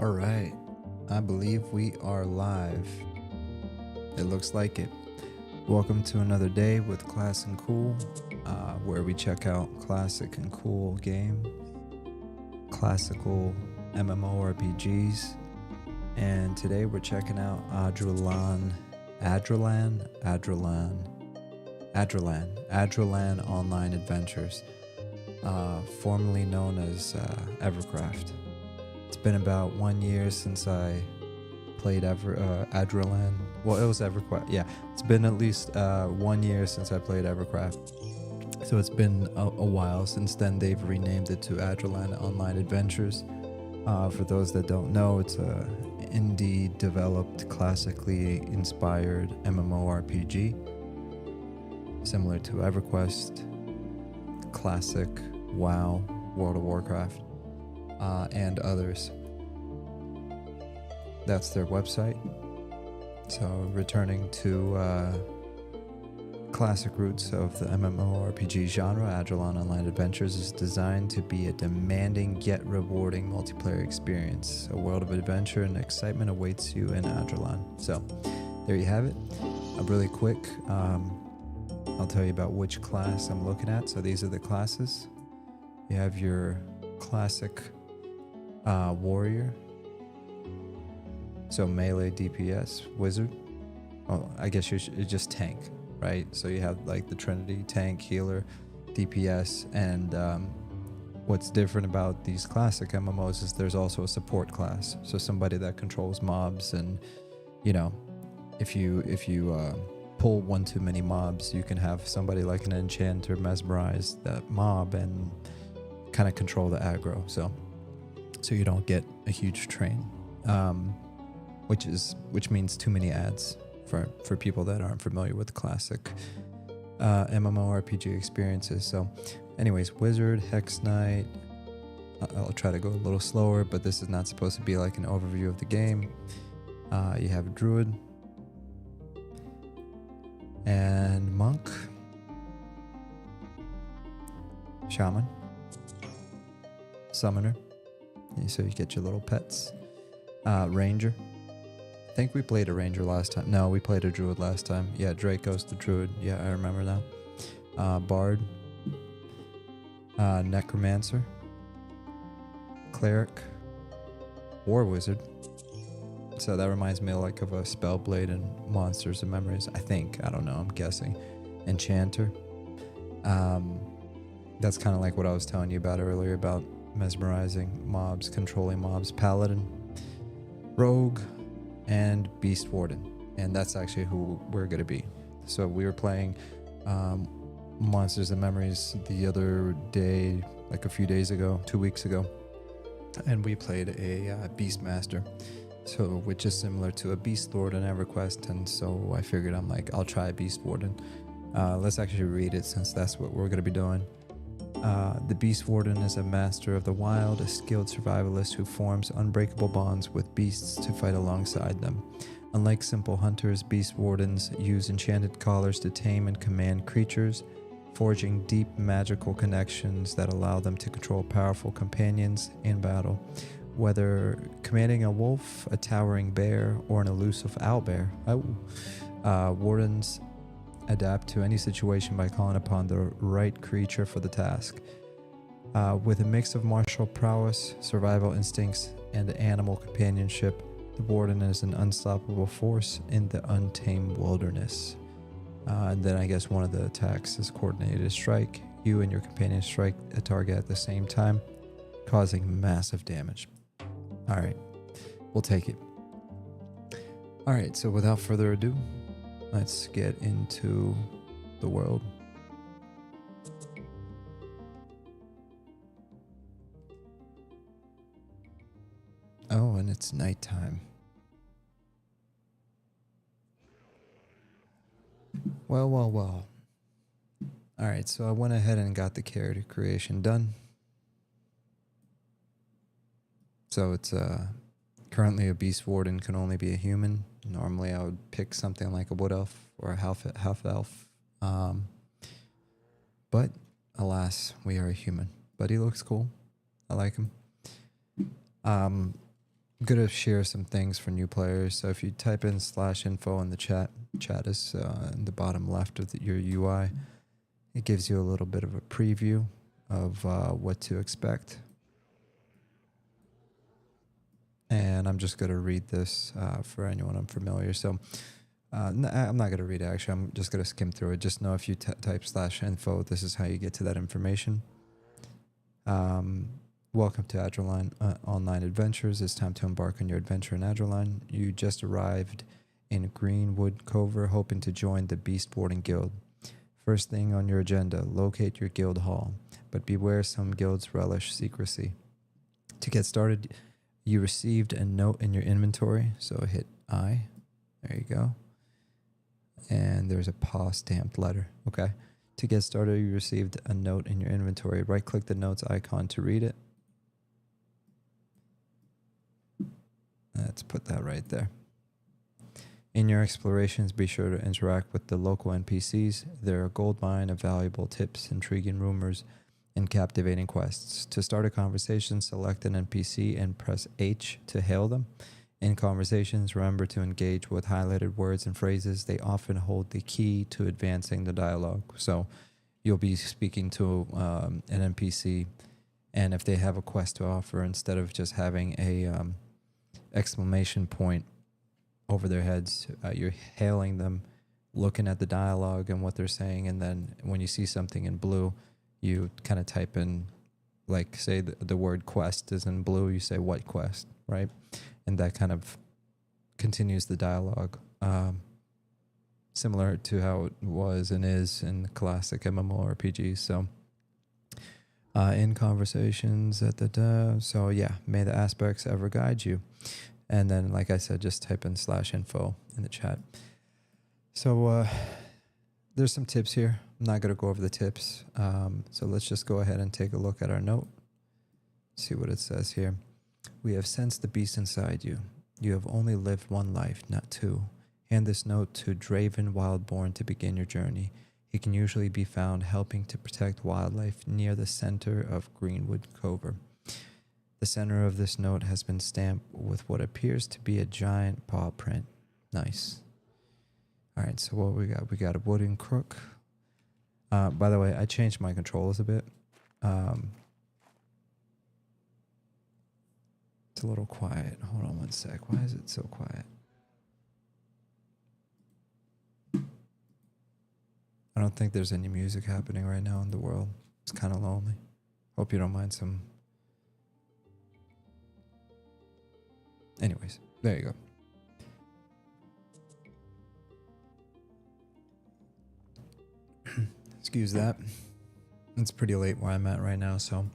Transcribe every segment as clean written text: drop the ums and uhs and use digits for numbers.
All right, I believe we are live. It looks like it. Welcome to another day with Class&Cool, where we check out classic and cool games, classical MMORPGs, and today we're checking out Adrullan Online Adventures, formerly known as Everquest. It's been about 1 year since I played Adrullan. Well, it was Everquest. Yeah, it's been at least 1 year since I played Everquest. So it's been a while since then. They've renamed it to Adrullan Online Adventures. For those that don't know, it's a indie-developed, classically inspired MMORPG, similar to Everquest, Classic, WoW, World of Warcraft, and others. That's their website. So returning to classic roots of the MMORPG genre, Adrullan Online Adventures is designed to be a demanding yet rewarding multiplayer experience. A world of adventure and excitement awaits you in Adrullan. So there you have it. Really quick, I'll tell you about which class I'm looking at. So these are the classes. You have your classic warrior, so melee DPS wizard. Oh, I guess it's just tank, right? So you have like the Trinity: tank, healer, DPS, and what's different about these classic MMOs is there's also a support class. So somebody that controls mobs, and you know, if you pull one too many mobs, you can have somebody like an enchanter mesmerize that mob and kind of control the aggro. So you don't get a huge train, which means too many ads for people that aren't familiar with classic MMORPG experiences. So anyways, wizard, hex knight. I'll try to go a little slower, but this is not supposed to be like an overview of the game. You have druid and monk, shaman, summoner. So you get your little pets. Ranger. I think we played a ranger last time. No, we played a druid last time. Yeah, Draco's the druid. Yeah, I remember now. Bard. Necromancer. Cleric. War wizard. So that reminds me of a Spellblade and Monsters and Memories. I think. I don't know. I'm guessing. Enchanter. That's kind of like what I was telling you about earlier about mesmerizing mobs, controlling mobs. Paladin, rogue, and Beastwarden. And that's actually who we're going to be. So we were playing Monsters and Memories the other day, like a few days ago, 2 weeks ago. And we played a Beastmaster, so which is similar to a Beast Lord in Everquest. And so I figured I'll try Beastwarden. Let's actually read it since that's what we're going to be doing. The Beastwarden is a master of the wild, a skilled survivalist who forms unbreakable bonds with beasts to fight alongside them. Unlike simple hunters, Beastwardens use enchanted collars to tame and command creatures, forging deep magical connections that allow them to control powerful companions in battle. Whether commanding a wolf, a towering bear, or an elusive owlbear, wardens adapt to any situation by calling upon the right creature for the task. With a mix of martial prowess, survival instincts, and animal companionship, the warden is an unstoppable force in the untamed wilderness. And then I guess one of the attacks is coordinated strike. You and your companion strike a target at the same time, causing massive damage. All right, we'll take it. All right, so without further ado, let's get into the world. Oh, and it's nighttime. Well. All right, so I went ahead and got the character creation done. So it's currently a beast warden can only be a human. Normally I would pick something like a wood elf or a half elf. But alas, we are a human. But he looks cool. I like him. I'm gonna share some things for new players. So if you type in /info in the chat is in the bottom left of your UI. It gives you a little bit of a preview of what to expect. And I'm just gonna read this for anyone unfamiliar. So I'm not going to read it, actually. I'm just going to skim through it. Just know if you type /info, this is how you get to that information. Welcome to Adrullan Online Adventures. It's time to embark on your adventure in Adrullan. You just arrived in Greenwood Covert, hoping to join the Beastwarden Guild. First thing on your agenda, locate your guild hall. But beware, some guilds relish secrecy. To get started, you received a note in your inventory. So hit I. There you go. And there's a paw stamped letter. Okay. To get started, you received a note in your inventory. Right click the notes icon to read it. Let's put that right there. In your explorations, be sure to interact with the local NPCs. They're a gold mine of valuable tips, intriguing rumors, and captivating quests. To start a conversation, select an NPC and press H to hail them. In conversations, remember to engage with highlighted words and phrases. They often hold the key to advancing the dialogue. So you'll be speaking to an NPC, and if they have a quest to offer, instead of just having a exclamation point over their heads, you're hailing them, looking at the dialogue and what they're saying, and then when you see something in blue, you kind of type in, like, say the word quest is in blue, you say what quest, right? And that kind of continues the dialogue, similar to how it was and is in classic MMORPGs. So in conversations so yeah, may the aspects ever guide you. And then, like I said, just type in /info in the chat. So there's some tips here. I'm not going to go over the tips. So let's just go ahead and take a look at our note. See what it says here. We have sensed the beast inside you. You have only lived one life, not two. Hand this note to Draven Wildborn to begin your journey. He can usually be found helping to protect wildlife near the center of Greenwood Covert. The center of this note has been stamped with what appears to be a giant paw print. Nice. All right, so what we got? We got a wooden crook. By the way, I changed my controls a bit. It's a little quiet. Hold on one sec. Why is it so quiet? I don't think there's any music happening right now in the world. It's kind of lonely. Hope you don't mind some. Anyways, there you go. Excuse that. It's pretty late where I'm at right now, so.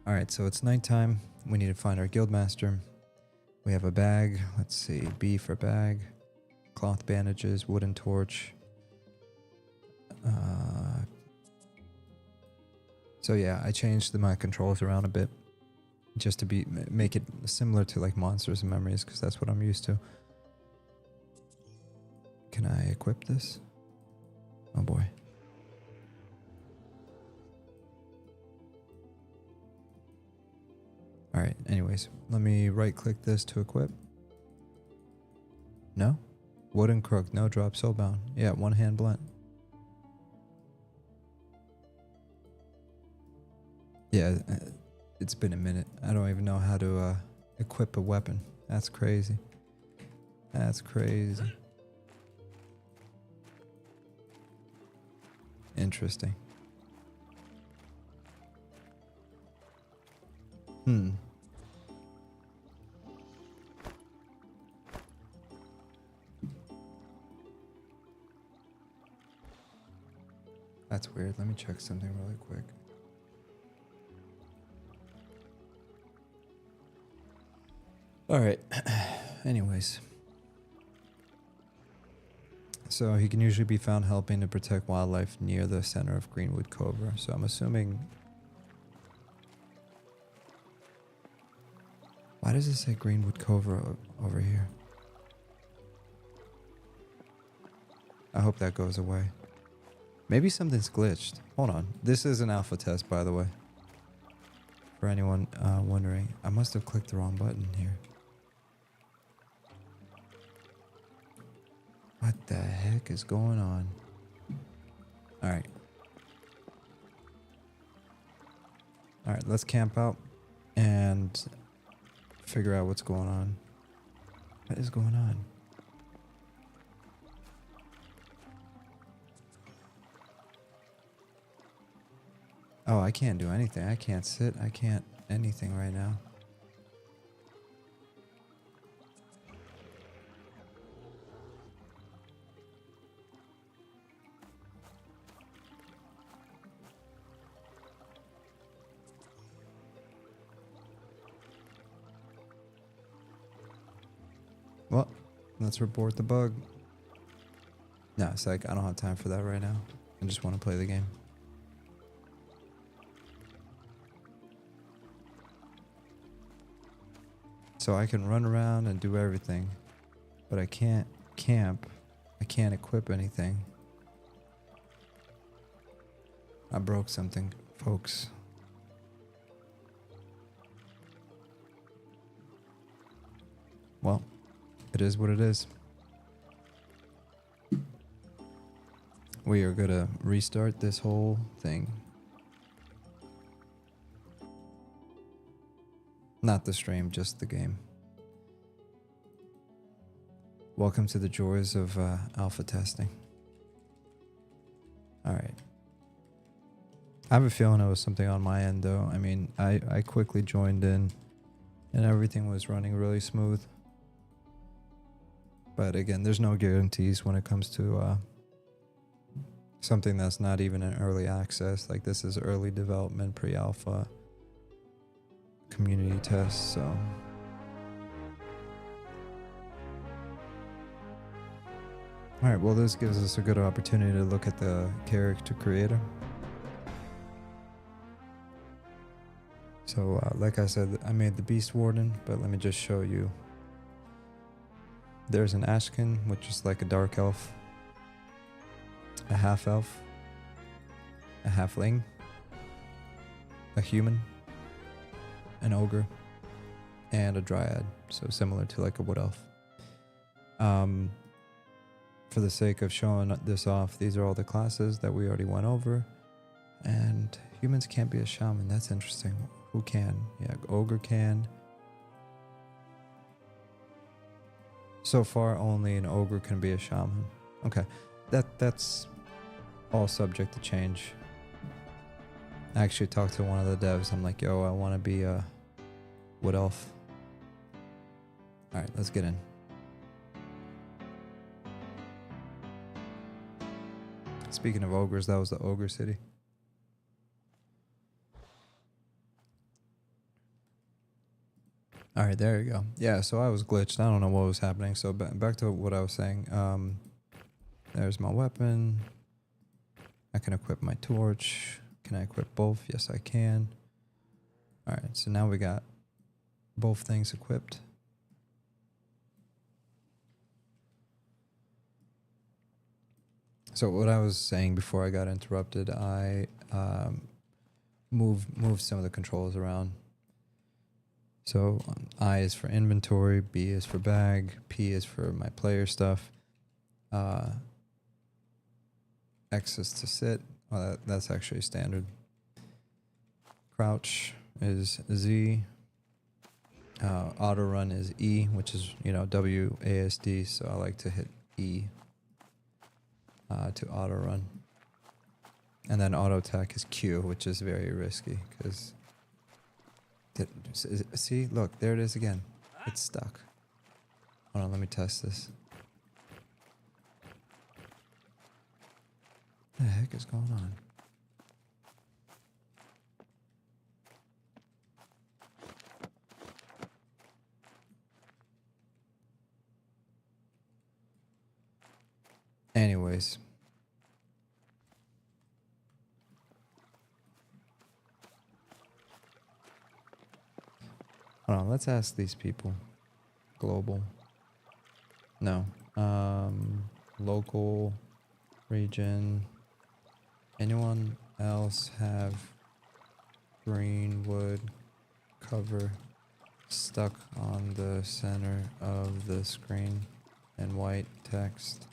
All right, so it's nighttime. We need to find our guildmaster. We have a bag. Let's see, B for bag. Cloth bandages, wooden torch. So yeah, I changed my controls around a bit just to make it similar to like Monsters and Memories, because that's what I'm used to. Can I equip this? Oh boy. All right, anyways, let me right click this to equip. No? Wooden crook, no drop, soulbound. Yeah, one hand blunt. Yeah, it's been a minute. I don't even know how to equip a weapon. That's crazy. That's crazy. Interesting. That's weird. Let me check something really quick. All right. Anyways. So he can usually be found helping to protect wildlife near the center of Greenwood Covert. So I'm assuming... Why does it say Greenwood Covert over here? I hope that goes away. Maybe something's glitched. Hold on. This is an alpha test, by the way. For anyone wondering. I must have clicked the wrong button here. What the heck is going on? Alright. Alright, let's camp out and figure out what's going on. What is going on? Oh, I can't do anything. I can't sit. I can't anything right now. Well, let's report the bug. No, it's like I don't have time for that right now. I just want to play the game. So I can run around and do everything, but I can't camp. I can't equip anything. I broke something, folks. Well, it is what it is. We are gonna restart this whole thing. Not the stream, just the game. Welcome to the joys of alpha testing. Alright. I have a feeling it was something on my end though. I mean, I quickly joined in and everything was running really smooth. But again, there's no guarantees when it comes to something that's not even in early access. Like this is early development, pre-alpha, community test, so. Alright, well this gives us a good opportunity to look at the character creator. So like I said, I made the Beastwarden, but let me just show you. There's an Ashkin, which is like a dark elf, a half elf, a halfling, a human, an ogre, and a dryad, so similar to like a wood elf. For the sake of showing this off, these are all the classes that we already went over, and humans can't be a shaman. That's interesting. Who can? Yeah, ogre can. So far, only an ogre can be a shaman. Okay, that's all subject to change. I actually talked to one of the devs. I'm like, yo, I want to be a wood elf. All right, let's get in. Speaking of ogres, that was the ogre city. All right, there you go. Yeah, so I was glitched. I don't know what was happening. So back to what I was saying. There's my weapon. I can equip my torch. Can I equip both? Yes, I can. All right, so now we got both things equipped. So what I was saying before I got interrupted, I moved some of the controls around. So I is for inventory, B is for bag, P is for my player stuff, X is to sit. Well, that's actually standard. Crouch is Z. Auto run is E, which is, you know, WASD. So I like to hit E to auto run. And then auto attack is Q, which is very risky because. See, look, there it is again. It's stuck. Hold on, let me test this. What the heck is going on? Anyways. Hold on, let's ask these people. Global. No. Local. Region. Anyone else have green wood cover stuck on the center of the screen and white text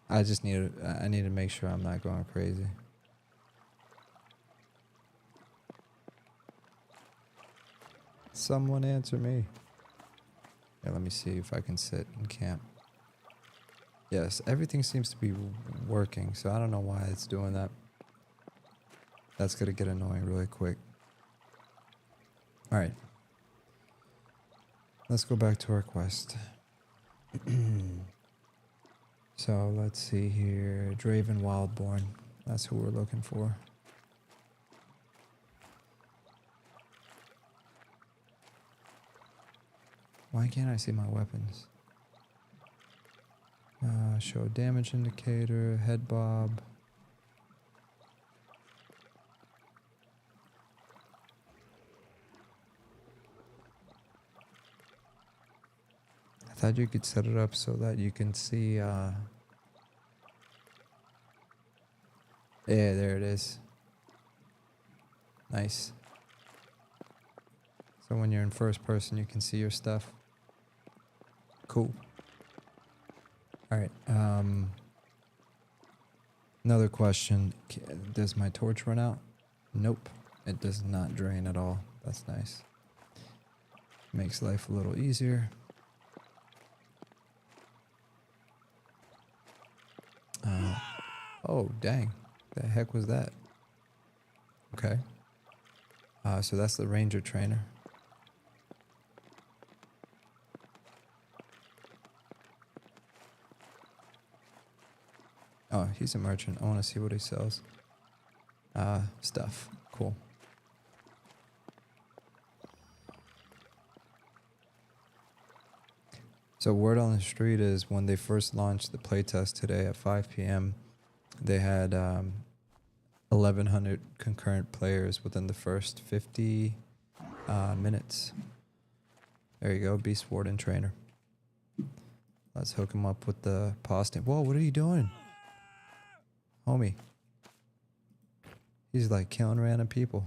I just I need to make sure I'm not going crazy. Someone answer me. Yeah, let me see if I can sit and camp. Yes, everything seems to be working, so I don't know why it's doing that. That's gonna get annoying really quick. Alright. Let's go back to our quest. So let's see here. Draven Wildborn. That's who we're looking for. Why can't I see my weapons? Show damage indicator, head bob. I thought you could set it up so that you can see, yeah, there it is. Nice. So when you're in first person, you can see your stuff. Cool. Alright, another question. Does my torch run out? Nope. It does not drain at all. That's nice. Makes life a little easier. Oh, dang. The heck was that? Okay. So that's the ranger trainer. Oh, he's a merchant. I want to see what he sells. Stuff. Cool. So word on the street is when they first launched the playtest today at 5 p.m., they had 1,100 concurrent players within the first 50 minutes. There you go, Beastwarden trainer. Let's hook him up with the posting. Whoa, what are you doing? Homie. He's like killing random people.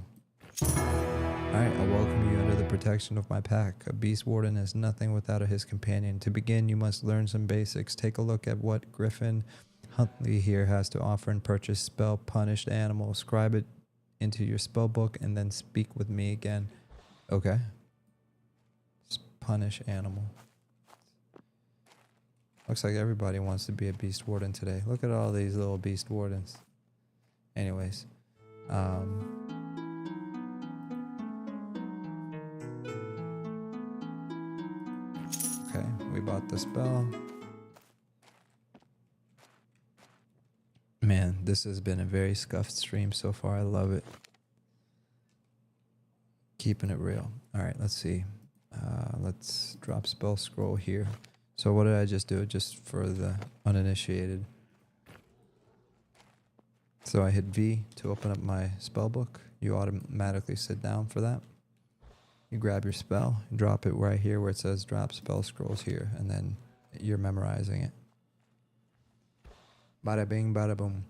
Alright, I welcome you under the protection of my pack. A Beastwarden is nothing without his companion. To begin, you must learn some basics. Take a look at what Griffin Huntley here has to offer and purchase spell punished animal. Scribe it into your spell book and then speak with me again. Okay. Punish animal. Looks like everybody wants to be a Beastwarden today. Look at all these little Beastwardens. Anyways. Okay, we bought the spell. Man, this has been a very scuffed stream so far. I love it. Keeping it real. Alright, let's see. Let's drop spell scroll here. So what did I just do? Just for the uninitiated. So I hit V to open up my spell book. You automatically sit down for that. You grab your spell, drop it right here where it says drop spell scrolls here, and then you're memorizing it. Bada bing, bada boom.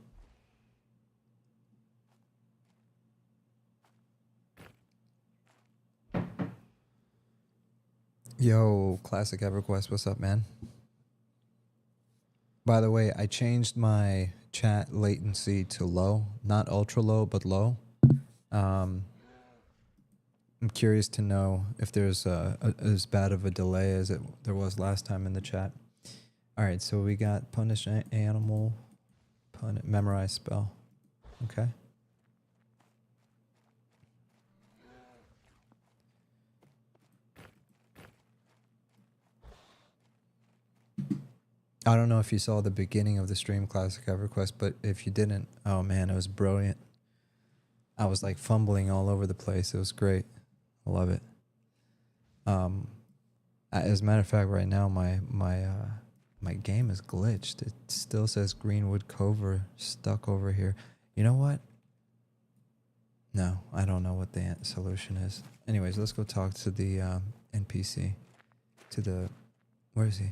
Yo, classic Everquest, what's up, man? By the way, I changed my chat latency to low, not ultra low, but low. I'm curious to know if there's as bad of a delay as there was last time in the chat. All right, so we got punish animal, memorize spell. Okay. I don't know if you saw the beginning of the stream, Classic Everquest, but if you didn't, oh man, it was brilliant. I was like fumbling all over the place. It was great. I love it. As a matter of fact, right now my game is glitched. It still says Greenwood Cover stuck over here. You know what? No, I don't know what the solution is. Anyways, let's go talk to the NPC. Where is he?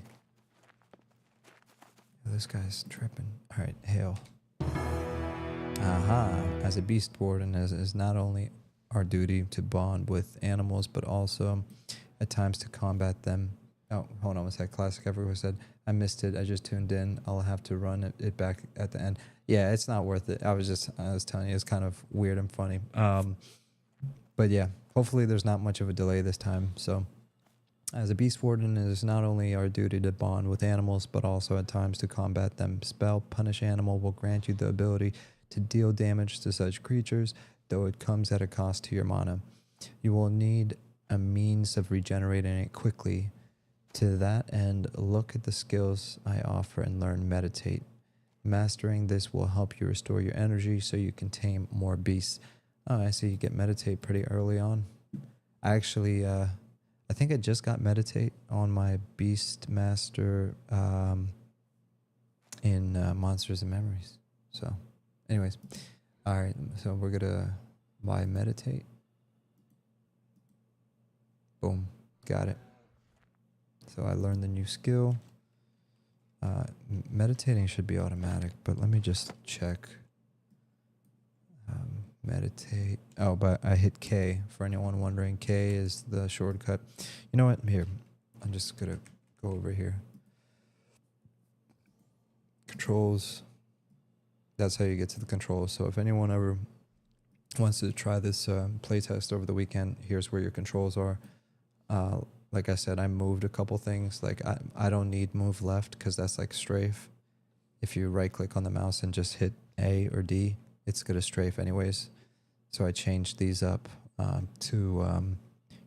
This guy's tripping. Alright, hail. Aha. As a Beastwarden, is not only our duty to bond with animals, but also at times to combat them. Oh, hold on one sec. Classic Everquest said, I missed it. I just tuned in. I'll have to run it back at the end. Yeah, it's not worth it. I was telling you, it's kind of weird and funny. But yeah, hopefully there's not much of a delay this time. So as a beast warden, it is not only our duty to bond with animals, but also at times to combat them. Spell Punish Animal will grant you the ability to deal damage to such creatures, though it comes at a cost to your mana. You will need a means of regenerating it quickly. To that end, look at the skills I offer and learn Meditate. Mastering this will help you restore your energy so you can tame more beasts. Oh, I see you get Meditate pretty early on. I actually, I think I just got Meditate on my Beast Master in Monsters and Memories. So, anyways, all right, so we're going to buy Meditate. Boom, got it. So I learned the new skill. Meditating should be automatic, but let me just check. Meditate. Oh, but I hit K. For anyone wondering, K is the shortcut. You know what? Here, I'm just going to go over here. Controls. That's how you get to the controls. So if anyone ever wants to try this playtest over the weekend, here's where your controls are. Like I said, I moved a couple things. Like I don't need move left because that's like strafe. If you right click on the mouse and just hit A or D, it's going to strafe anyways. So I changed these up to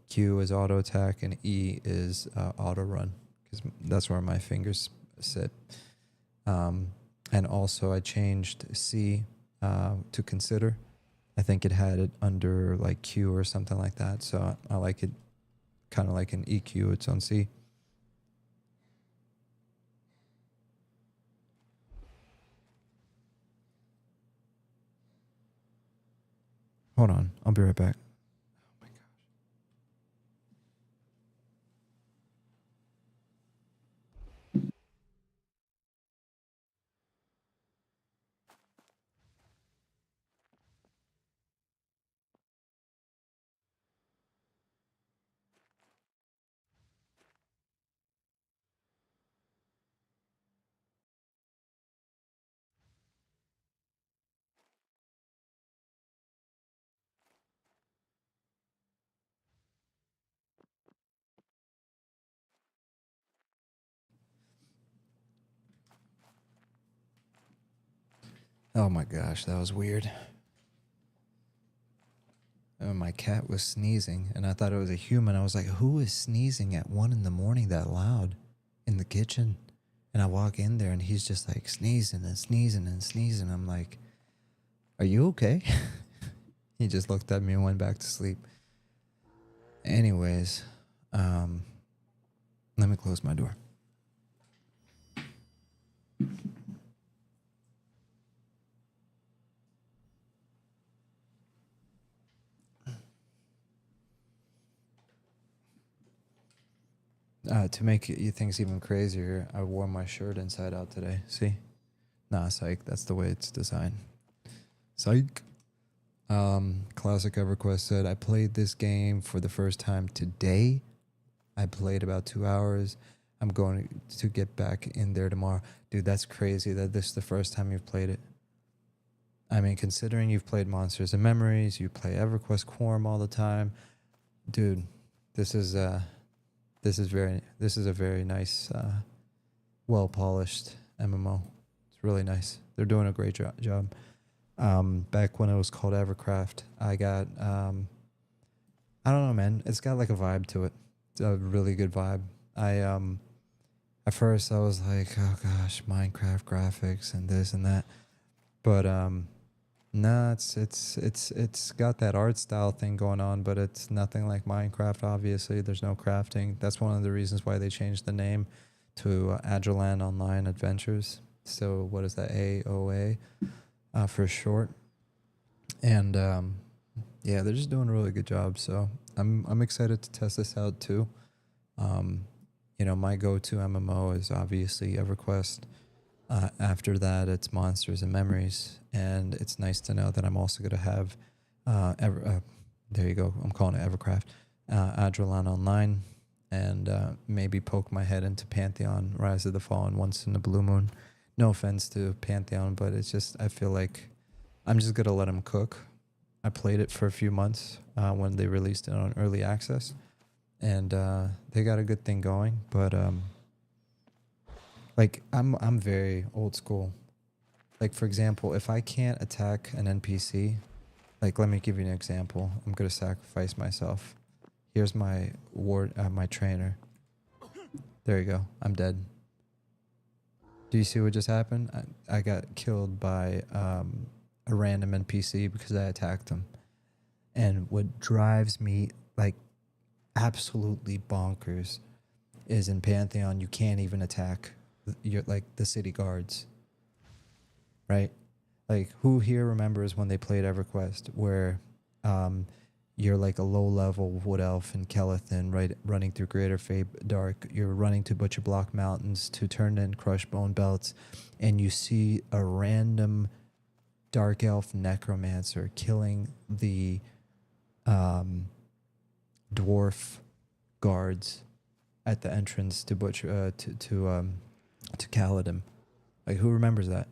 Q is auto attack and E is auto run because that's where my fingers sit. And also I changed C to consider. I think it had it under like Q or something like that. So I like it kind of like an EQ, it's on C. Hold on, I'll be right back. Oh my gosh. Oh my gosh, that was weird. My cat was sneezing, and I thought it was a human. I was like, who is sneezing at 1 a.m. that loud in the kitchen? And I walk in there, and he's just like sneezing and sneezing and sneezing. I'm like, are you okay? He just looked at me and went back to sleep. Anyways, let me close my door. To make things even crazier, I wore my shirt inside out today. See? Nah, psych. That's the way it's designed. Psych. Classic Everquest said, I played this game for the first time today. I played about 2 hours. I'm going to get back in there tomorrow. Dude, that's crazy that this is the first time you've played it. I mean, considering you've played Monsters and Memories, you play Everquest Quorum all the time. Dude, this is a very nice, well-polished MMO. It's really nice. They're doing a great job. Back when it was called Evercraft, I got, I don't know, man. It's got like a vibe to it. It's a really good vibe. At first I was like, oh gosh, Minecraft graphics and this and that. But, nah, it's got that art style thing going on, but it's nothing like Minecraft, obviously. There's no crafting. That's one of the reasons why they changed the name to Adrullan Online Adventures. So what is that? AOA for short. And yeah, they're just doing a really good job. So I'm excited to test this out too. You know, my go-to MMO is obviously Everquest. After that, it's Monsters and Memories, and it's nice to know that I'm also going to have, there you go, I'm calling it Evercraft, Adrullan Online, and maybe poke my head into Pantheon, Rise of the Fallen once in the blue moon. No offense to Pantheon, but it's just, I feel like I'm just gonna let them cook. I played it for a few months when they released it on early access, and they got a good thing going. But like I'm very old school. Like, for example, if I can't attack an NPC, like, let me give you an example. I'm gonna sacrifice myself. Here's my my trainer. There you go. I'm dead. Do you see what just happened? I got killed by a random NPC because I attacked him. And what drives me like absolutely bonkers is in Pantheon you can't even attack your like the city guards, right? Like, who here remembers when they played Everquest where you're like a low-level wood elf in Kelethin, right, running through Greater Fabe Dark. You're running to Butcher Block Mountains to turn in Crush Bone Belts, and you see a random dark elf necromancer killing the dwarf guards at the entrance to Butcher to Kaladin. Like, who remembers that?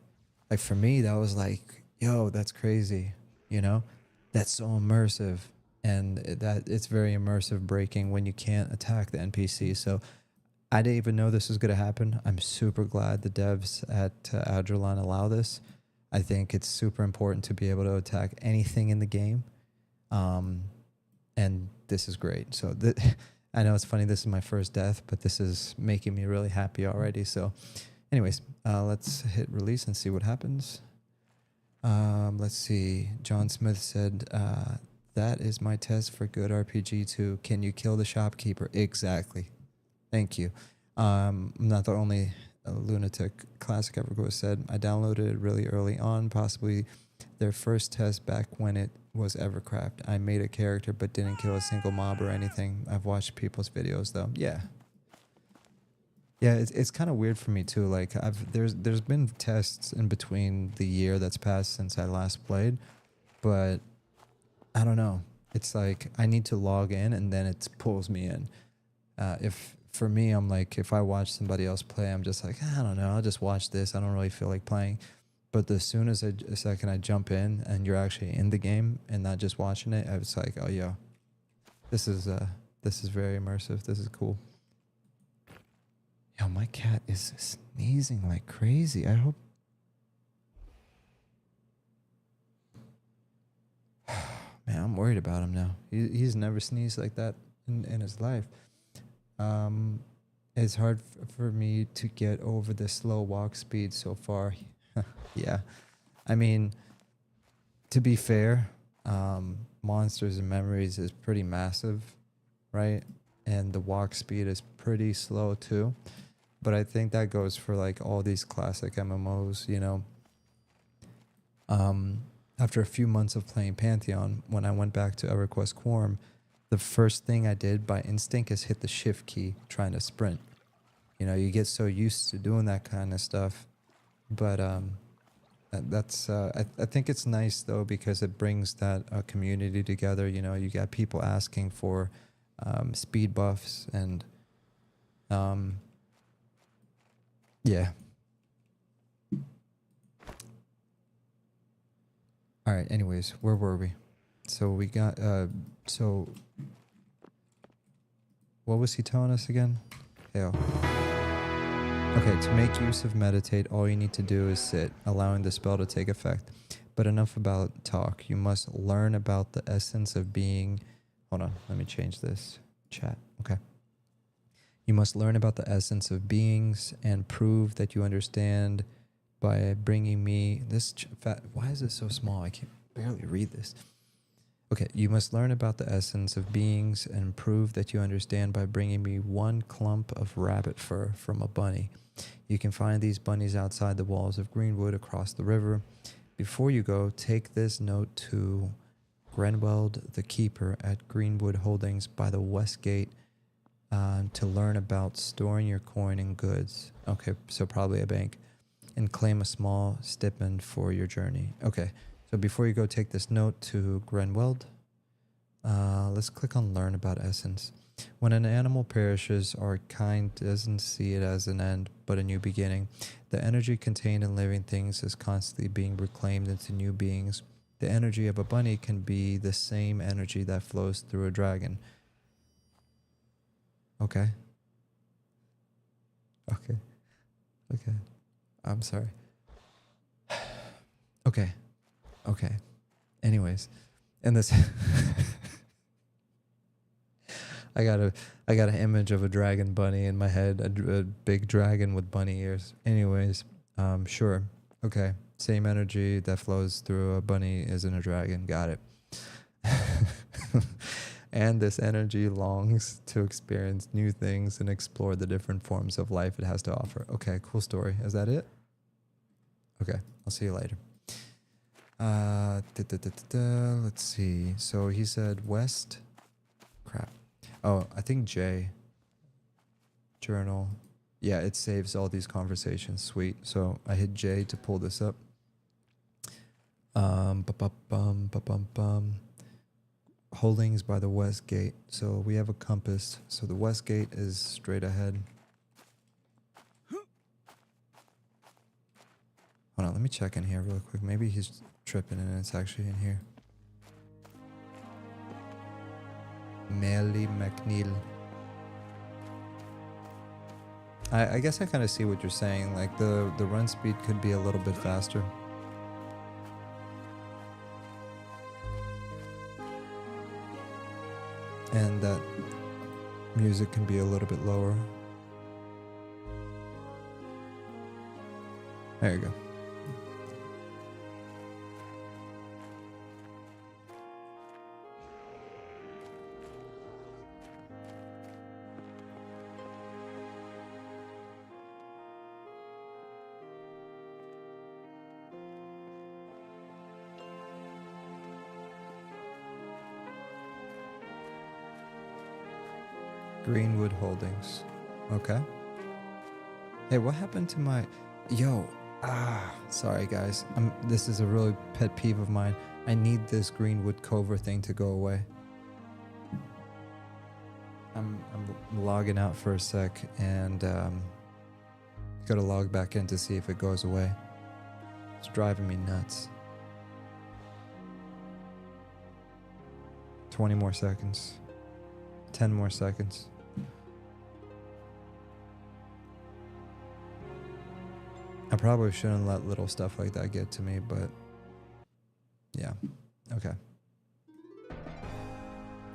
Like, for me, that was like, yo, that's crazy, you know? That's so immersive. And that it's very immersive breaking when you can't attack the NPC. So I didn't even know this was going to happen. I'm super glad the devs at Adrullan allow this. I think it's super important to be able to attack anything in the game. And this is great. So I know it's funny, this is my first death, but this is making me really happy already. So anyways, let's hit release and see what happens. Let's see. John Smith said, that is my test for good RPG too. Can you kill the shopkeeper? Exactly. Thank you. I'm not the only lunatic. Classic Everquest said, I downloaded it really early on, possibly their first test back when it was Evercraft. I made a character but didn't kill a single mob or anything. I've watched people's videos though. Yeah. Yeah, it's kind of weird for me too. Like, there's been tests in between the year that's passed since I last played, but I don't know. It's like I need to log in and then it pulls me in. If for me, I'm like, if I watch somebody else play, I'm just like, I don't know, I'll just watch this. I don't really feel like playing. But as soon as the second I jump in and you're actually in the game and not just watching it, I was like, oh yeah, this is very immersive. This is cool. Yo, my cat is sneezing like crazy. I hope. Man, I'm worried about him now. He's never sneezed like that in his life. It's hard for me to get over the slow walk speed so far. Yeah. I mean, to be fair, Monsters and Memories is pretty massive, right? And the walk speed is pretty slow too. But I think that goes for like all these classic MMOs, you know. After a few months of playing Pantheon, when I went back to Everquest Quorum, the first thing I did by instinct is hit the shift key trying to sprint. You know, you get so used to doing that kind of stuff. But that's I think it's nice though because it brings that community together. You know, you got people asking for speed buffs and yeah. All right, anyways, where were we? So we got, so what was he telling us again? Hail. Okay, to make use of meditate, all you need to do is sit, allowing the spell to take effect. But enough about talk. You must learn about the essence of being. Hold on, let me change this chat. Okay. You must learn about the essence of beings and prove that you understand by bringing me this why is it so small? I can barely read this. Okay, you must learn about the essence of beings and prove that you understand by bringing me one clump of rabbit fur from a bunny. You can find these bunnies outside the walls of Greenwood across the river. Before you go, take this note to Grenweld, the keeper at Greenwood Holdings by the West Gate to learn about storing your coin and goods. Okay, so probably a bank. And claim a small stipend for your journey. Okay, so before you go take this note to Grenweld, let's click on Learn About Essence. When an animal perishes, our kind doesn't see it as an end, but a new beginning. The energy contained in living things is constantly being reclaimed into new beings. The energy of a bunny can be the same energy that flows through a dragon. Okay. Okay. Okay. I'm sorry. Okay. Okay. Anyways, in this I got an image of a dragon bunny in my head, a big dragon with bunny ears. Anyways, sure. Okay. Same energy that flows through a bunny is in a dragon. Got it. And this energy longs to experience new things and explore the different forms of life it has to offer. Okay, cool story. Is that it? Okay, I'll see you later. Let's see. So he said west. Crap. Oh, I think J. Journal. Yeah, it saves all these conversations. Sweet. So I hit J to pull this up. Holdings by the west gate. So we have a compass. So the west gate is straight ahead. Hold on, let me check in here real quick. Maybe he's tripping and it's actually in here. Melly McNeil. I guess I kind of see what you're saying. Like the run speed could be a little bit faster. And that music can be a little bit lower. There you go. Greenwood Holdings. Okay. Hey, what happened to my... Yo. Sorry, guys. This is a really pet peeve of mine. I need this Greenwood cover thing to go away. I'm logging out for a sec and gotta log back in to see if it goes away. It's driving me nuts. 20 more seconds. 10 more seconds. I probably shouldn't let little stuff like that get to me, but yeah. Okay.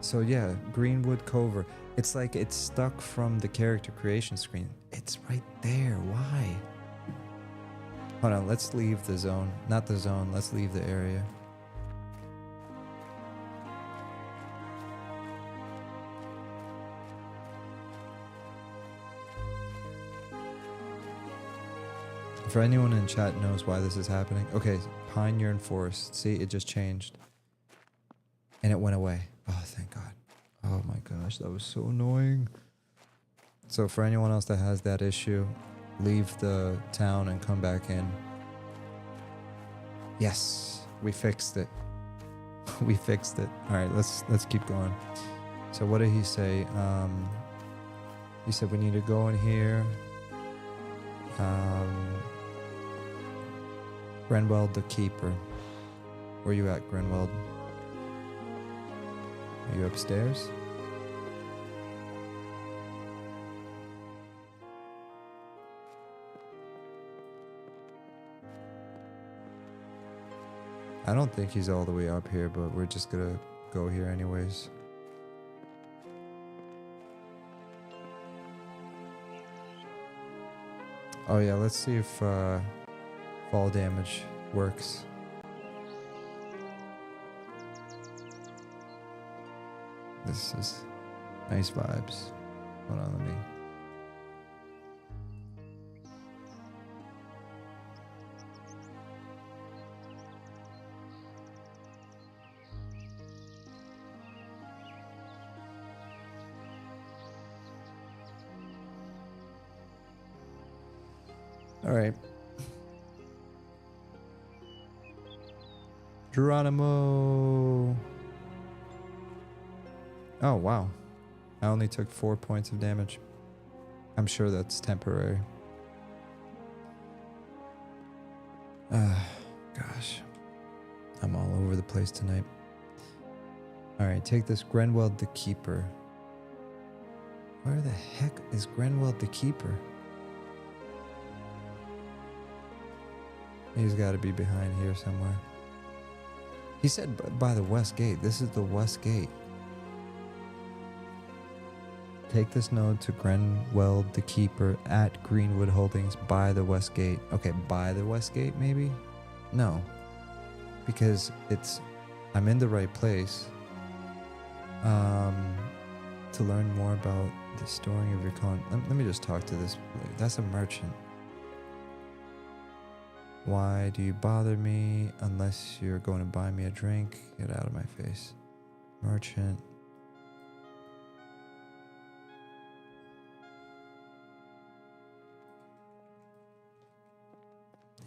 So yeah, Greenwood Cover. It's like it's stuck from the character creation screen. It's right there. Why? Hold on, let's leave the zone. Not the zone, let's leave the area. For anyone in chat knows why this is happening. Okay, Pine Urn Forest. See, it just changed. And it went away. Oh, thank God. Oh my gosh, that was so annoying. So for anyone else that has that issue, leave the town and come back in. Yes, we fixed it. We fixed it. All right, let's keep going. So what did he say? He said we need to go in here. Grenweld the Keeper. Where you at, Grenweld? Are you upstairs? I don't think he's all the way up here, but we're just gonna go here anyways. Oh yeah, let's see if fall damage works. This is nice vibes. Hold on, let me... All right. Geronimo. Oh, wow. I only took 4 points of damage. I'm sure that's temporary. Gosh. I'm all over the place tonight. Alright, take this Grenweld the Keeper. Where the heck is Grenweld the Keeper? He's got to be behind here somewhere. He said by the west gate. This is the west gate. Take this node to Grenweld the Keeper at Greenwood Holdings by the west gate. Okay, by the west gate maybe? No. Because I'm in the right place. To learn more about the storing of your coin. Let me just talk to this. That's a merchant. Why do you bother me unless you're going to buy me a drink? Get out of my face. Merchant.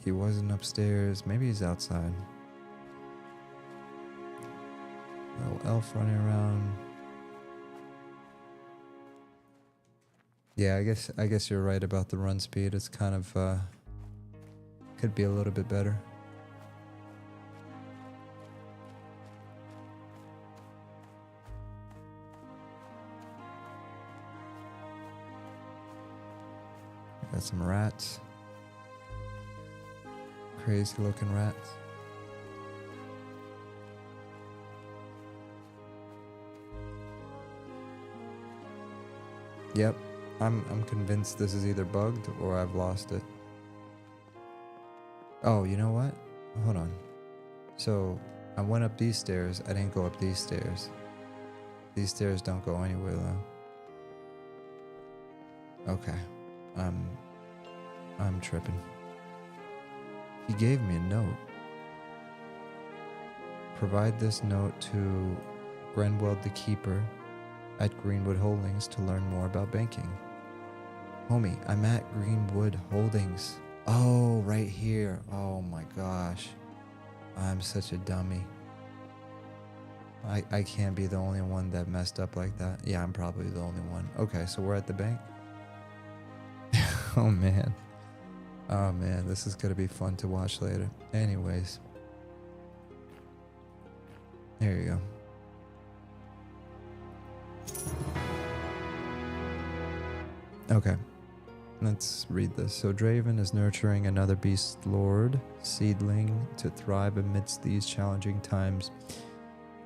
He wasn't upstairs. Maybe he's outside. Little elf running around. Yeah, I guess you're right about the run speed. It's kind of could be a little bit better. Got some rats. Crazy looking rats. Yep, I'm convinced this is either bugged or I've lost it. Oh, you know what? Hold on. So I went up these stairs. I didn't go up these stairs. These stairs don't go anywhere though. Okay. I'm tripping. He gave me a note. Provide this note to Grenweld the Keeper at Greenwood Holdings to learn more about banking. Homie, I'm at Greenwood Holdings. Oh, right here. Oh my gosh. I'm such a dummy. I can't be the only one that messed up like that. Yeah, I'm probably the only one. Okay, so we're at the bank. Oh man. Oh man, this is gonna be fun to watch later. Anyways. There you go. Okay. Let's read this. So Draven is nurturing another beast lord seedling to thrive amidst these challenging times.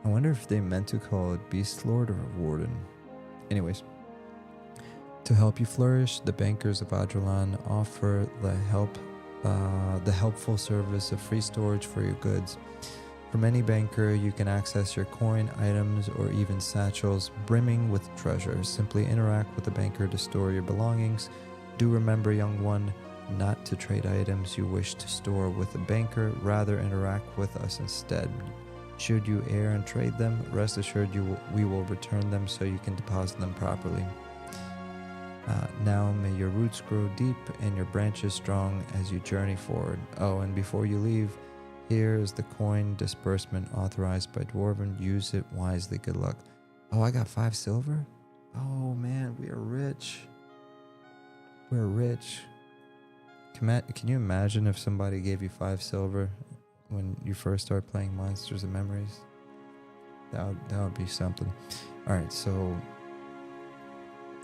I wonder if they meant to call it beast lord or warden. Anyways. To help you flourish, the bankers of Adrullan offer the helpful service of free storage for your goods. From any banker, you can access your coin, items, or even satchels brimming with treasure. Simply interact with the banker to store your belongings. Do remember, young one, not to trade items you wish to store with a banker. Rather, interact with us instead. Should you err and trade them, rest assured we will return them so you can deposit them properly. Now may your roots grow deep and your branches strong as you journey forward. Oh, and before you leave, here is the coin disbursement authorized by Dwarven. Use it wisely. Good luck. Oh, I got 5 silver? Oh man, we are rich. We're rich. Can you imagine if somebody gave you 5 silver when you first start playing Monsters and Memories? That would be something. All right, so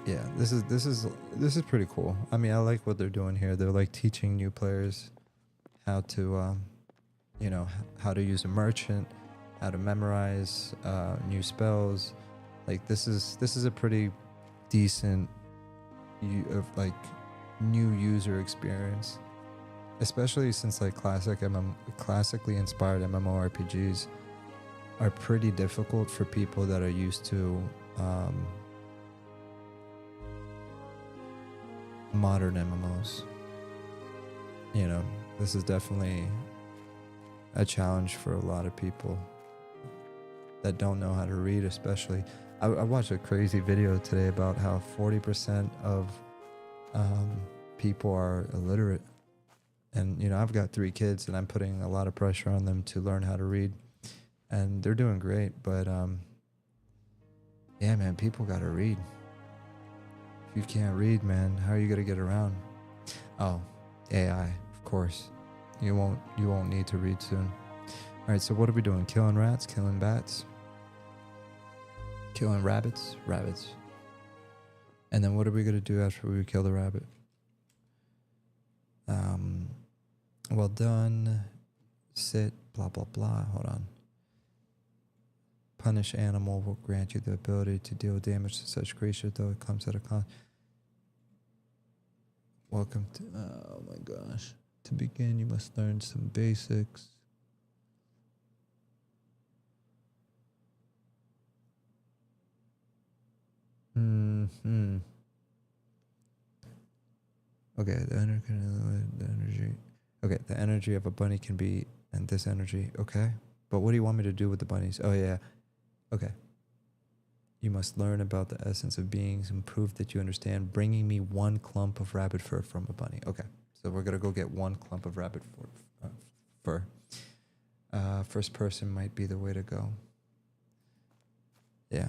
yeah, this is pretty cool. I mean, I like what they're doing here. They're like teaching new players how to how to use a merchant, how to memorize new spells. Like this is a pretty decent new user experience, especially since like classically inspired MMORPGs are pretty difficult for people that are used to modern MMOs. You know, this is definitely a challenge for a lot of people that don't know how to read, especially. I watched a crazy video today about how 40% of people are illiterate. And, you know, I've got 3 kids and I'm putting a lot of pressure on them to learn how to read. And they're doing great, but Yeah, man, people gotta read. If you can't read, man, how are you gonna get around? Oh, AI, of course. You won't need to read soon. Alright, so what are we doing? Killing rats, killing bats, killing rabbits? Rabbits. And then what are we gonna do after we kill the rabbit? Well done. Sit, blah blah blah. Hold on. Punish animal will grant you the ability to deal damage to such creature, though it comes at a cost. Welcome to, oh my gosh. To begin, you must learn some basics. Okay, the energy. Okay, the energy of a bunny can be, and this energy, okay. But what do you want me to do with the bunnies? Oh yeah, okay. You must learn about the essence of beings and prove that you understand bringing me one clump of rabbit fur from a bunny. Okay, so we're gonna go get one clump of rabbit fur. First person might be the way to go. Yeah.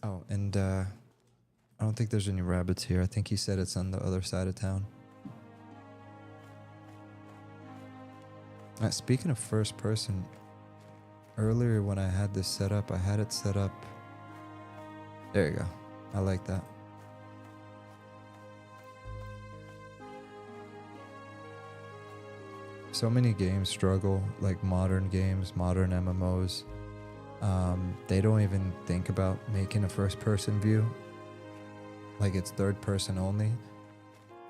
Oh, and I don't think there's any rabbits here. I think he said it's on the other side of town. Speaking of first person, earlier when I had this set up, I had it set up. There you go. I like that. So many games struggle, like modern games, modern MMOs. They don't even think about making a first person view. Like it's third person only.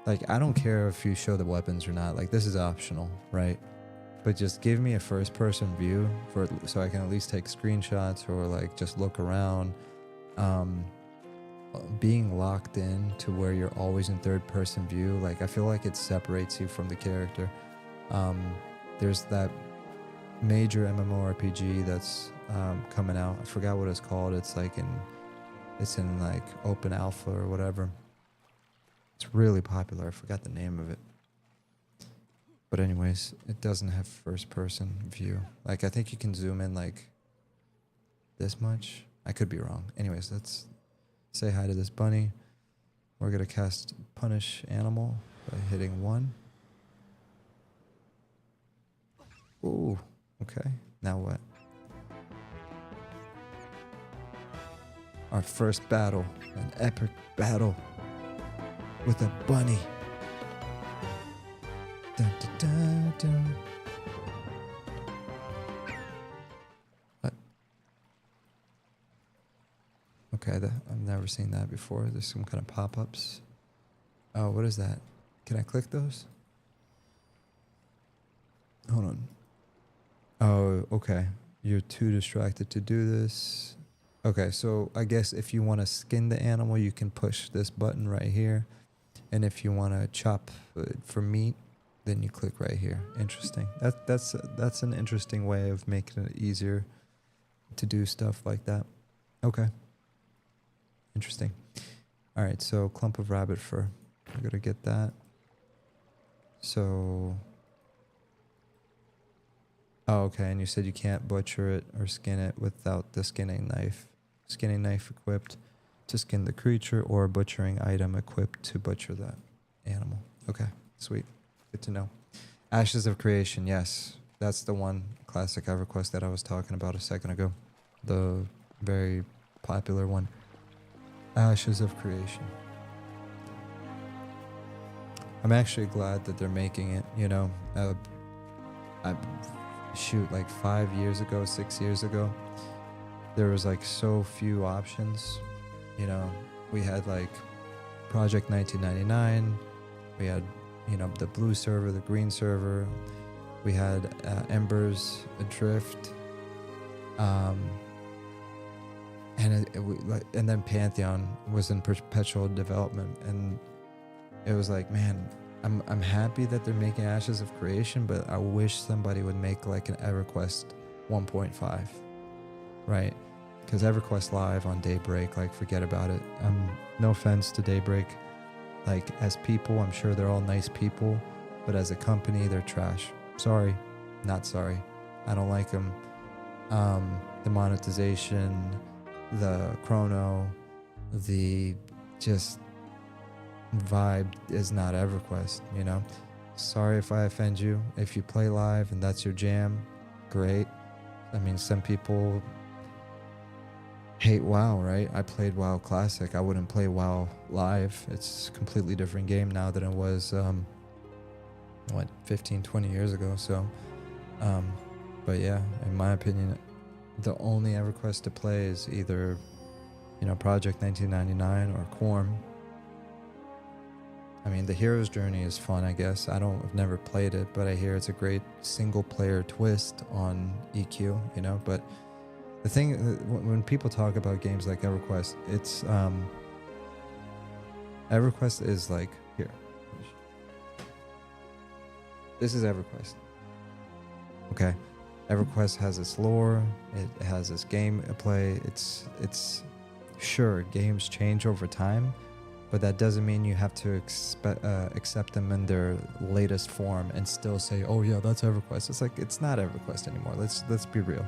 Like I don't care if you show the weapons or not. Like this is optional, right? But just give me a first person view so I can at least take screenshots or like just look around. Being locked in to where you're always in third person view, like I feel like it separates you from the character. There's that major MMORPG that's coming out. I forgot what it's called. It's in like open alpha or whatever. It's really popular. I forgot the name of it. But anyways, it doesn't have first person view. Like I think you can zoom in like this much. I could be wrong. Anyways, let's say hi to this bunny. We're gonna cast punish animal by hitting 1. Ooh, okay. Now what? Our first battle, an epic battle with a bunny. Dun, dun, dun, dun. What? Okay, I've never seen that before. There's some kind of pop-ups. Oh, what is that? Can I click those? Hold on. Oh, okay. You're too distracted to do this. Okay, so I guess if you want to skin the animal, you can push this button right here. And if you want to chop for meat, then you click right here. Interesting. That's an interesting way of making it easier to do stuff like that. Okay. Interesting. All right, so clump of rabbit fur. I'm going to get that. So... Oh, okay, and you said you can't butcher it or skin it without the skinning knife. Skinning knife equipped to skin the creature or a butchering item equipped to butcher that animal. Okay, sweet. Good to know. Ashes of Creation, yes. That's the one classic Everquest that I was talking about a second ago. The very popular one. Ashes of Creation. I'm actually glad that they're making it, you know. Shoot, like 5 years ago, 6 years ago, there was like so few options. You know, we had like Project 1999, we had, you know, the blue server, the green server, we had Embers Adrift, and then Pantheon was in perpetual development, and it was like, man, I'm happy that they're making Ashes of Creation, but I wish somebody would make like an Everquest 1.5, right? Because Everquest Live on Daybreak, like forget about it. No offense to Daybreak, like as people, I'm sure they're all nice people, but as a company, they're trash. Sorry, not sorry. I don't like them. The monetization, the chrono, the just vibe is not EverQuest, you know. Sorry if I offend you. If you play live and that's your jam, great. I mean, some people hate WoW, right? I played WoW Classic. I wouldn't play WoW live. It's a completely different game now than it was 15, 20 years ago. So but yeah, in my opinion, the only EverQuest to play is either, you know, Project 1999 or Quorum. I mean, the hero's journey is fun, I guess. I've never played it, but I hear it's a great single player twist on EQ, you know. But the thing, when people talk about games like EverQuest, it's EverQuest is like, here, this is EverQuest. Okay, EverQuest has its lore, it has its gameplay. It's sure, games change over time, but that doesn't mean you have to accept them in their latest form and still say, oh yeah, that's EverQuest. It's like, it's not EverQuest anymore. Let's be real.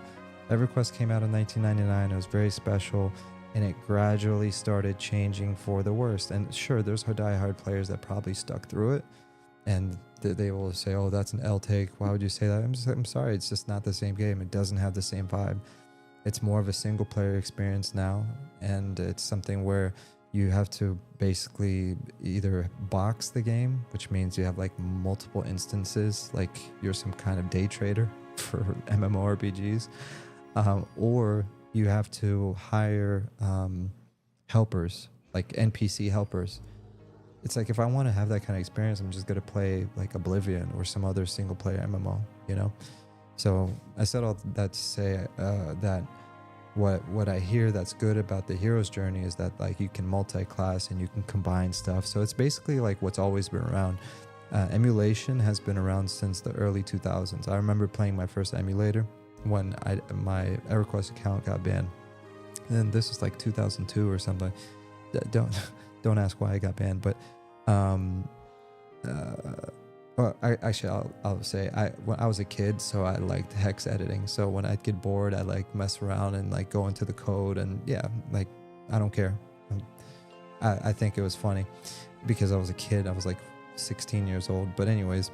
EverQuest came out in 1999. It was very special, and it gradually started changing for the worst. And sure, there's die-hard players that probably stuck through it, and they will say, oh, that's an L take. Why would you say that? I'm sorry, it's just not the same game. It doesn't have the same vibe. It's more of a single player experience now, and it's something where you have to basically either box the game, which means you have like multiple instances, like you're some kind of day trader for MMORPGs, or you have to hire helpers, like NPC helpers. It's like, if I want to have that kind of experience, I'm just going to play like Oblivion or some other single player MMO, you know? So I said all that to say that what I hear that's good about the hero's journey is that like you can multi-class and you can combine stuff. So it's basically like what's always been around. Emulation has been around since the early 2000s. I remember playing my first emulator when my Everquest account got banned. And this was like 2002 or something. Don't ask why I got banned, but I'll say when I was a kid, so I liked hex editing. So when I'd get bored, I like mess around and like go into the code, and yeah, like I don't care. I think it was funny because I was a kid. I was like 16 years old. But anyways,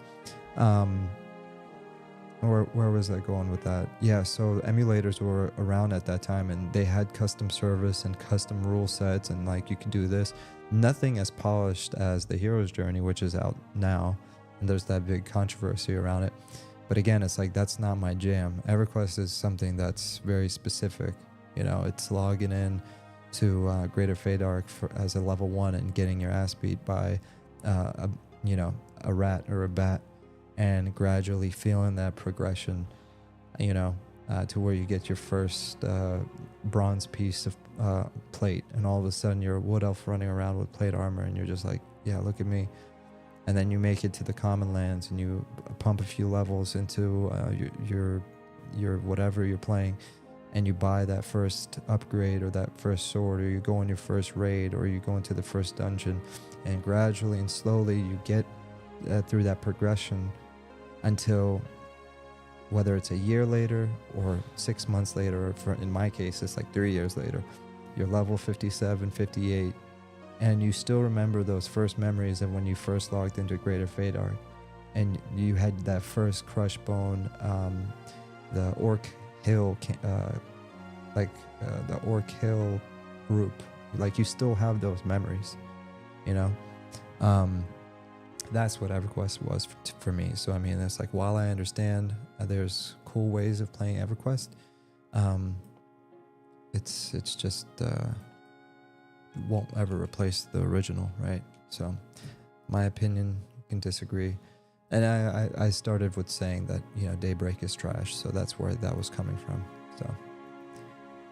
where was I going with that? Yeah, so emulators were around at that time, and they had custom service and custom rule sets, and like you can do this. Nothing as polished as the hero's journey, which is out now. And there's that big controversy around it. But again, it's like, that's not my jam. EverQuest is something that's very specific. You know, it's logging in to Greater Feydark as a level 1 and getting your ass beat by, a rat or a bat, and gradually feeling that progression, you know, to where you get your first bronze piece of plate, and all of a sudden you're a wood elf running around with plate armor, and you're just like, yeah, look at me. And then you make it to the common lands, and you pump a few levels into your whatever you're playing, and you buy that first upgrade or that first sword, or you go on your first raid, or you go into the first dungeon, and gradually and slowly you get through that progression until, whether it's a year later or 6 months later, or in my case it's like 3 years later, you're level 57, 58, and you still remember those first memories of when you first logged into Greater Feydark, and you had that first crush bone, the Orc Hill, the Orc Hill group. Like, you still have those memories, you know. That's what EverQuest was for me. So I mean, it's like, while I understand there's cool ways of playing EverQuest, it's just won't ever replace the original, right? So my opinion, you can disagree. And I started with saying that, you know, Daybreak is trash, so that's where that was coming from. So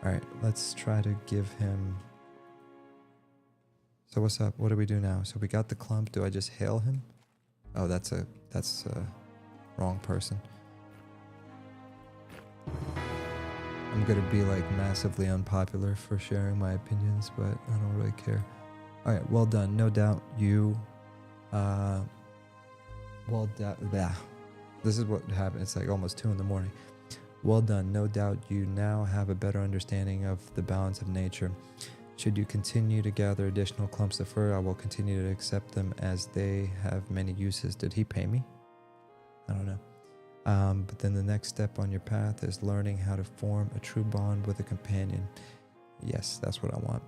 all right, let's try to give him. So what's up? What do we do now? So we got the clump. Do I just hail him? Oh, that's a wrong person. I'm gonna be like massively unpopular for sharing my opinions, but I don't really care. All right, well done. No doubt you. Well done. Yeah, this is what happened. It's like almost 2 a.m. Well done. No doubt you now have a better understanding of the balance of nature. Should you continue to gather additional clumps of fur, I will continue to accept them as they have many uses. Did he pay me? I don't know. But then the next step on your path is learning how to form a true bond with a companion. Yes, that's what I want.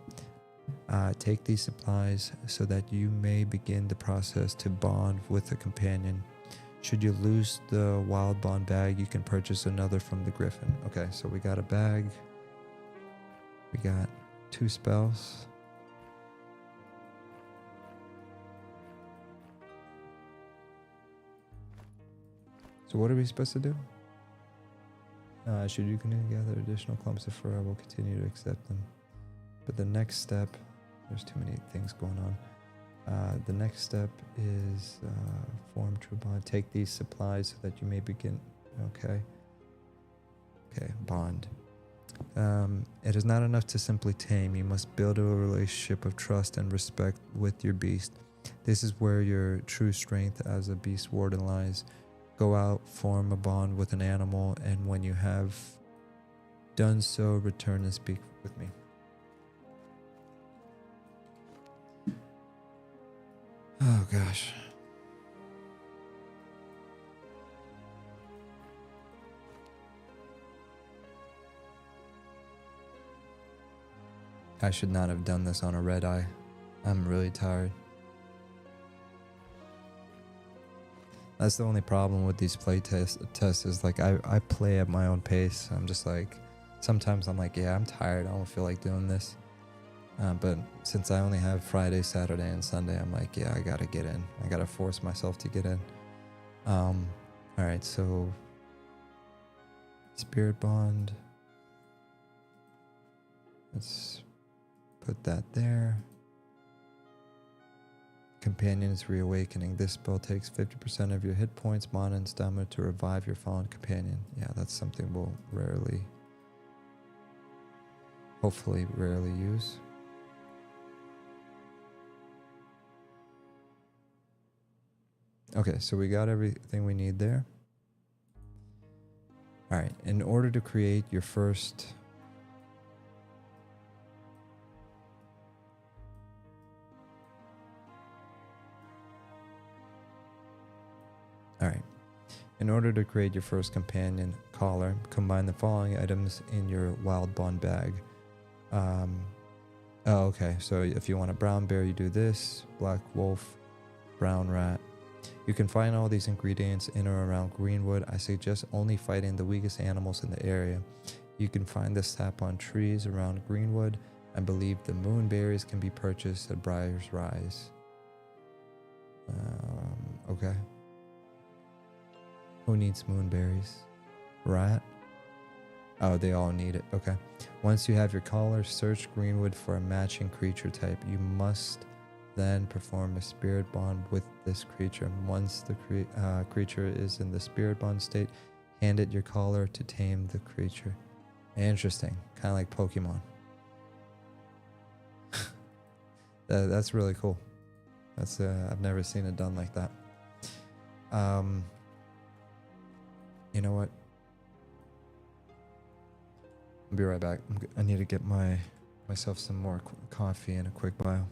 Take these supplies so that you may begin the process to bond with a companion. Should you lose the wild bond bag, you can purchase another from the griffin. Okay, so we got a bag. We got 2 spells. So what are we supposed to do? Should you continue to gather additional clumps of fur, I will continue to accept them. But the next step, there's too many things going on. The next step is form true bond. Take these supplies so that you may begin. Okay. Okay, bond. It is not enough to simply tame. You must build a relationship of trust and respect with your beast. This is where your true strength as a beast warden lies. Go out, form a bond with an animal, and when you have done so, return and speak with me. Oh gosh. I should not have done this on a red eye. I'm really tired. That's the only problem with these play tests is like I play at my own pace. I'm just like, sometimes I'm like, yeah, I'm tired. I don't feel like doing this. But since I only have Friday, Saturday, and Sunday, I'm like, yeah, I gotta get in. I gotta force myself to get in. All right, so spirit bond. Let's put that there. Companion's Reawakening. This spell takes 50% of your hit points, mana, and stamina to revive your fallen companion. Yeah, that's something we'll hopefully rarely use. Okay, so we got everything we need there. All right, in order to create your first... All right. In order to create your first companion collar, combine the following items in your wild bond bag. Okay. So if you want a brown bear, you do this. Black wolf, brown rat. You can find all these ingredients in or around Greenwood. I suggest only fighting the weakest animals in the area. You can find this sap on trees around Greenwood. I believe the moonberries can be purchased at Briar's Rise. Okay. Who needs moonberries? Rat? Oh, they all need it. Okay. Once you have your collar, search Greenwood for a matching creature type. You must then perform a spirit bond with this creature. Once the creature is in the spirit bond state, hand it your collar to tame the creature. Interesting. Kind of like Pokemon. That's really cool. That's I've never seen it done like that. You know what? I'll be right back. I need to get myself some more coffee and a quick bio.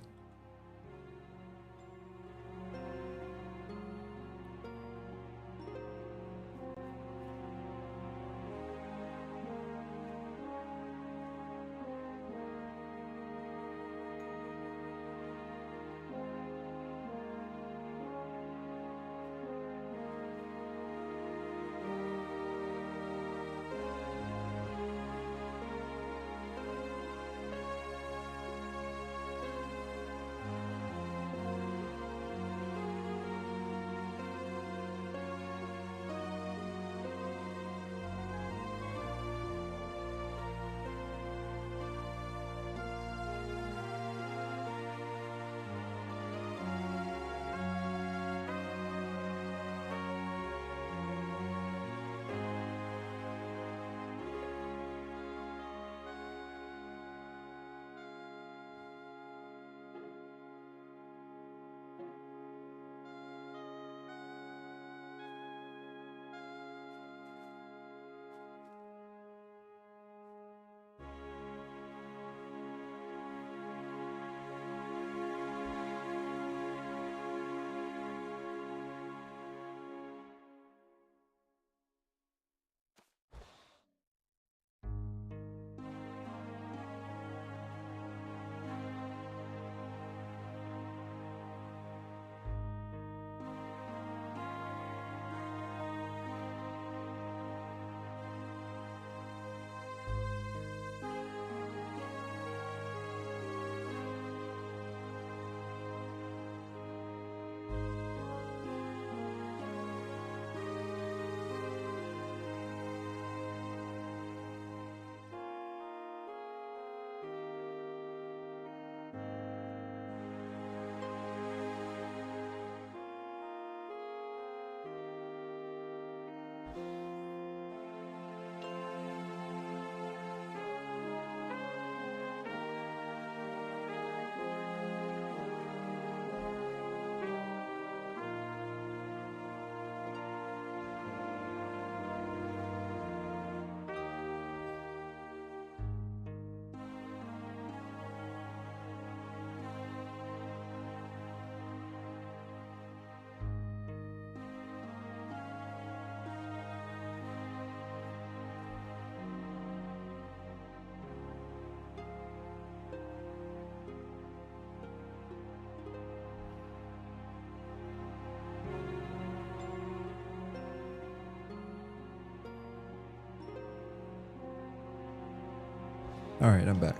All right, I'm back.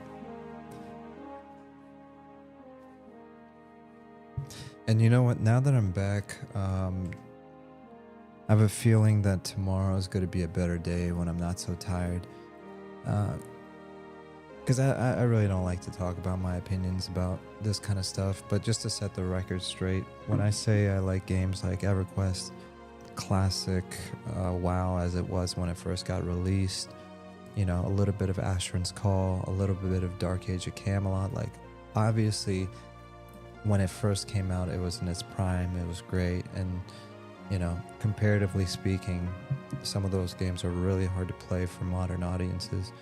And you know what? Now that I'm back, I have a feeling that tomorrow is going to be a better day when I'm not so tired. Because I really don't like to talk about my opinions about this kind of stuff. But just to set the record straight, when I say I like games like Everquest, classic WoW as it was when it first got released, you know, a little bit of Asheron's Call, a little bit of Dark Age of Camelot, like obviously when it first came out it was in its prime, it was great, and you know, comparatively speaking, some of those games are really hard to play for modern audiences.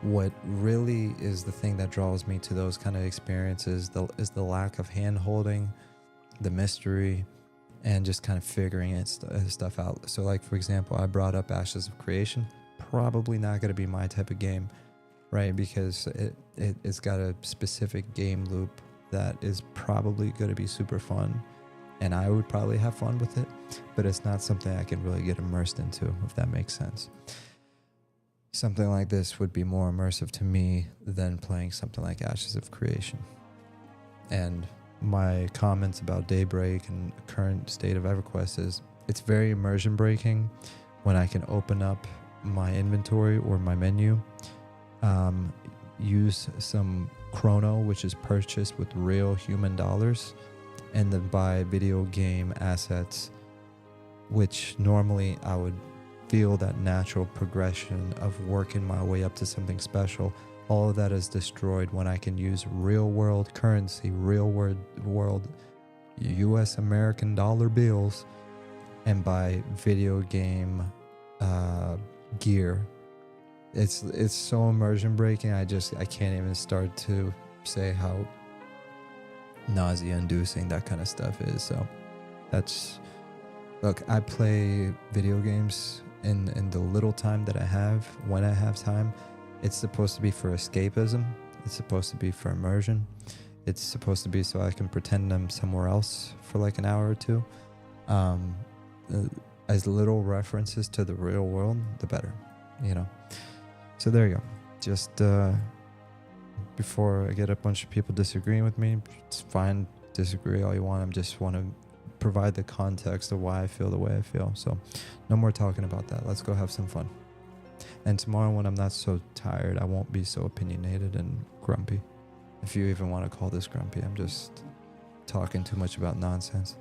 What really is the thing that draws me to those kind of experiences is the lack of hand-holding, the mystery, and just kind of figuring stuff out. So like, for example, I brought up Ashes of Creation. Probably not going to be my type of game, right? Because it's got a specific game loop that is probably going to be super fun, and I would probably have fun with it, but it's not something I can really get immersed into, if that makes sense. Something like this would be more immersive to me than playing something like Ashes of Creation. And my comments about Daybreak and current state of Everquest is it's very immersion breaking when I can open up my inventory or my menu, use some chrono, which is purchased with real human dollars, and then buy video game assets, which normally I would feel that natural progression of working my way up to something special. All of that is destroyed when I can use real world currency, real world US American dollar bills, and buy video game gear. It's so immersion breaking. I can't even start to say how nausea inducing that kind of stuff is. So look, I play video games in the little time that I have. When I have time, it's supposed to be for escapism. It's supposed to be for immersion. It's supposed to be so I can pretend I'm somewhere else for like an hour or two. As little references to the real world, the better, you know. So there you go. Just before I get a bunch of people disagreeing with me, it's fine, disagree all you want. I just want to provide the context of why I feel the way I feel. So no more talking about that. Let's go have some fun. And tomorrow when I'm not so tired, I won't be so opinionated and grumpy. If you even want to call this grumpy, I'm just talking too much about nonsense.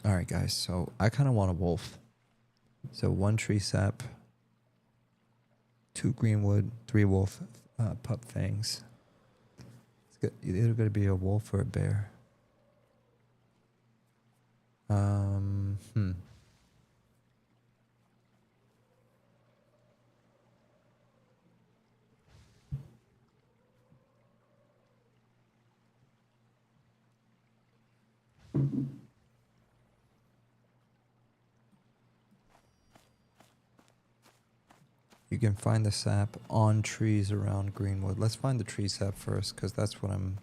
Alright guys, so I kind of want a wolf. So 1 tree sap, 2 green wood, 3 wolf pup fangs. It's either going to be a wolf or a bear. You can find the sap on trees around Greenwood. Let's find the tree sap first, because that's what I'm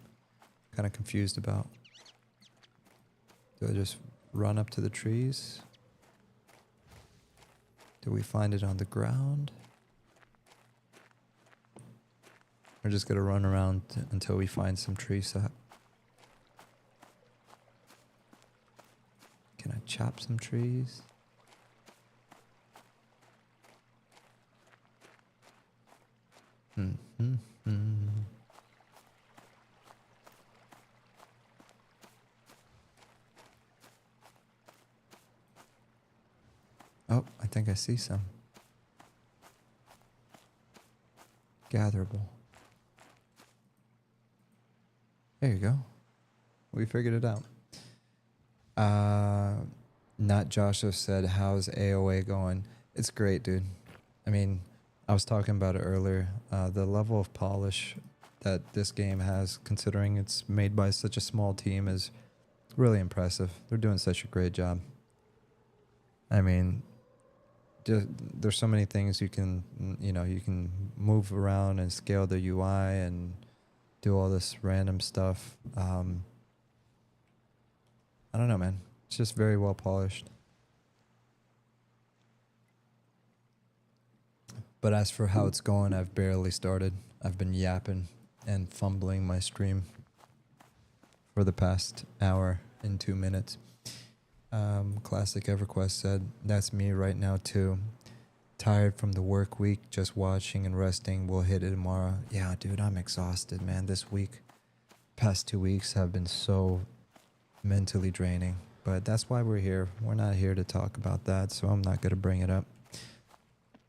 kind of confused about. Do I just run up to the trees? Do we find it on the ground? We're just going to run around until we find some tree sap. Can I chop some trees? Oh, I think I see some. Gatherable. There you go. We figured it out. Not Joshua said, how's AOA going? It's great, dude. I mean, I was talking about it earlier. The level of polish that this game has, considering it's made by such a small team, is really impressive. They're doing such a great job. I mean, there's so many things you can move around and scale the UI and do all this random stuff. I don't know, man. It's just very well polished. But as for how it's going, I've barely started. I've been yapping and fumbling my stream for the past hour and 2 minutes. Classic Everquest said, that's me right now too. Tired from the work week, just watching and resting. We'll hit it tomorrow. Yeah, dude, I'm exhausted, man. This week, past 2 weeks have been so mentally draining. But that's why we're here. We're not here to talk about that, so I'm not going to bring it up.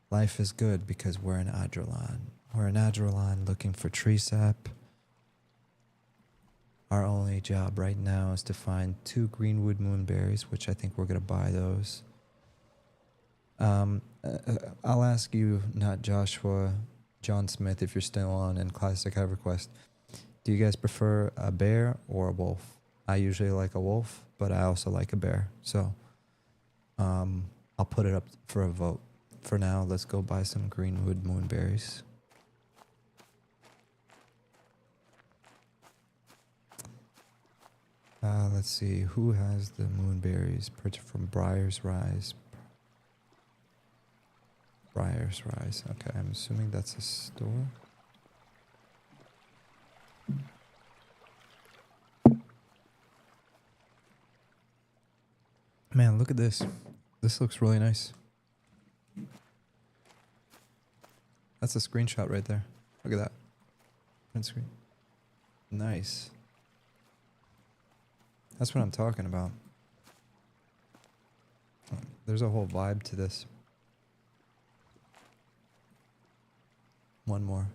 Life is good because we're in Adrullan. We're in Adrullan looking for tree sap. Our only job right now is to find 2 greenwood moonberries, which I think we're going to buy those. I'll ask you, not Joshua, John Smith, if you're still on, and Classic EverQuest. Do you guys prefer a bear or a wolf? I usually like a wolf, but I also like a bear. So I'll put it up for a vote. For now, let's go buy some greenwood moonberries. Let's see, who has the moonberries? Purchased from Briar's Rise. Briar's Rise. Okay, I'm assuming that's a store. Man, look at this. This looks really nice. That's a screenshot right there. Look at that. Print screen. Nice. That's what I'm talking about. There's a whole vibe to this. One more.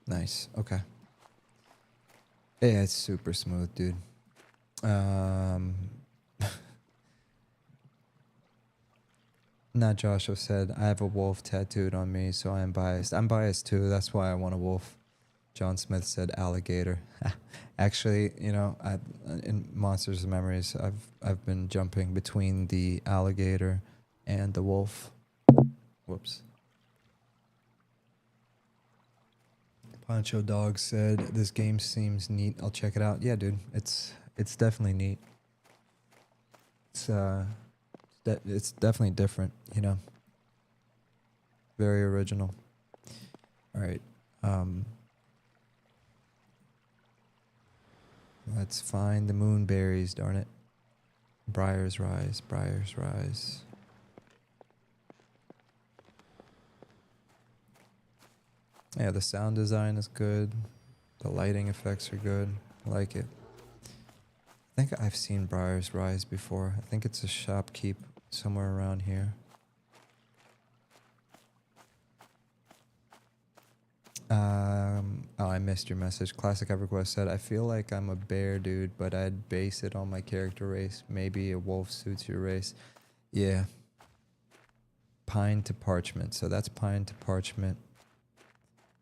Nice. Okay. Yeah, it's super smooth, dude. Not Joshua said, I have a wolf tattooed on me, so I am biased. I'm biased too. That's why I want a wolf. John Smith said alligator. Actually, you know, in Monsters of Memories, I've been jumping between the alligator and the wolf. Whoops. Pancho Dog said, this game seems neat. I'll check it out. Yeah, dude. It's definitely neat. It's definitely different, you know. Very original. All right. Let's find the moonberries, darn it. Briar's Rise, Briar's Rise. Yeah, the sound design is good. The lighting effects are good. I like it. I think I've seen Briar's Rise before. I think it's a shopkeep somewhere around here. Oh, I missed your message. Classic EverQuest said, I feel like I'm a bear dude, but I'd base it on my character race. Maybe a wolf suits your race. Yeah. Pine to parchment. So that's pine to parchment.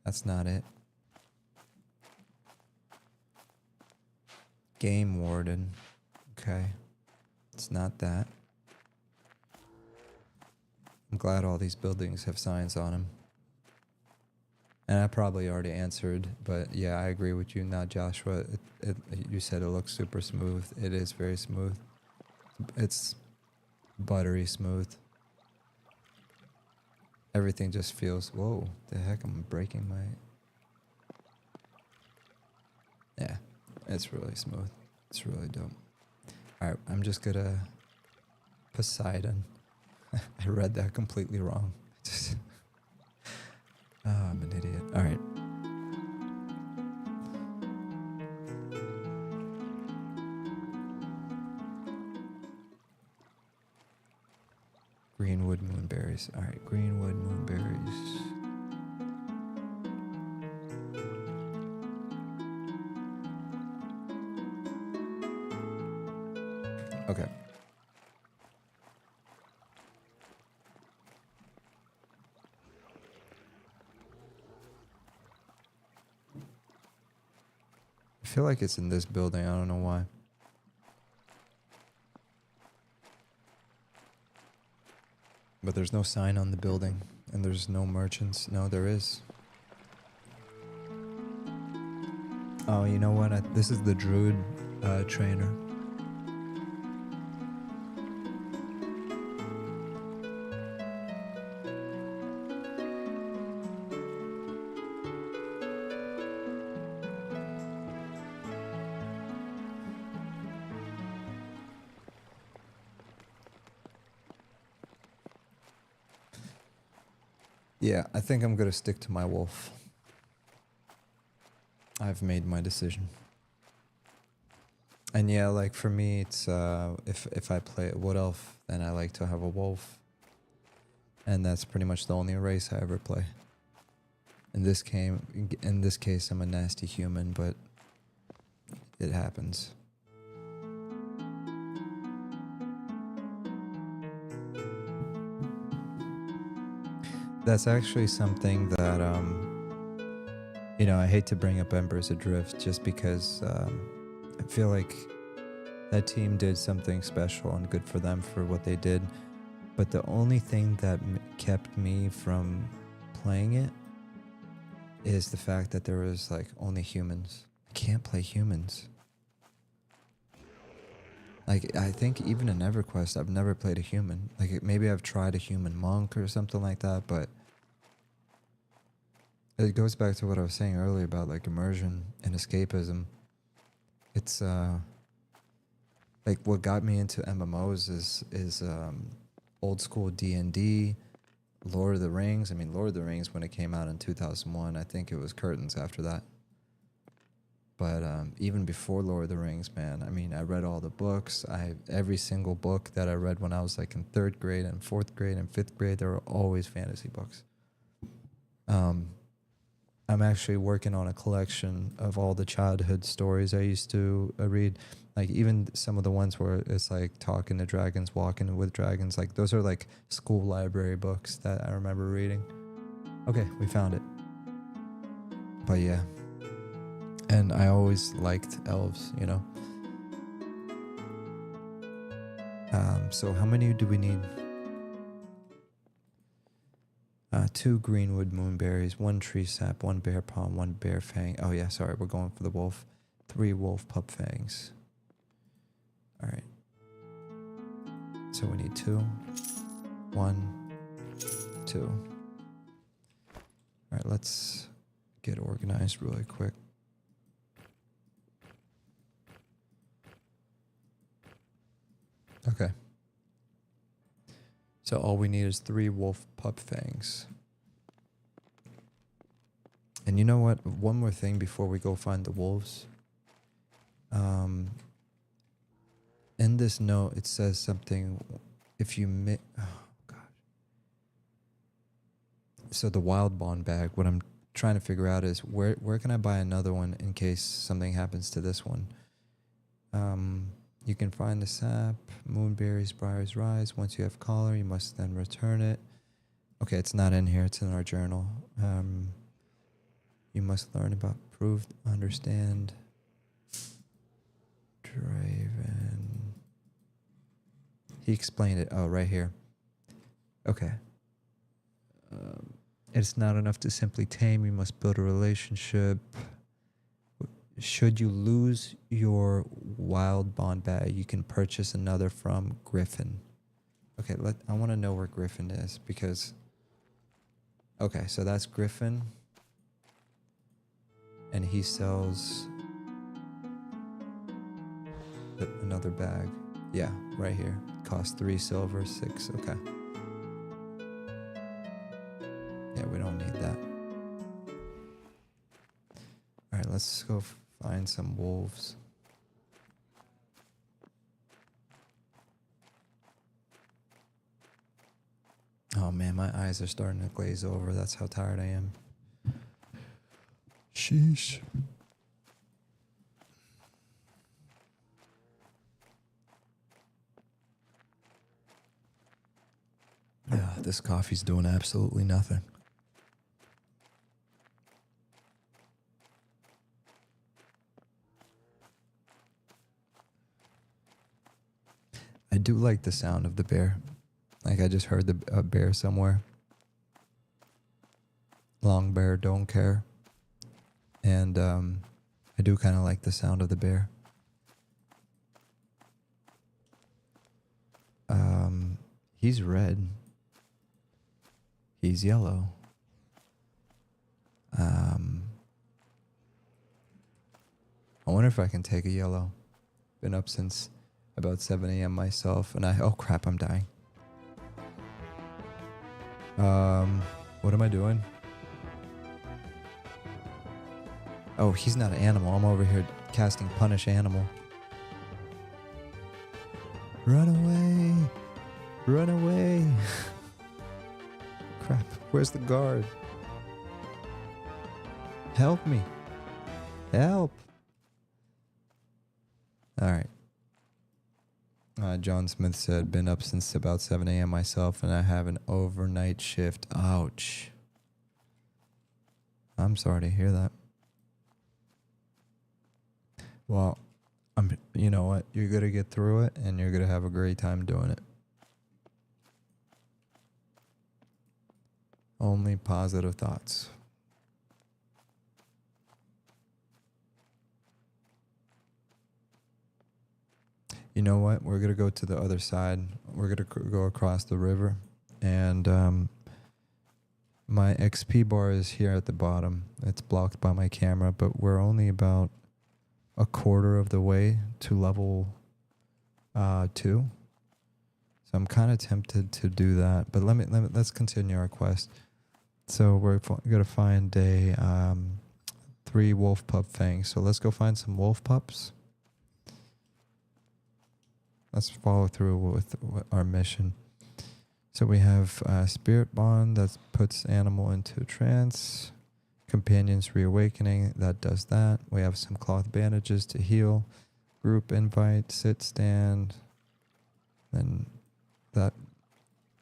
That's not it. Game warden. Okay. It's not that. I'm glad all these buildings have signs on them. And I probably already answered, but yeah, I agree with you. Not Joshua. You said it looks super smooth. It is very smooth. It's buttery smooth. Everything just feels, whoa, the heck, I'm breaking my... Yeah, it's really smooth. It's really dope. Alright, I'm just gonna... Poseidon. I read that completely wrong. Oh, I'm an idiot. Alright. Greenwood moonberries. Alright, greenwood moonberries. Okay. I feel like it's in this building. I don't know why. But there's no sign on the building, and there's no merchants. No, there is. Oh, you know what? This is the druid trainer. Yeah, I think I'm gonna stick to my wolf. I've made my decision. And yeah, like for me, it's if I play Wood Elf, then I like to have a wolf, and that's pretty much the only race I ever play. In this case, I'm a nasty human, but it happens. That's actually something that I hate to bring up Embers Adrift just because I feel like that team did something special and good for them for what they did. But the only thing that kept me from playing it is the fact that there was like only humans. I can't play humans. Like, I think even in Everquest, I've never played a human. Like, maybe I've tried a human monk or something like that, but it goes back to what I was saying earlier about like immersion and escapism. It's like what got me into MMOs is old school D&D, Lord of the Rings. I mean, Lord of the Rings when it came out in 2001, I think it was curtains after that. But even before Lord of the Rings, man, I mean, I read all the books. Every single book that I read when I was like in 3rd grade and 4th grade and 5th grade, there were always fantasy books. I'm actually working on a collection of all the childhood stories I used to read. Like even some of the ones where it's like talking to dragons, walking with dragons. Like those are like school library books that I remember reading. Okay, we found it. But yeah. And I always liked elves, you know. So how many do we need? 2 greenwood moonberries, 1 tree sap, 1 bear palm, 1 bear fang. Oh yeah, sorry, we're going for the wolf. 3 wolf pup fangs. All right. So we need 2. 1, 2. All right, let's get organized really quick. Okay. So all we need is 3 wolf pup fangs. And you know what? One more thing before we go find the wolves. In this note, it says something. If you oh gosh. So the wild bond bag. What I'm trying to figure out is where can I buy another one in case something happens to this one. You can find the sap, moonberries, briars rise. Once you have collar, you must then return it. Okay, it's not in here. It's in our journal. You must learn about, prove, understand. Draven. He explained it. Oh, right here. Okay. It's not enough to simply tame. You must build a relationship. Should you lose your wild bond bag, you can purchase another from Griffin. Okay, I want to know where Griffin is because... Okay, so that's Griffin. And he sells another bag. Yeah, right here. Costs 3 silver, 6. Okay. Yeah, we don't need that. All right, let's go find some wolves. Oh man, my eyes are starting to glaze over. That's how tired I am. Sheesh. Yeah, this coffee's doing absolutely nothing. I do like the sound of the bear. Like I just heard a bear somewhere. Long bear, don't care. And I do kind of like the sound of the bear. He's red. He's yellow. I wonder if I can take a yellow. Been up since about 7 a.m. myself, and oh crap, I'm dying. What am I doing? Oh, he's not an animal. I'm over here casting Punish Animal. Run away! Run away! Crap, where's the guard? Help me! Help! Alright. John Smith said, been up since about 7 a.m. myself, and I have an overnight shift. Ouch. I'm sorry to hear that. Well, you know what? You're going to get through it, and you're going to have a great time doing it. Only positive thoughts. You know what? We're going to go to the other side. We're going to go across the river. And my XP bar is here at the bottom. It's blocked by my camera, but we're only about a quarter of the way to level 2. So I'm kind of tempted to do that. But let's continue our quest. So we're going to find a 3 wolf pup fangs. So let's go find some wolf pups. Let's follow through with our mission. So we have Spirit Bond that puts animal into trance. Companion's Reawakening, that does that. We have some cloth bandages to heal. Group invite, sit, stand. Then that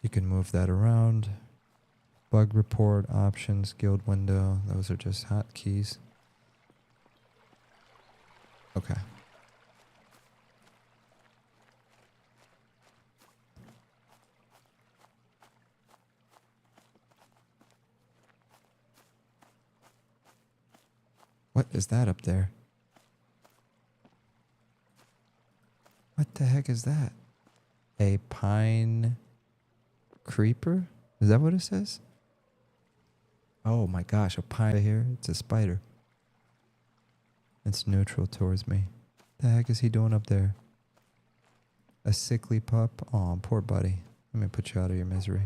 you can move that around. Bug report, options, guild window. Those are just hotkeys. Okay. What is that up there? What the heck is that? A pine creeper? Is that what it says? Oh my gosh, a pine here. It's a spider. It's neutral towards me. The heck is he doing up there? A sickly pup? Aw, poor buddy. Let me put you out of your misery.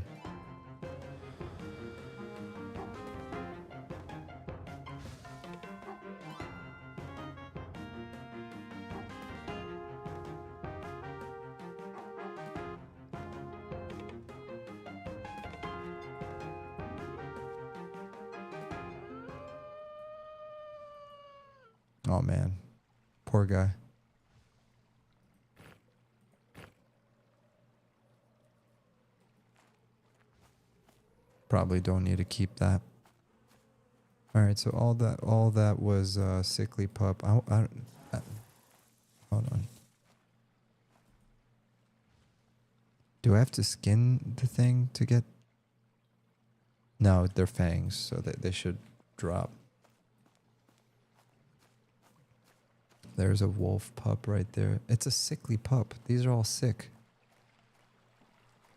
Oh man, poor guy. Probably don't need to keep that. All right, so all that was sickly pup. Hold on. Do I have to skin the thing to get? No, they're fangs, so they should drop. There's a wolf pup right there. It's a sickly pup. These are all sick.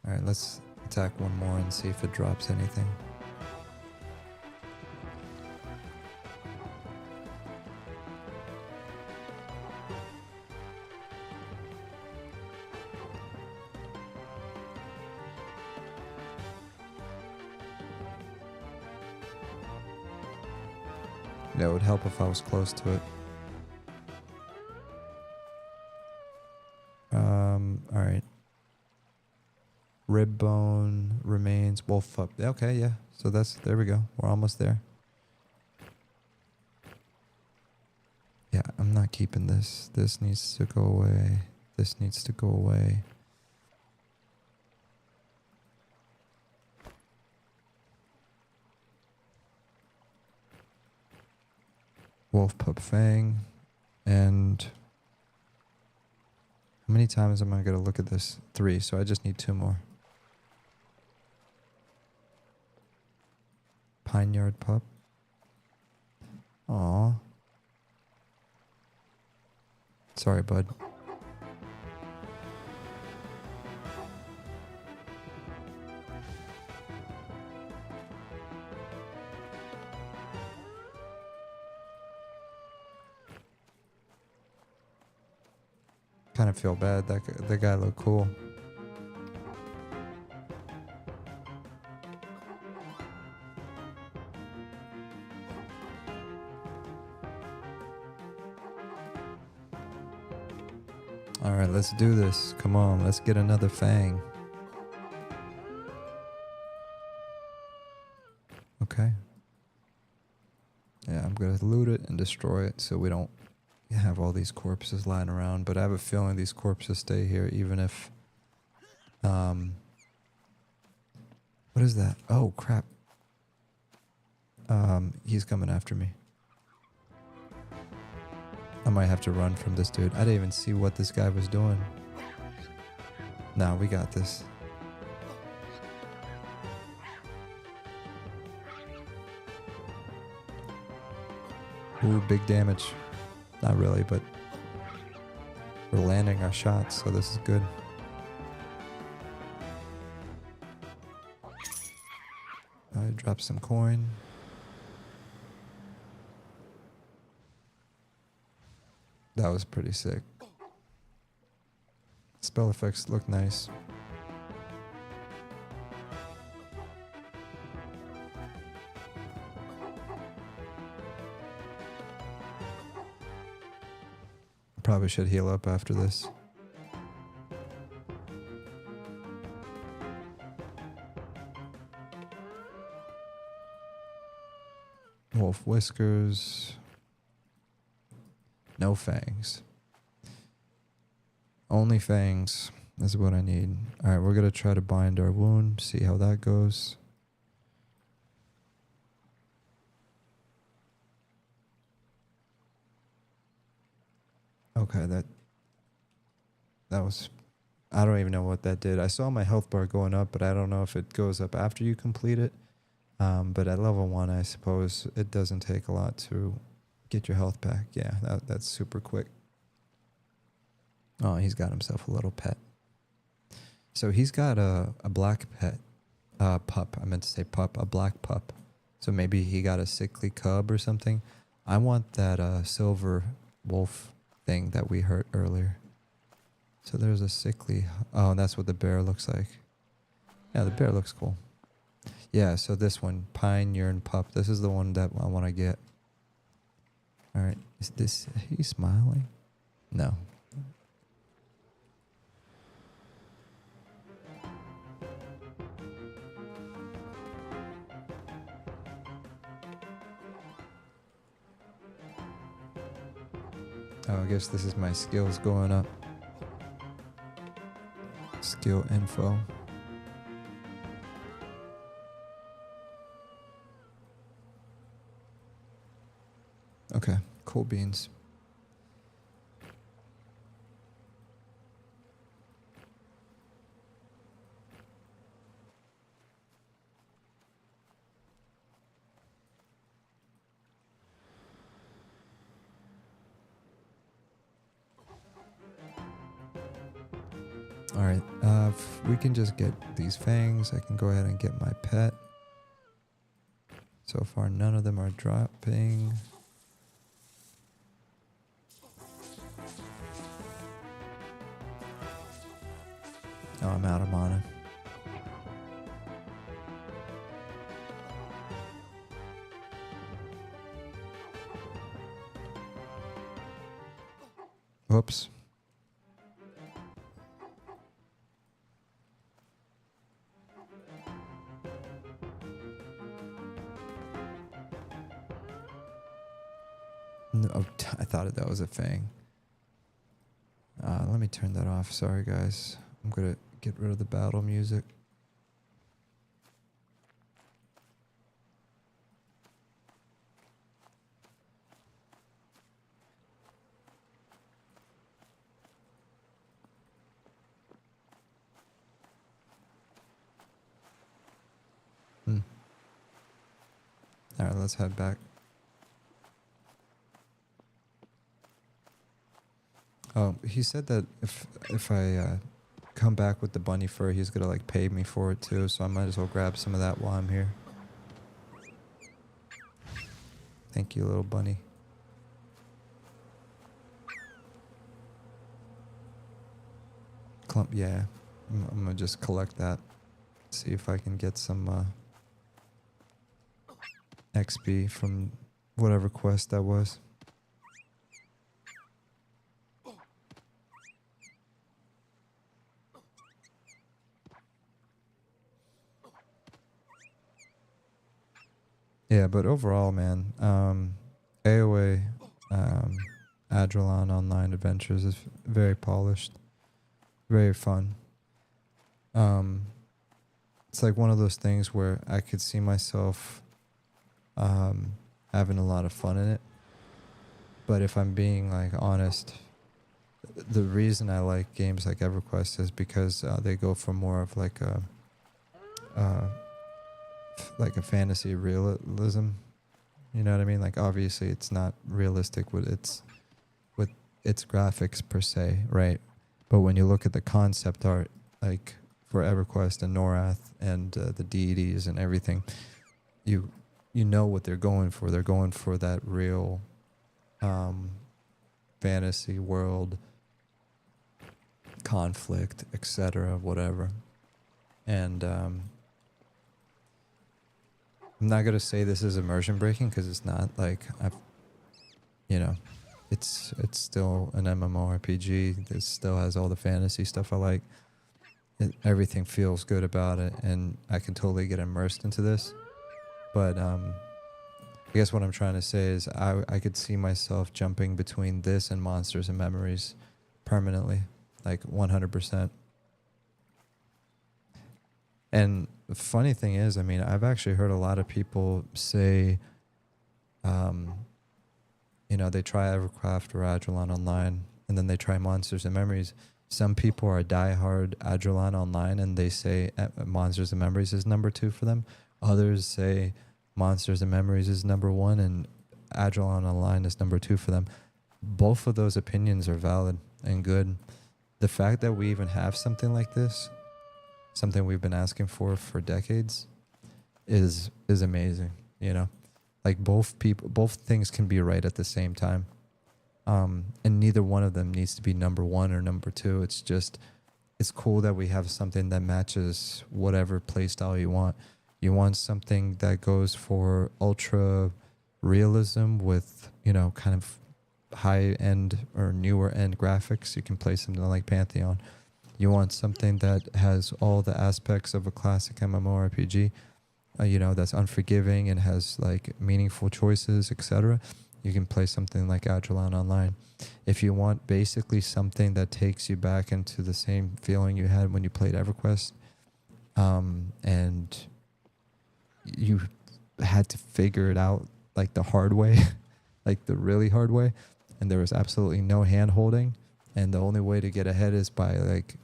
All right, let's attack one more and see if it drops anything. That would help if I was close to it. All right. Rib bone remains. Wolf pup. Okay, yeah. So there we go. We're almost there. Yeah, I'm not keeping this. This needs to go away. This needs to go away. Wolf pup fang. And how many times am I going to look at this? 3, so I just need 2 more. Pine Yard Pup. Aw. Sorry, bud. Kind of feel bad. That guy looked cool. All right, let's do this. Come on, let's get another fang. Okay. Yeah, I'm gonna loot it and destroy it so we don't have all these corpses lying around. But I have a feeling these corpses stay here even if... What is that? Oh, crap. He's coming after me. I might have to run from this dude. I didn't even see what this guy was doing. Nah, we got this. Ooh, big damage. Not really, but we're landing our shots, so this is good. I dropped some coin. That was pretty sick. Spell effects look nice. Probably should heal up after this. Wolf whiskers. No fangs. Only fangs is what I need. Alright, we're going to try to bind our wound, see how that goes. Okay, that was... I don't even know what that did. I saw my health bar going up, but I don't know if it goes up after you complete it. But at level 1, I suppose it doesn't take a lot to get your health back. Yeah, that's super quick. Oh, he's got himself a little pet. So he's got a black pet. Pup. I meant to say pup. A black pup. So maybe he got a sickly cub or something. I want that silver wolf thing that we heard earlier. So there's a sickly... Oh, that's what the bear looks like. Yeah, the bear looks cool. Yeah, so this one, Pine Yearn Pup. This is the one that I want to get. All right, is this... He's smiling? No. Oh, I guess this is my skills going up. Skill info. Okay, cool beans. All right, if we can just get these fangs, I can go ahead and get my pet. So far, none of them are dropping. Oh, I'm out of mana. Whoops. No, I thought that was a fang. Let me turn that off. Sorry, guys. I'm gonna get rid of the battle music. let's head back. Oh, he said that if I come back with the bunny fur, he's gonna like pay me for it too. So I might as well grab some of that while I'm here. Thank you, little bunny. Clump, yeah. I'm gonna just collect that. See if I can get some XP from whatever quest that was. Yeah, but overall, man, AOA, Adrullan Online Adventures is very polished, very fun. It's like one of those things where I could see myself having a lot of fun in it. But if I'm being like honest, the reason I like games like Everquest is because they go for more of like a fantasy realism. You know what I mean? Like obviously it's not realistic with its graphics per se, right? But when you look at the concept art, like for Everquest and Norath and the deities and everything, you know what they're going for. They're going for that real fantasy world, conflict, etc., whatever. And I'm not gonna say this is immersion breaking because it's not. Like it's still an MMORPG. It still has all the fantasy stuff I like. Everything feels good about it, and I can totally get immersed into this. But I guess what I'm trying to say is I could see myself jumping between this and Monsters and Memories permanently, like 100%. And the funny thing is, I mean, I've actually heard a lot of people say, they try Evercraft or Adrullan Online, and then they try Monsters and Memories. Some people are diehard Adrullan Online, and they say Monsters and Memories is number 2 for them. Others say Monsters and Memories is number 1, and Adrullan Online is number 2 for them. Both of those opinions are valid and good. The fact that we even have something like this, something we've been asking for decades, is amazing. Like both things can be right at the same time, and neither one of them needs to be number 1 or number 2. It's cool that we have something that matches whatever playstyle you want. You want something that goes for ultra realism with kind of high end or newer end graphics. You can play something like Pantheon. You want something that has all the aspects of a classic MMORPG, that's unforgiving and has like meaningful choices, etc. You can play something like Adrullan Online. If you want basically something that takes you back into the same feeling you had when you played Everquest, and you had to figure it out like the hard way, like the really hard way, and there was absolutely no hand holding, and the only way to get ahead is by like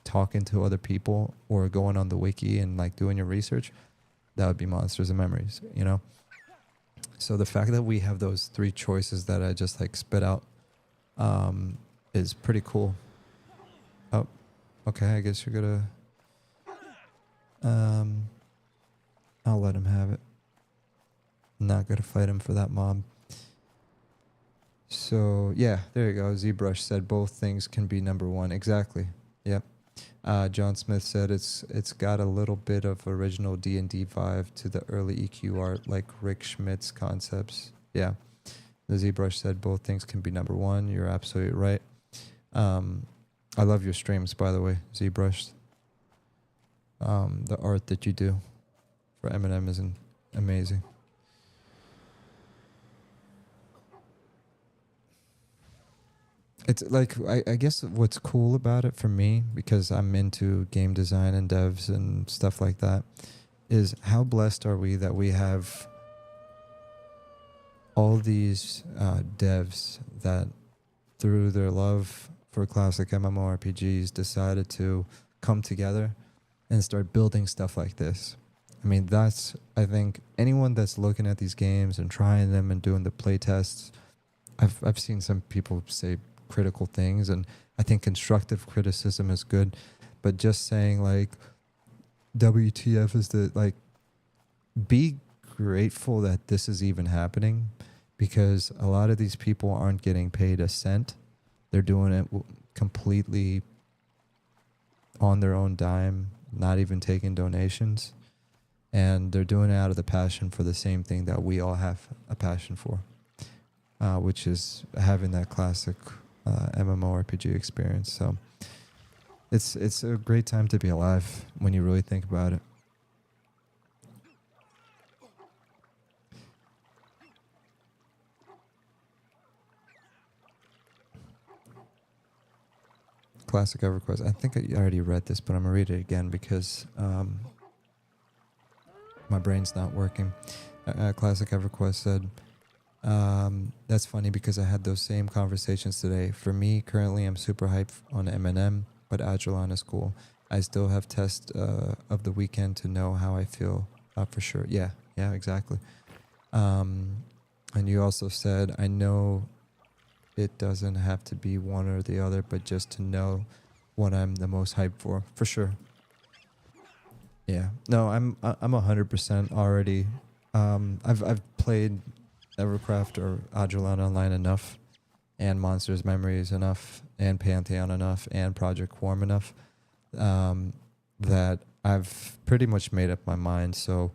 talking to other people or going on the wiki and like doing your research, that would be Monsters and Memories, So the fact that we have those 3 choices that I just like spit out is pretty cool. Oh, okay, I guess you're gonna I'll let him have it. Not gonna fight him for that mob. So yeah, there you go. ZBrush said both things can be number 1. Exactly. Yep. John Smith said it's got a little bit of original D&D vibe to the early EQ art, like Rick Schmidt's concepts. Yeah. The ZBrush said both things can be number 1. You're absolutely right. I love your streams, by the way, ZBrush. The art that you do for Eminem is amazing. It's like, I guess what's cool about it for me, because I'm into game design and devs and stuff like that, is how blessed are we that we have all these devs that through their love for classic MMORPGs decided to come together and start building stuff like this. I mean, I think anyone that's looking at these games and trying them and doing the play tests, I've seen some people say critical things, and I think constructive criticism is good, but just saying like WTF is the, like, be grateful that this is even happening, because a lot of these people aren't getting paid a cent. They're doing it completely on their own dime, not even taking donations. And they're doing it out of the passion for the same thing that we all have a passion for, which is having that classic MMORPG experience. So it's a great time to be alive when you really think about it. Classic Everquest. I think I already read this, but I'm going to read it again because my brain's not working. Classic Everquest said, that's funny because I had those same conversations today. For me, currently, I'm super hyped on M&M, but Adrullan is cool. I still have test of the weekend to know how I feel for sure. Yeah, exactly. And you also said, I know it doesn't have to be one or the other, but just to know what I'm the most hyped for sure. Yeah, no, I'm 100% already. I've played Evercraft or Adrullan Online enough, and Monsters Memories enough, and Pantheon enough, and Project Quorum enough, that I've pretty much made up my mind. So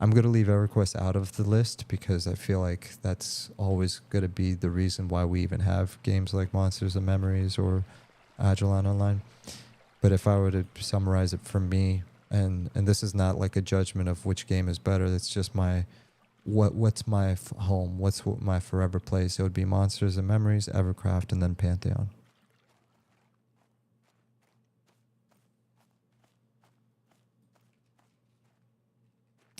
I'm going to leave EverQuest out of the list because I feel like that's always going to be the reason why we even have games like Monsters and Memories or Adrullan Online. But if I were to summarize it for me, and this is not like a judgment of which game is better, it's just my what's my home, what's my forever place. It would be Monsters and Memories, Evercraft, and then Pantheon.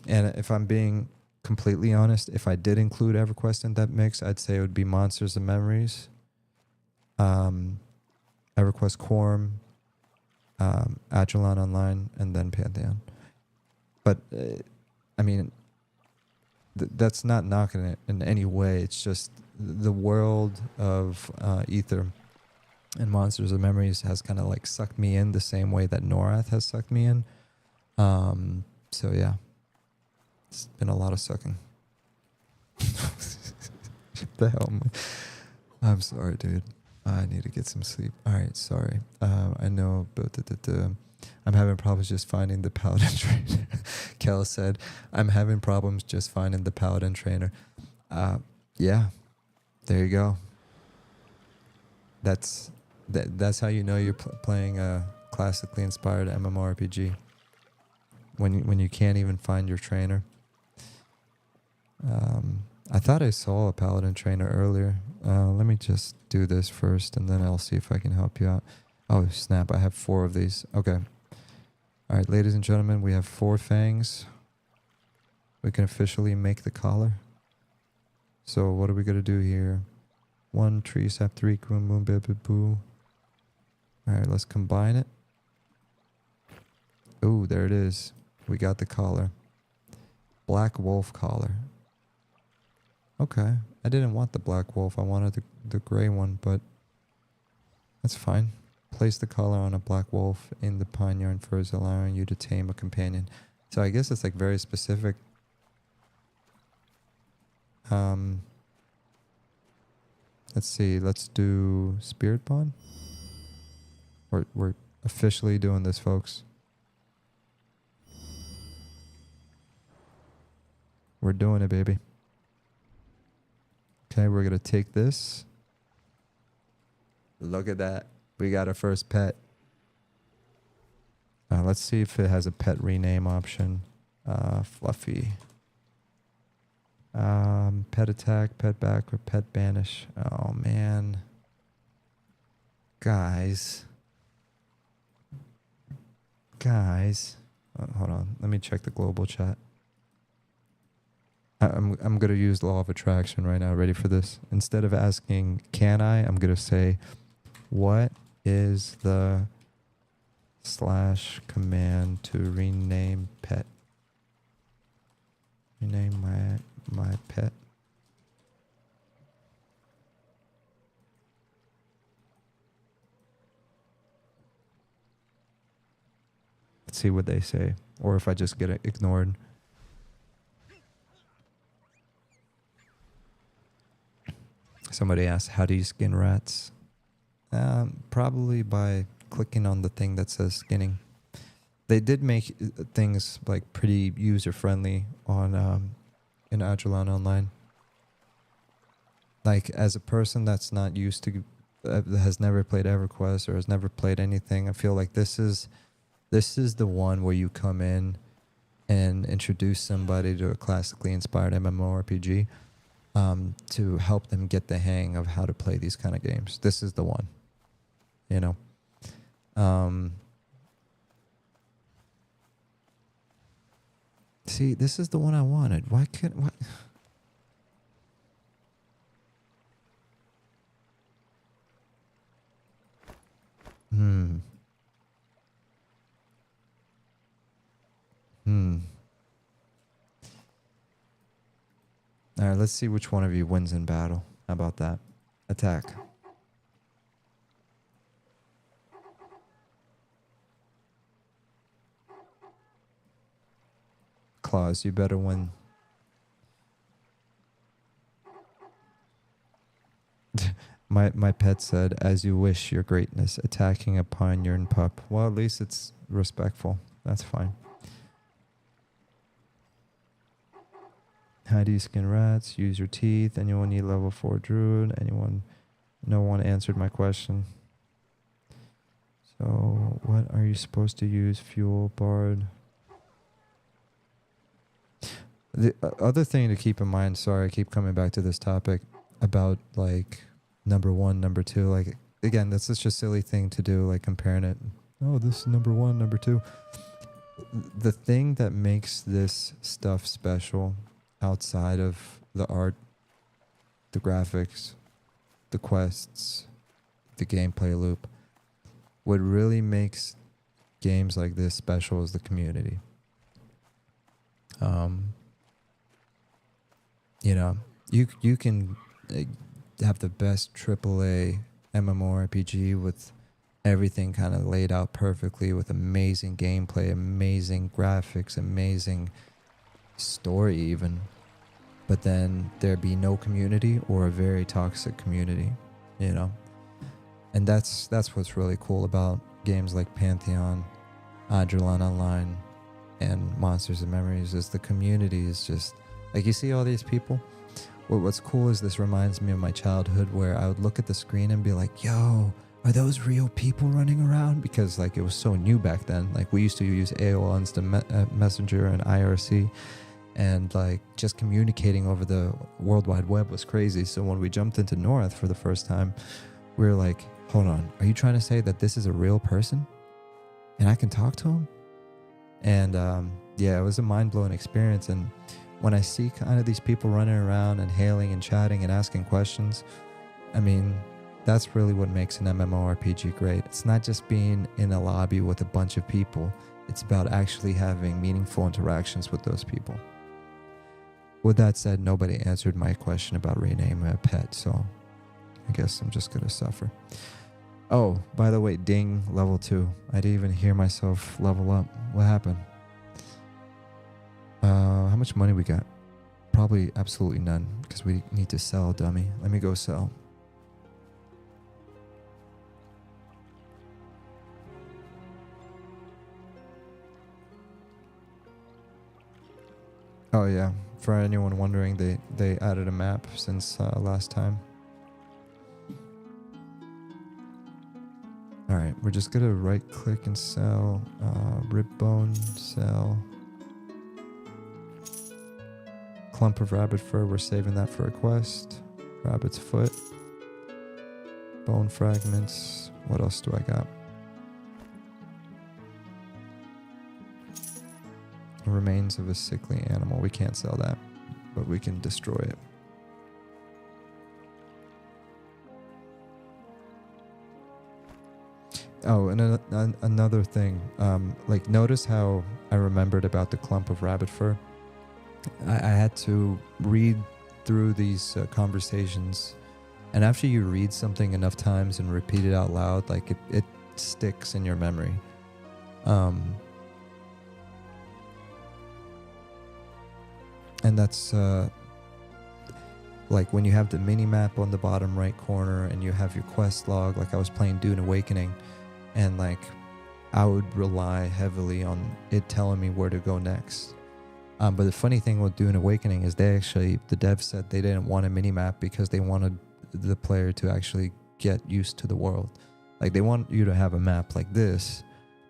And if I'm being completely honest, if I did include EverQuest in that mix, I'd say it would be Monsters and Memories, EverQuest Quorum, Adrullan Online, and then Pantheon. But, I mean, that's not knocking it in any way. It's just the world of Ether and Monsters and Memories has kind of like sucked me in the same way that Norath has sucked me in. So, yeah. It's been a lot of sucking. What the hell? I'm sorry, dude. I need to get some sleep. All right, sorry. I know, but I'm having problems just finding the paladin trainer. Kel said, I'm having problems just finding the paladin trainer. Yeah, there you go. That's how you know you're playing a classically inspired MMORPG. When you can't even find your trainer. I thought I saw a paladin trainer earlier. Let me just do this first, and then I'll see if I can help you out. Oh, snap. I have 4 of these. Okay. All right, ladies and gentlemen, we have 4 fangs. We can officially make the collar. So what are we going to do here? 1 tree sap, 3 boom boom baby boo. All right, let's combine it. Oh, there it is. We got the collar. Black wolf collar. Okay. I didn't want the black wolf. I wanted the gray one, but that's fine. Place the collar on a black wolf in the pine yarn furs, allowing you to tame a companion. So I guess it's like very specific. Let's see. Let's do Spirit Bond. We're officially doing this, folks. We're doing it, baby. Okay, we're going to take this. Look at that. We got our first pet. Let's see if it has a pet rename option. Fluffy. Pet attack, pet back, or pet banish. Oh, man. Guys. Hold on. Let me check the global chat. I'm going to use law of attraction right now. Ready for this? Instead of asking, can I? I'm going to say, what is the / command to rename pet? Rename my pet. Let's see what they say, or if I just get it ignored. Somebody asked, how do you skin rats? Probably by clicking on the thing that says skinning. They did make things like pretty user-friendly on in Adrullan Online. Like, as a person that's not used to, has never played Everquest or has never played anything, I feel like this is the one where you come in and introduce somebody to a classically inspired MMORPG to help them get the hang of how to play these kind of games. This is the one, you know. See, this is the one I wanted. Why can't... Why? All right, let's see which one of you wins in battle. How about that? Attack. Claws, you better win. My pet said, as you wish, your greatness, attacking upon your pup. Well, at least it's respectful. That's fine. How do you skin rats? Use your teeth. Anyone need level 4 druid? Anyone? No one answered my question. So, what are you supposed to use? Fuel, bard. The other thing to keep in mind, sorry, I keep coming back to this topic about like number 1, number 2. Like, again, that's such a silly thing to do, like comparing it. Oh, this is number 1, number 2. The thing that makes this stuff special, outside of the art, the graphics, the quests, the gameplay loop, what really makes games like this special is the community. You know, you can have the best AAA MMORPG with everything kind of laid out perfectly, with amazing gameplay, amazing graphics, amazing story even, but then there be no community or a very toxic community, you know. And that's what's really cool about games like Pantheon, Adrullan Online, and Monsters and Memories, is the community is just like, you see all these people. What's cool is this reminds me of my childhood, where I would look at the screen and be like, yo, are those real people running around? Because like it was so new back then. Like, we used to use AOL Instant Messenger and IRC, and like just communicating over the World Wide Web was crazy. So when we jumped into North for the first time, we were like, hold on, are you trying to say that this is a real person and I can talk to him? And yeah, it was a mind-blowing experience. And when I see kind of these people running around and hailing and chatting and asking questions, I mean, that's really what makes an MMORPG great. It's not just being in a lobby with a bunch of people. It's about actually having meaningful interactions with those people. With that said, nobody answered my question about renaming a pet, so I guess I'm just going to suffer. Oh, by the way, ding, level 2. I didn't even hear myself level up. What happened? How much money we got? Probably absolutely none, because we need to sell, dummy. Let me go sell. Oh yeah, for anyone wondering, they added a map since last time. Alright, we're just gonna right click and sell. Rib bone, sell. Clump of rabbit fur, we're saving that for a quest. Rabbit's foot. Bone fragments. What else do I got? Remains of a sickly animal. We can't sell that, but we can destroy it. Oh, and another thing, like, notice how I remembered about the clump of rabbit fur. I had to read through these conversations, and after you read something enough times and repeat it out loud, like it sticks in your memory. And that's like when you have the mini map on the bottom right corner and you have your quest log. Like I was playing Dune Awakening, and like I would rely heavily on it telling me where to go next. But the funny thing with Dune Awakening is the devs said they didn't want a mini map because they wanted the player to actually get used to the world. Like they want you to have a map like this,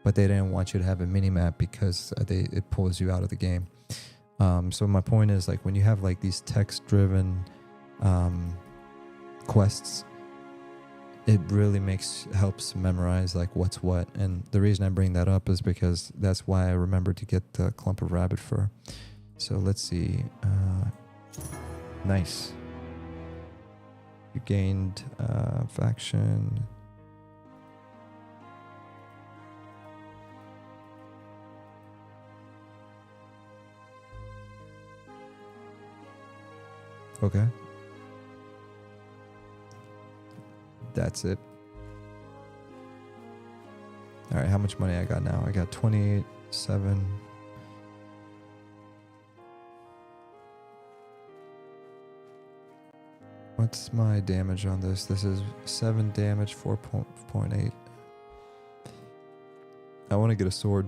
but they didn't want you to have a mini map because it pulls you out of the game. So my point is, like, when you have like these text-driven quests, it really helps memorize like what's what. And the reason I bring that up is because that's why I remember to get the clump of rabbit fur. So let's see. Nice. You gained faction. Okay. That's it. All right, how much money I got now? I got 27. What's my damage on this? This is 7 damage, 4.8. I want to get a sword.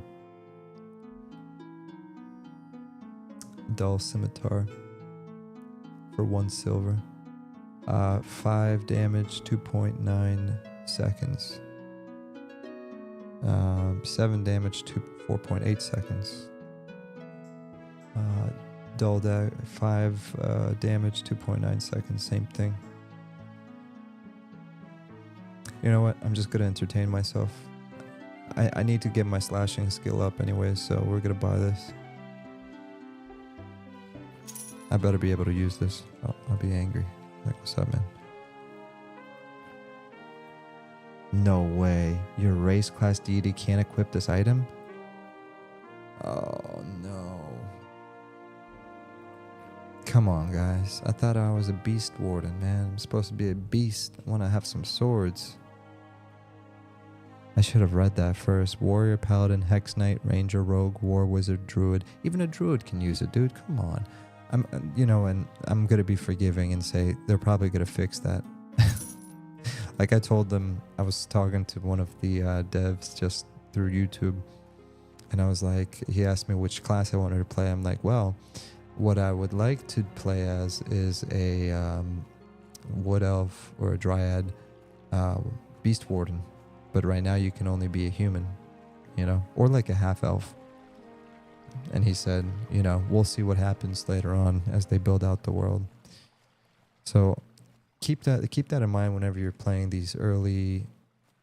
Dull scimitar. For 1 silver. 5 damage, 2.9 seconds. 7 damage, 4.8 seconds. Dull 5 damage, 2.9 seconds. Same thing. You know what? I'm just gonna entertain myself. I need to get my slashing skill up anyway, so we're gonna buy this. I better be able to use this. I'll be angry. Like, what's up, man? No way. Your race class deity can't equip this item? Oh, no. Come on, guys. I thought I was a Beastwarden, man. I'm supposed to be a beast. I want to have some swords. I should have read that first. Warrior, Paladin, Hex Knight, Ranger, Rogue, War Wizard, Druid. Even a Druid can use it, dude. Come on. And I'm going to be forgiving and say they're probably going to fix that. Like I told them, I was talking to one of the devs just through YouTube, and I was like, he asked me which class I wanted to play. I'm like, well, what I would like to play as is a wood elf or a dryad Beastwarden, but right now you can only be a human, or like a half elf. And he said, we'll see what happens later on as they build out the world. So keep that in mind whenever you're playing these early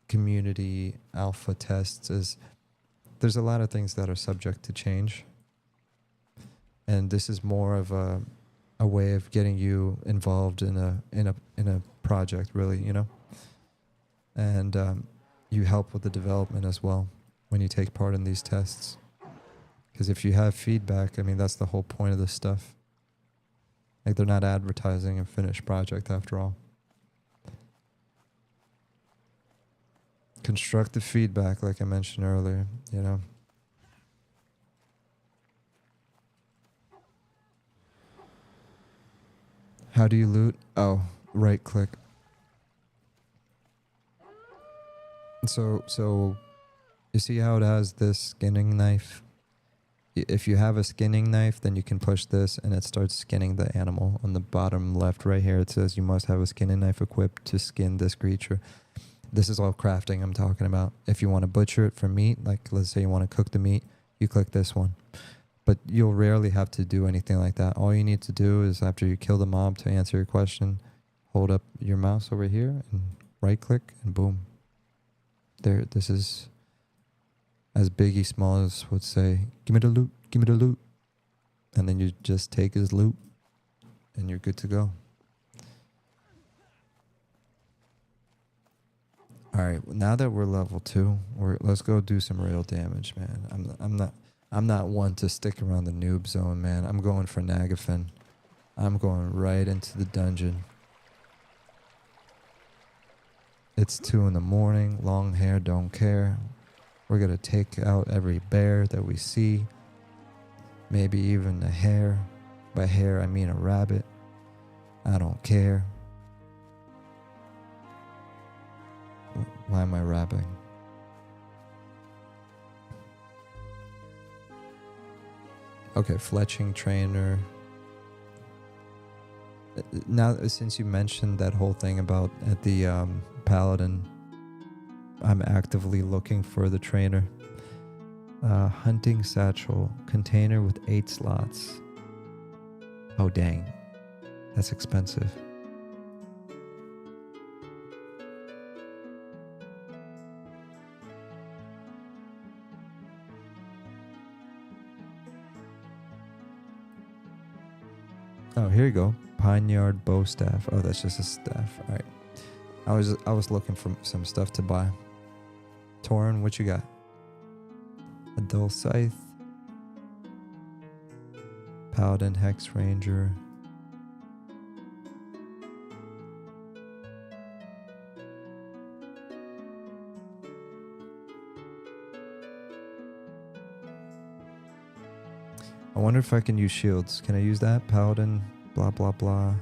community alpha tests. Is there's a lot of things that are subject to change, and this is more of a way of getting you involved in a project, really, and you help with the development as well when you take part in these tests. Because if you have feedback, I mean, that's the whole point of this stuff. Like, they're not advertising a finished project after all. Constructive feedback, like I mentioned earlier, How do you loot? Oh, right click. So you see how it has this skinning knife? If you have a skinning knife, then you can push this and it starts skinning the animal. On the bottom left right here, it says you must have a skinning knife equipped to skin this creature. This is all crafting I'm talking about. If you want to butcher it for meat, like let's say you want to cook the meat, you click this one. But you'll rarely have to do anything like that. All you need to do is after you kill the mob, to answer your question, hold up your mouse over here and right click and boom. There, this is as Biggie Smalls would say, give me the loot, give me the loot. And then you just take his loot and you're good to go. All right, now that we're level 2, let's go do some real damage, man. I'm not one to stick around the noob zone, man. I'm going for Nagafen. I'm going right into the dungeon. It's 2 in the morning. Long hair, don't care. We're gonna take out every bear that we see. Maybe even a hare. By hare, I mean a rabbit. I don't care. Why am I rapping? Okay, fletching trainer. Now, since you mentioned that whole thing about at the paladin, I'm actively looking for the trainer. Hunting satchel, container with 8 slots. Oh dang, that's expensive. Oh, here you go. Pineyard bow staff. Oh, that's just a staff. All right. I was looking for some stuff to buy. Torin, what you got? A dull scythe. Paladin hex ranger. I wonder if I can use shields. Can I use that? Paladin, blah, blah, blah.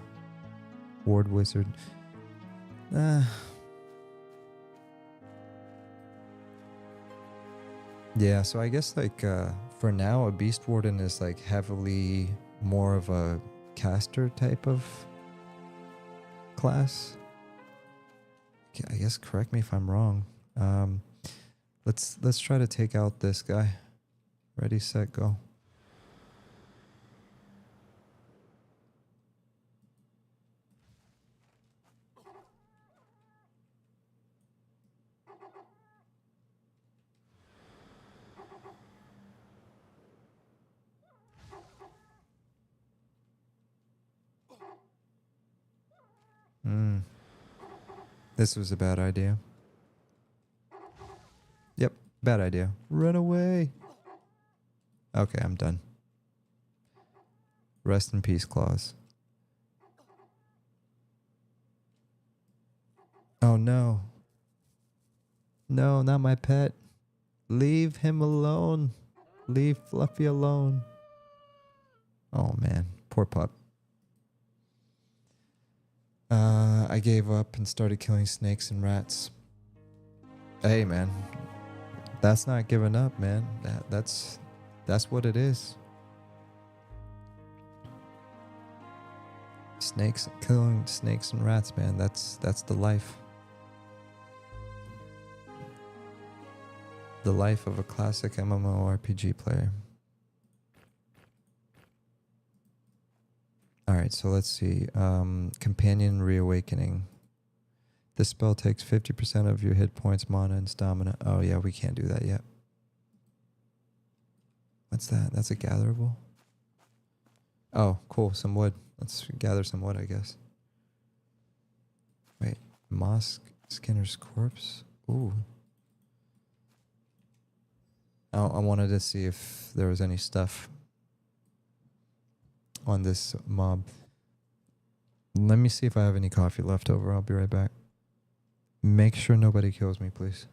Ward wizard. Yeah, so I guess like for now, a Beastwarden is like heavily more of a caster type of class. I guess correct me if I'm wrong. Let's try to take out this guy. Ready, set, go. This was a bad idea. Yep, bad idea. Run away. Okay, I'm done. Rest in peace, claws. Oh no. No, not my pet. Leave him alone. Leave Fluffy alone. Oh man, poor pup. I gave up and started killing snakes and rats. Hey man, that's not giving up, man. That's what it is. Snakes, killing snakes and rats, man. That's the life. The life of a classic MMORPG player. Alright, so let's see. Companion Reawakening. This spell takes 50% of your hit points, mana, and stamina. Oh yeah, we can't do that yet. What's that? That's a gatherable? Oh, cool. Some wood. Let's gather some wood, I guess. Wait. Moss Skinner's corpse? Ooh. Oh, I wanted to see if there was any stuff on this mob. Let me see if I have any coffee left over. I'll be right back. Make sure nobody kills me, please.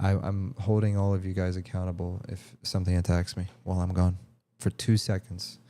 I'm holding all of you guys accountable if something attacks me while I'm gone for 2 seconds.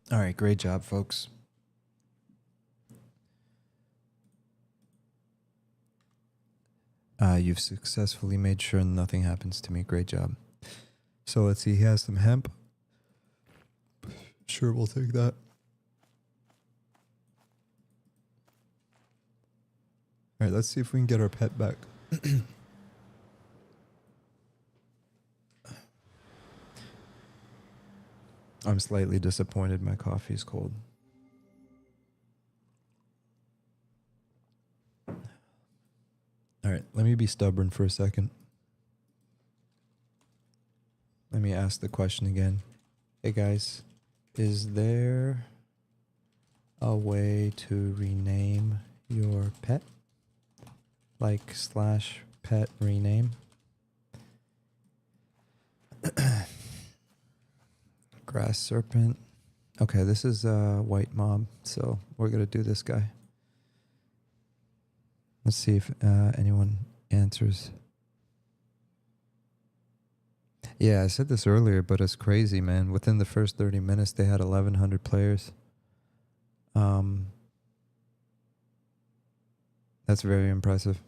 All right, great job, folks. You've successfully made sure nothing happens to me. Great job. So let's see. He has some hemp. Sure, we'll take that. All right, let's see if we can get our pet back. I'm slightly disappointed my coffee is cold. All right, let me be stubborn for a second. Let me ask the question again. Hey guys, is there a way to rename your pet? Like /pet rename? Grass serpent. Okay, this is a white mob, so we're gonna do this guy. Let's see if anyone answers. Yeah, I said this earlier, but it's crazy, man. Within the first 30 minutes, they had 1,100 players. That's very impressive.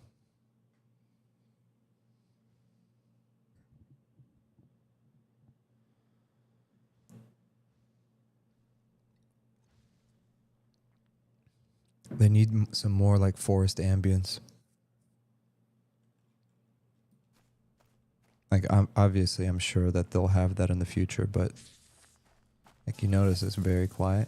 They need some more like forest ambience. Like, obviously, I'm sure that they'll have that in the future, but like you notice, it's very quiet.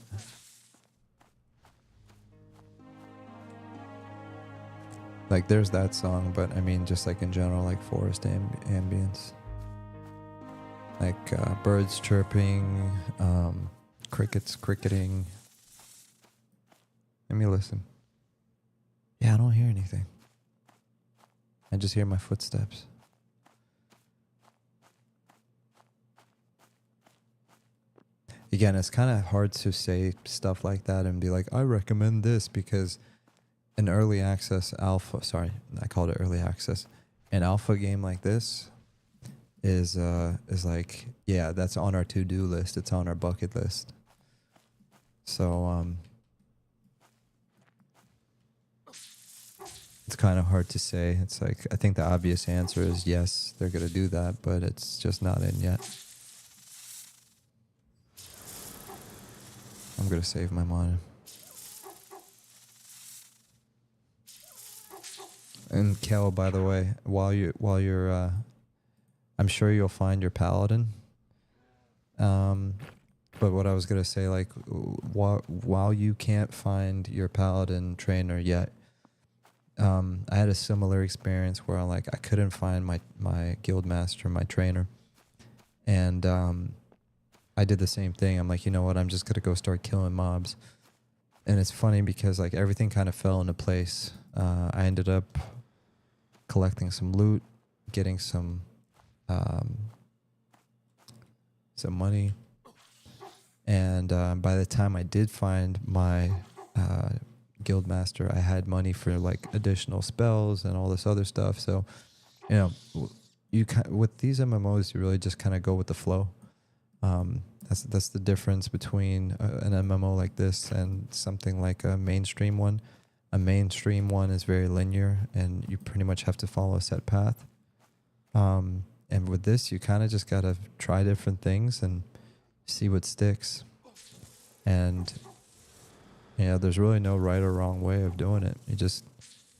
Like, there's that song, but I mean, just like in general, like forest ambience. Like birds chirping, crickets cricketing. Let me listen. Yeah, I don't hear anything. I just hear my footsteps. Again, it's kind of hard to say stuff like that and be like, I recommend this, because an early access alpha, sorry, I called it early access. An alpha game like this is like, yeah, that's on our to-do list. It's on our bucket list. So, it's kind of hard to say. It's like, I think the obvious answer is yes, they're going to do that, but it's just not in yet. I'm going to save my mana. And Kel, by the way, while you're I'm sure you'll find your paladin. But what I was going to say, like, while you can't find your paladin trainer yet, I had a similar experience where I couldn't find my guild master, my trainer. And I did the same thing. I'm like, you know what? I'm just going to go start killing mobs. And it's funny because like everything kind of fell into place. I ended up collecting some loot, getting some money. And by the time I did find my guild master, I had money for like additional spells and all this other stuff. So, you know, with these MMOs, you really just kind of go with the flow. That's the difference between an MMO like this and something like a mainstream one. A mainstream one is very linear, and you pretty much have to follow a set path. And with this, you kind of just gotta try different things and see what sticks. And yeah, there's really no right or wrong way of doing it. You just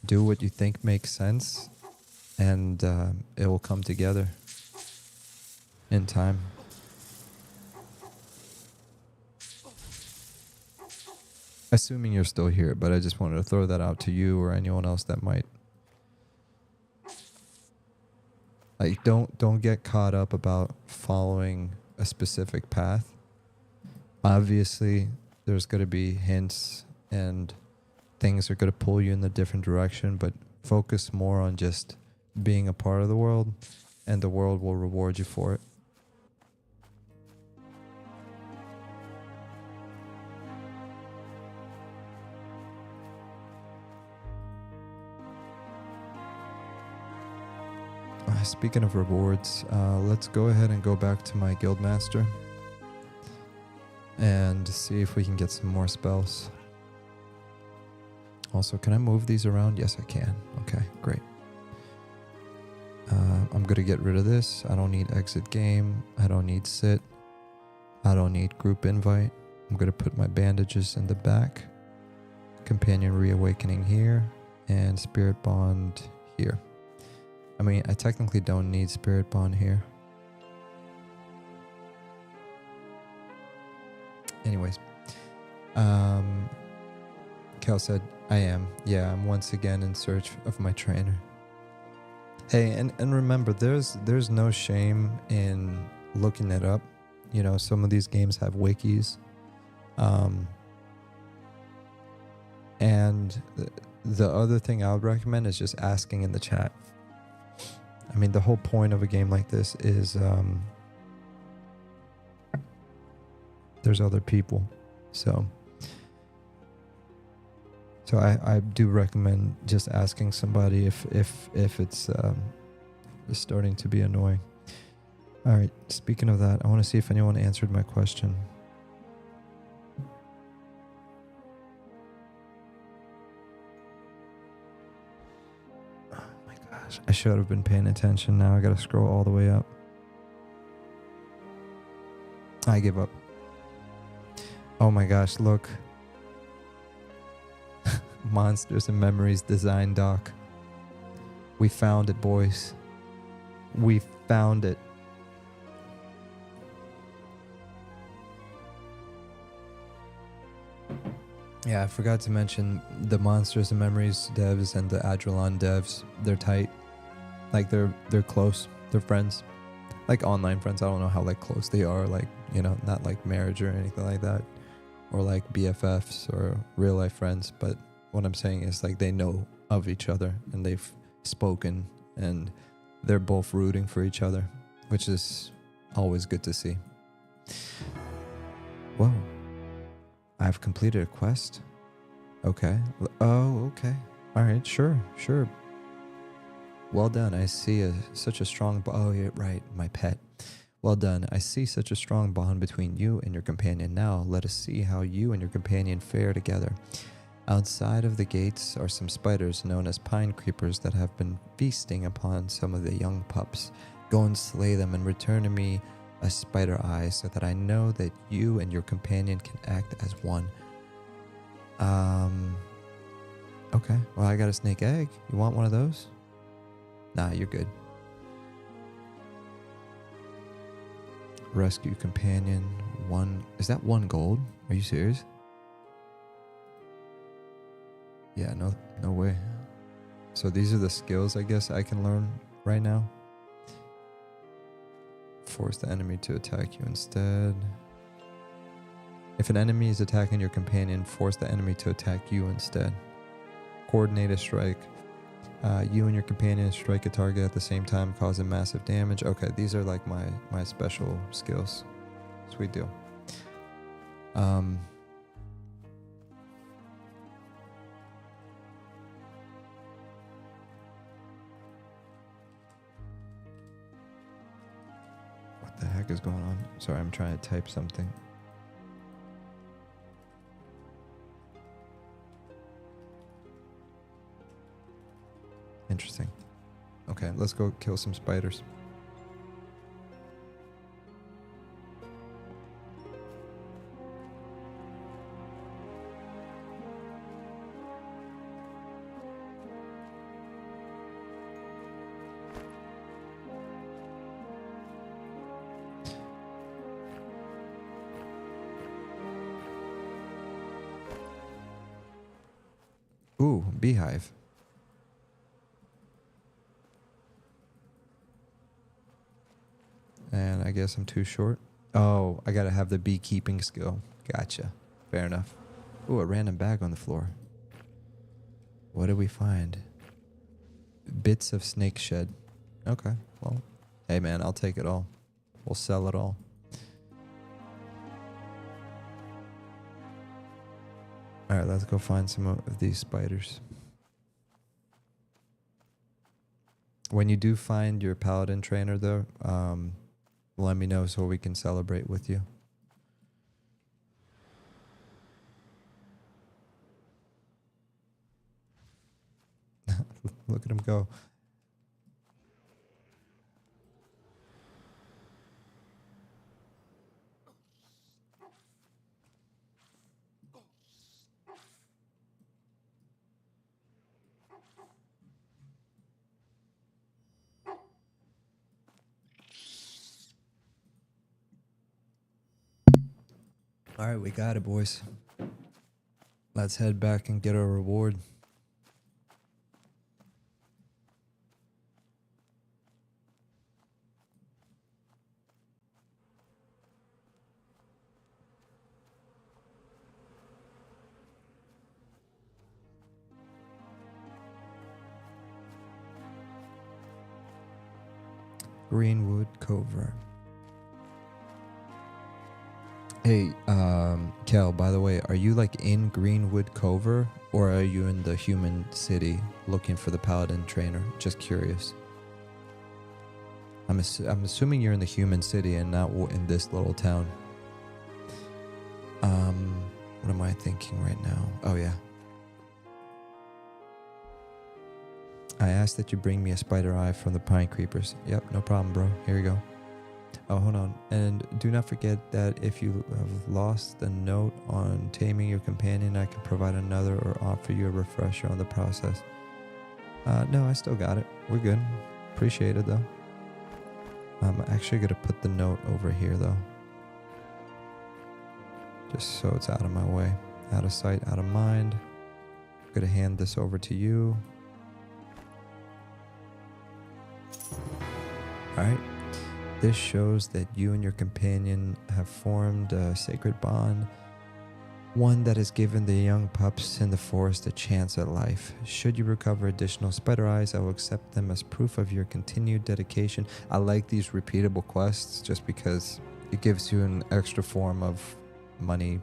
do what you think makes sense, and it will come together in time. Assuming you're still here, but I just wanted to throw that out to you or anyone else that might. Like, don't get caught up about following a specific path. Obviously, there's going to be hints and things are going to pull you in a different direction, but focus more on just being a part of the world, and the world will reward you for it. Speaking of rewards, let's go ahead and go back to my guildmaster. and see if we can get some more spells. Also, can I move these around? Yes, I can. Okay, great. I'm going to get rid of this. I don't need exit game. I don't need sit. I don't need group invite. I'm going to put my bandages in the back. Companion reawakening here. And spirit bond here. I mean, I technically don't need spirit bond here. Anyways. Cal said, I am. Yeah, I'm once again in search of my trainer. Hey, and remember, there's no shame in looking it up. You know, some of these games have wikis. And the other thing I would recommend is just asking in the chat. I mean, the whole point of a game like this is there's other people. So I do recommend just asking somebody if it's starting to be annoying. All right, speaking of that, I want to see if anyone answered my question. Oh my gosh, I should have been paying attention. Now I got to scroll all the way up. I give up. Oh my gosh, look. Monsters and Memories design doc. We found it, boys. We found it. Yeah, I forgot to mention the Monsters and Memories devs and the Adrullan devs. They're tight. Like they're close. They're friends. Like online friends. I don't know how like close they are. Like, you know, not like marriage or anything like that. Or like BFFs or real life friends, but what I'm saying is like they know of each other and they've spoken and they're both rooting for each other, which is always good to see. Whoa. I've completed a quest? Okay. Oh, okay. All right, sure. Well done. I see such a strong... Oh, yeah, right. My pet. Well done. I see such a strong bond between you and your companion. Now, let us see how you and your companion fare together. Outside of the gates are some spiders known as pine creepers that have been feasting upon some of the young pups. Go and slay them and return to me a spider eye so that I know that you and your companion can act as one. Okay. Well, I got a snake egg. You want one of those? Nah, you're good. Rescue companion. One. Is that 1 gold? Are you serious? Yeah, no way. So these are the skills I guess I can learn right now. Force the enemy to attack you instead. If an enemy is attacking your companion, force the enemy to attack you instead. Coordinate a strike. You and your companion strike a target at the same time, causing massive damage. Okay, these are like my special skills. Sweet deal. What the heck is going on? Sorry, I'm trying to type something. Interesting. Okay, let's go kill some spiders. Ooh, beehive. And I guess I'm too short. Oh, I gotta have the beekeeping skill. Gotcha. Fair enough. Ooh, a random bag on the floor. What did we find? Bits of snake shed. Okay, well, hey man, I'll take it all. We'll sell it all. Alright, let's go find some of these spiders. When you do find your paladin trainer though, let me know so we can celebrate with you. Look at him go. All right, we got it, boys. Let's head back and get our reward. Greenwood Covert. Hey, Kel, by the way, are you like in Greenwood Covert or are you in the human city looking for the paladin trainer? Just curious. I'm assuming you're in the human city and not in this little town. What am I thinking right now? Oh, yeah. I asked that you bring me a spider eye from the pine creepers. Yep, no problem, bro. Here you go. Oh, hold on. And do not forget that if you have lost a note on taming your companion, I can provide another or offer you a refresher on the process. No, I still got it. We're good. Appreciate it, though. I'm actually going to put the note over here, though. Just so it's out of my way. Out of sight, out of mind. I'm going to hand this over to you. Alright. This shows that you and your companion have formed a sacred bond, one that has given the young pups in the forest a chance at life. Should you recover additional spider eyes, I will accept them as proof of your continued dedication. I like these repeatable quests just because it gives you an extra form of money,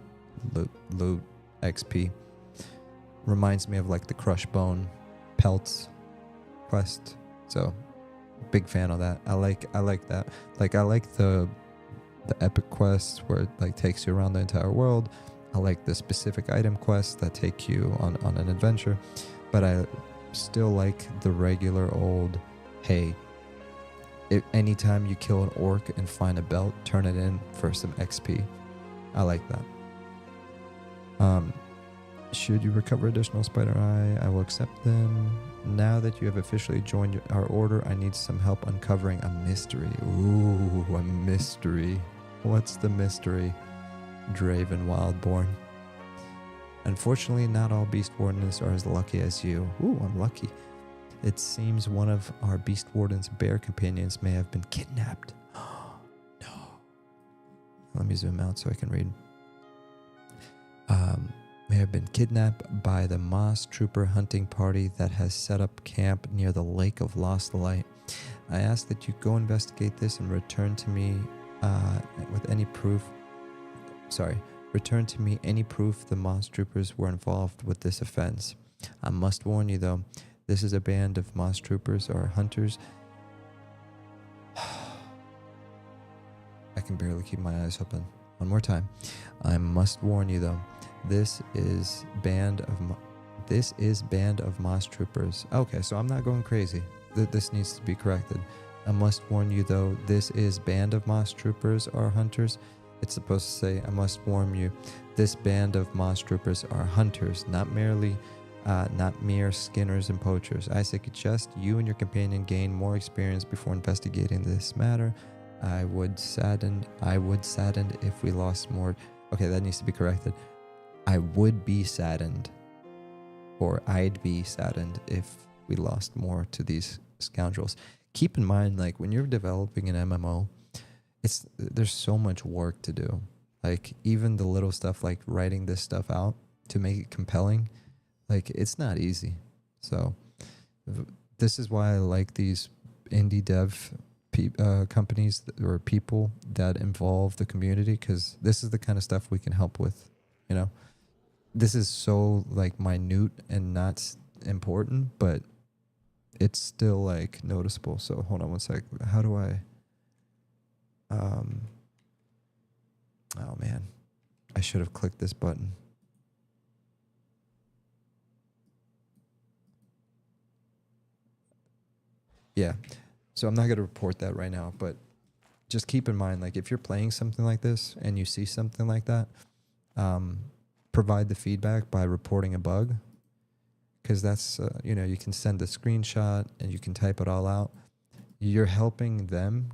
loot, XP. Reminds me of like the crush bone pelts quest. So big fan of that. I like that. Like I like the epic quests where it like takes you around the entire world. I like the specific item quests that take you on an adventure, but I still like the regular old, hey, anytime you kill an orc and find a belt, turn it in for some XP. I like that. Should you recover additional spider eye, I will accept them. Now that you have officially joined our order, I need some help uncovering a mystery. Ooh, a mystery. What's the mystery? Draven Wildborn. Unfortunately, not all Beastwardens are as lucky as you. Ooh, I'm lucky. It seems one of our Beastwarden's bear companions may have been kidnapped. No. Let me zoom out so I can read. May have been kidnapped by the Moss Trooper hunting party that has set up camp near the Lake of Lost Light. I ask that you go investigate this and return to me with any proof. Return to me any proof the Moss Troopers were involved with this offense. I must warn you though, this is a band of Moss Troopers or hunters. I can barely keep my eyes open. One more time. I must warn you though, this is band of Moss Troopers. Okay, so I'm not going crazy. This needs to be corrected. I must warn you though, this is band of Moss Troopers or hunters. It's supposed to say, I must warn you, this band of Moss Troopers are hunters, not mere skinners and poachers. I suggest you and your companion gain more experience before investigating this matter. I would sadden if we lost more. Okay, that needs to be corrected. I would be saddened, or I'd be saddened if we lost more to these scoundrels. Keep in mind, like when you're developing an MMO, there's so much work to do. Like even the little stuff like writing this stuff out to make it compelling, like it's not easy. So this is why I like these indie dev companies or people that involve the community, because this is the kind of stuff we can help with, you know. This is so like minute and not important, but it's still like noticeable. So hold on one sec. How do I oh man, I should have clicked this button. Yeah. So I'm not going to report that right now, but just keep in mind, like if you're playing something like this and you see something like that, provide the feedback by reporting a bug, because that's, you can send a screenshot and you can type it all out. You're helping them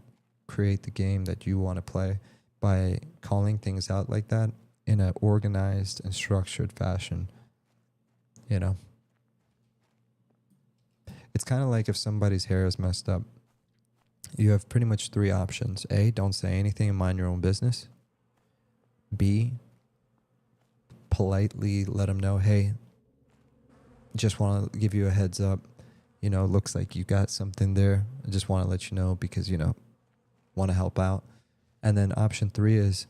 create the game that you want to play by calling things out like that in an organized and structured fashion. It's kind of like if somebody's hair is messed up, you have pretty much three options. A, don't say anything and mind your own business. B, politely let them know, hey, just want to give you a heads up. Looks like you got something there. I just want to let you know because, want to help out. And then option 3 is,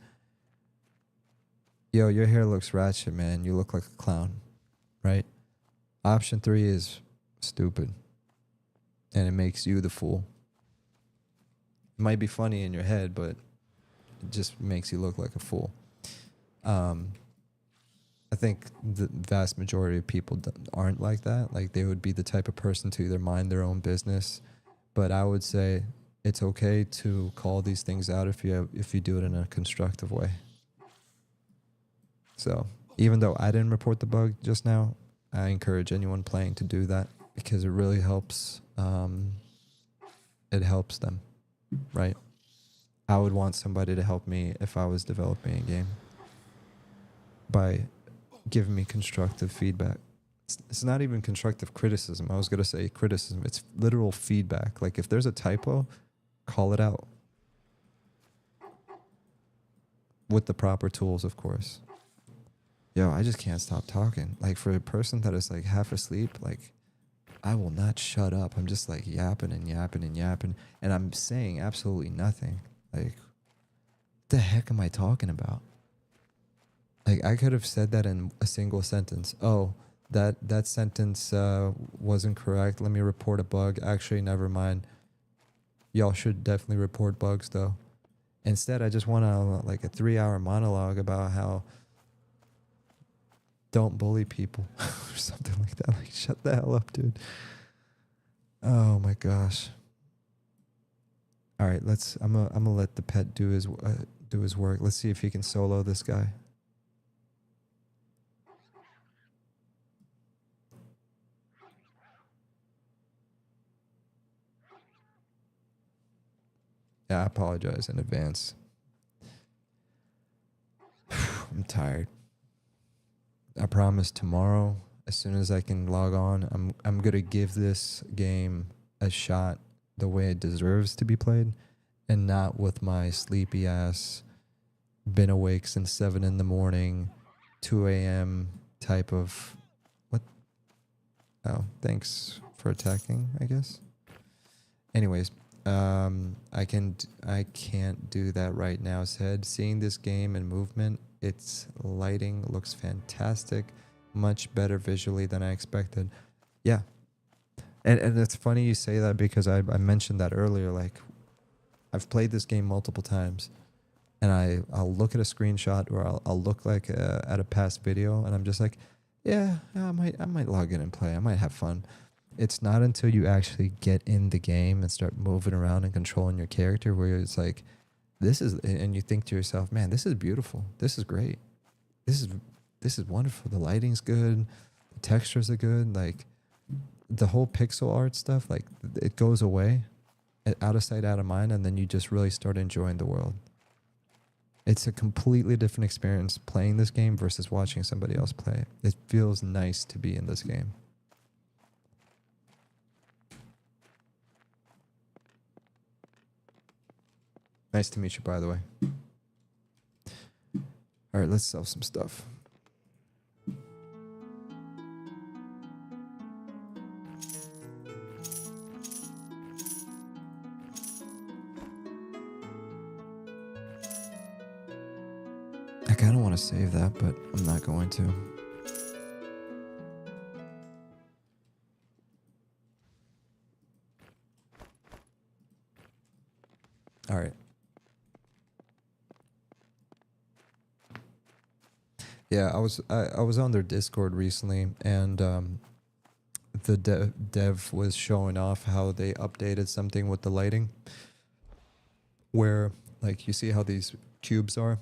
yo, your hair looks ratchet, man. You look like a clown, right? Option 3 is stupid. And it makes you the fool. It might be funny in your head, but it just makes you look like a fool. I think the vast majority of people aren't like that. Like they would be the type of person to either mind their own business. But I would say it's okay to call these things out if you do it in a constructive way. So even though I didn't report the bug just now, I encourage anyone playing to do that because it really helps. It helps them, right? I would want somebody to help me if I was developing a game by giving me constructive feedback. It's not even constructive criticism. I was going to say criticism. It's literal feedback. Like if there's a typo, call it out. With the proper tools, of course. Yo, I just can't stop talking. Like for a person that is like half asleep, like I will not shut up. I'm just like yapping and yapping and yapping. And I'm saying absolutely nothing. Like, what the heck am I talking about? Like I could have said that in a single sentence. Oh, that sentence wasn't correct. Let me report a bug. Actually, never mind. Y'all should definitely report bugs though. Instead, I just want a 3-hour monologue about how don't bully people or something like that. Like shut the hell up, dude. Oh my gosh. All right, I'm gonna let the pet do his work. Let's see if he can solo this guy. Yeah, I apologize in advance. I'm tired. I promise tomorrow, as soon as I can log on, I'm gonna give this game a shot the way it deserves to be played, and not with my sleepy ass, been awake since 7 in the morning, 2 a.m. type of what? Oh, thanks for attacking, I guess. Anyways, I can't do that right now. Said seeing this game and movement, its lighting looks fantastic, much better visually than I expected. Yeah, and it's funny you say that because I mentioned that earlier. Like, I've played this game multiple times, and I'll look at a screenshot or I'll look like at a past video, and I'm just like, yeah, I might log in and play. I might have fun. It's not until you actually get in the game and start moving around and controlling your character where it's like, and you think to yourself, man, this is beautiful. This is great. This is wonderful. The lighting's good. The textures are good. Like the whole pixel art stuff, like it goes away, out of sight, out of mind. And then you just really start enjoying the world. It's a completely different experience playing this game versus watching somebody else play it. It feels nice to be in this game. Nice to meet you, by the way. All right, let's sell some stuff. I kind of want to save that, but I'm not going to. All right. Yeah, I was on their Discord recently, and the dev was showing off how they updated something with the lighting, where like you see how these cubes are.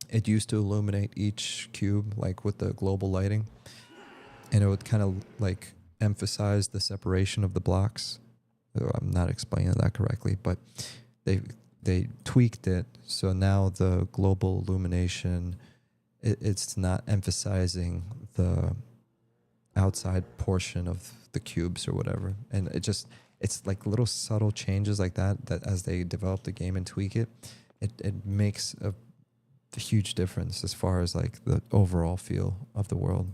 It used to illuminate each cube like with the global lighting, and it would kind of like emphasize the separation of the blocks. I'm not explaining that correctly, but they tweaked it so now the global illumination, it's not emphasizing the outside portion of the cubes or whatever, and it's like little subtle changes like that as they develop the game and tweak it, it makes a huge difference as far as like the overall feel of the world.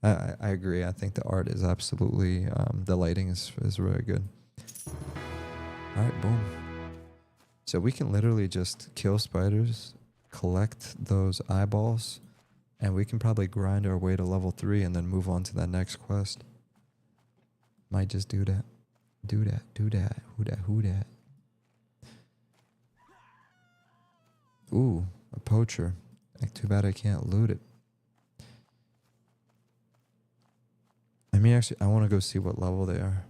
I agree. I think the art is absolutely the lighting is really good. All right, boom. So we can literally just kill spiders, collect those eyeballs, and we can probably grind our way to level 3 and then move on to that next quest. Might just do that. Do that. Who that? Ooh, a poacher. Like, too bad I can't loot it. I mean, actually, I want to go see what level they are.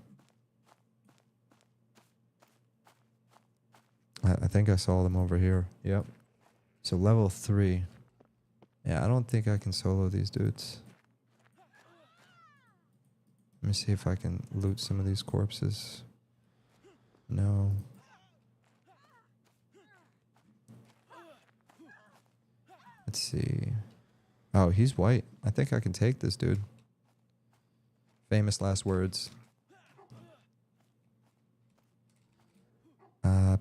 I think I saw them over here. Yep. So level 3. Yeah, I don't think I can solo these dudes. Let me see if I can loot some of these corpses. No. Let's see. Oh, he's white. I think I can take this dude. Famous last words.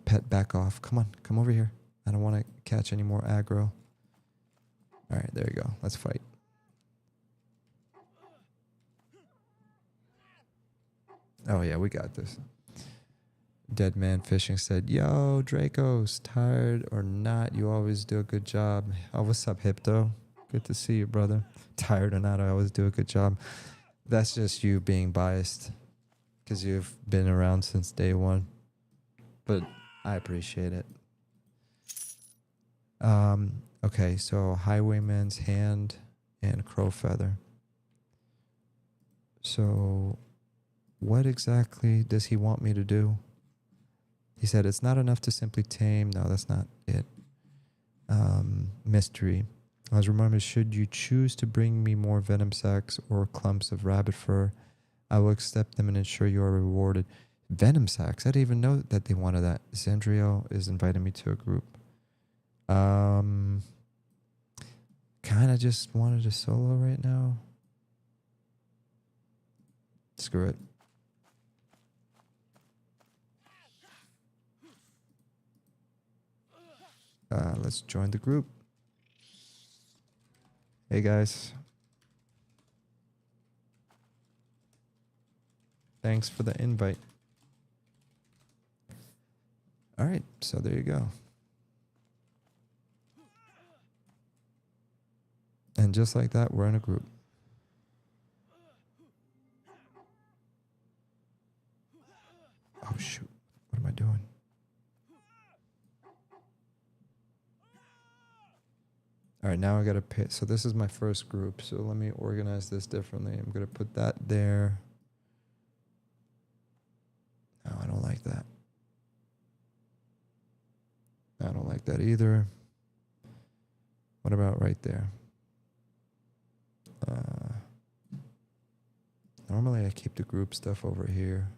Pet, back off. Come on, come over here. I don't want to catch any more aggro. All right, there you go. Let's fight. Oh yeah, we got this. Dead Man Fishing said, "Yo, Draco's, tired or not, you always do a good job." Oh, what's up, Hypto? Good to see you, brother. Tired or not, I always do a good job. That's just you being biased because you've been around since day one. But I appreciate it. Okay, so Highwayman's Hand and Crow Feather. So what exactly does he want me to do? He said it's not enough to simply tame. No, that's not it. Mystery. I was reminded, should you choose to bring me more venom sacs or clumps of rabbit fur, I will accept them and ensure you are rewarded. Venom sacs? I didn't even know that they wanted that. Zandriel is inviting me to a group. Kind of just wanted to solo right now. Screw it. Let's join the group. Hey guys. Thanks for the invite. All right, so there you go. And just like that, we're in a group. Oh shoot, what am I doing? All right, now I gotta pay. So this is my first group, so let me organize this differently. I'm gonna put that there. No, I don't like that. I don't like that either. What about right there? Normally I keep the group stuff over here.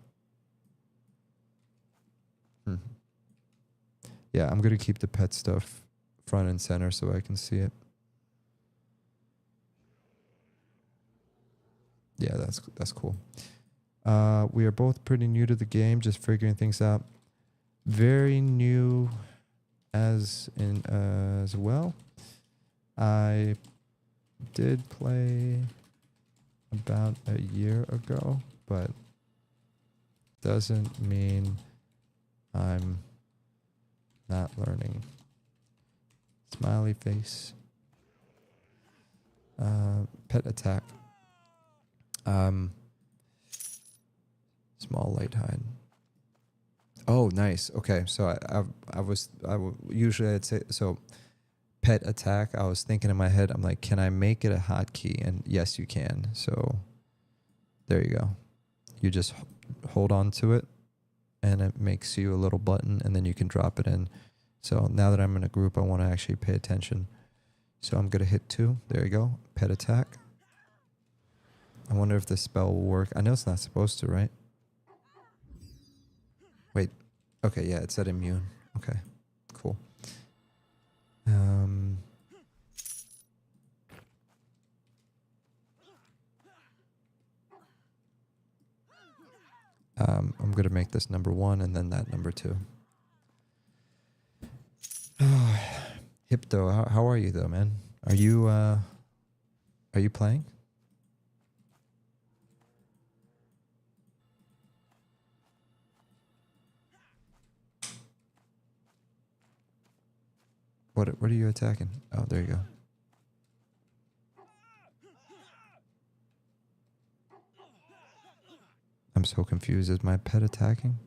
Yeah, I'm gonna keep the pet stuff front and center so I can see it. Yeah, that's cool. We are both pretty new to the game, just figuring things out. Very new as well. I did play about a year ago, but doesn't mean I'm not learning. Smiley face. Pet attack. Small light hide. Oh, nice. Okay, so usually I'd say so. Pet attack. I was thinking in my head, I'm like, can I make it a hotkey? And yes, you can. So There you go. You just hold on to it and it makes you a little button and then you can drop it in. So now that I'm in a group, I want to actually pay attention. So I'm going to hit 2. There you go. Pet attack. I wonder if this spell will work. I know it's not supposed to, right? Wait. Okay, yeah, it said immune. Okay, cool. I'm going to make this number 1 and then that number 2. Hypto, how are you though, man? Are you playing? What are you attacking? Oh, there you go. I'm so confused. Is my pet attacking?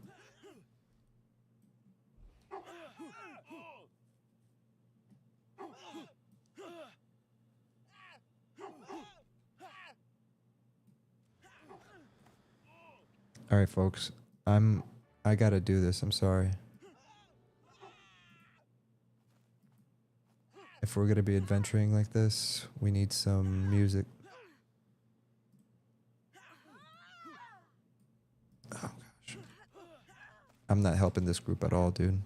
All right, folks. I gotta do this. I'm sorry. If we're gonna be adventuring like this, we need some music. Oh gosh. I'm not helping this group at all, dude.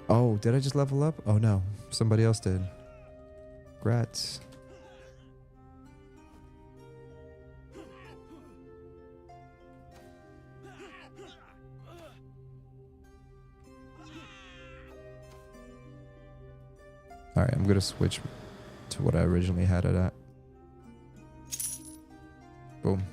Oh, did I just level up? Oh no, somebody else did. Grats. Alright, I'm gonna switch to what I originally had it at. Boom.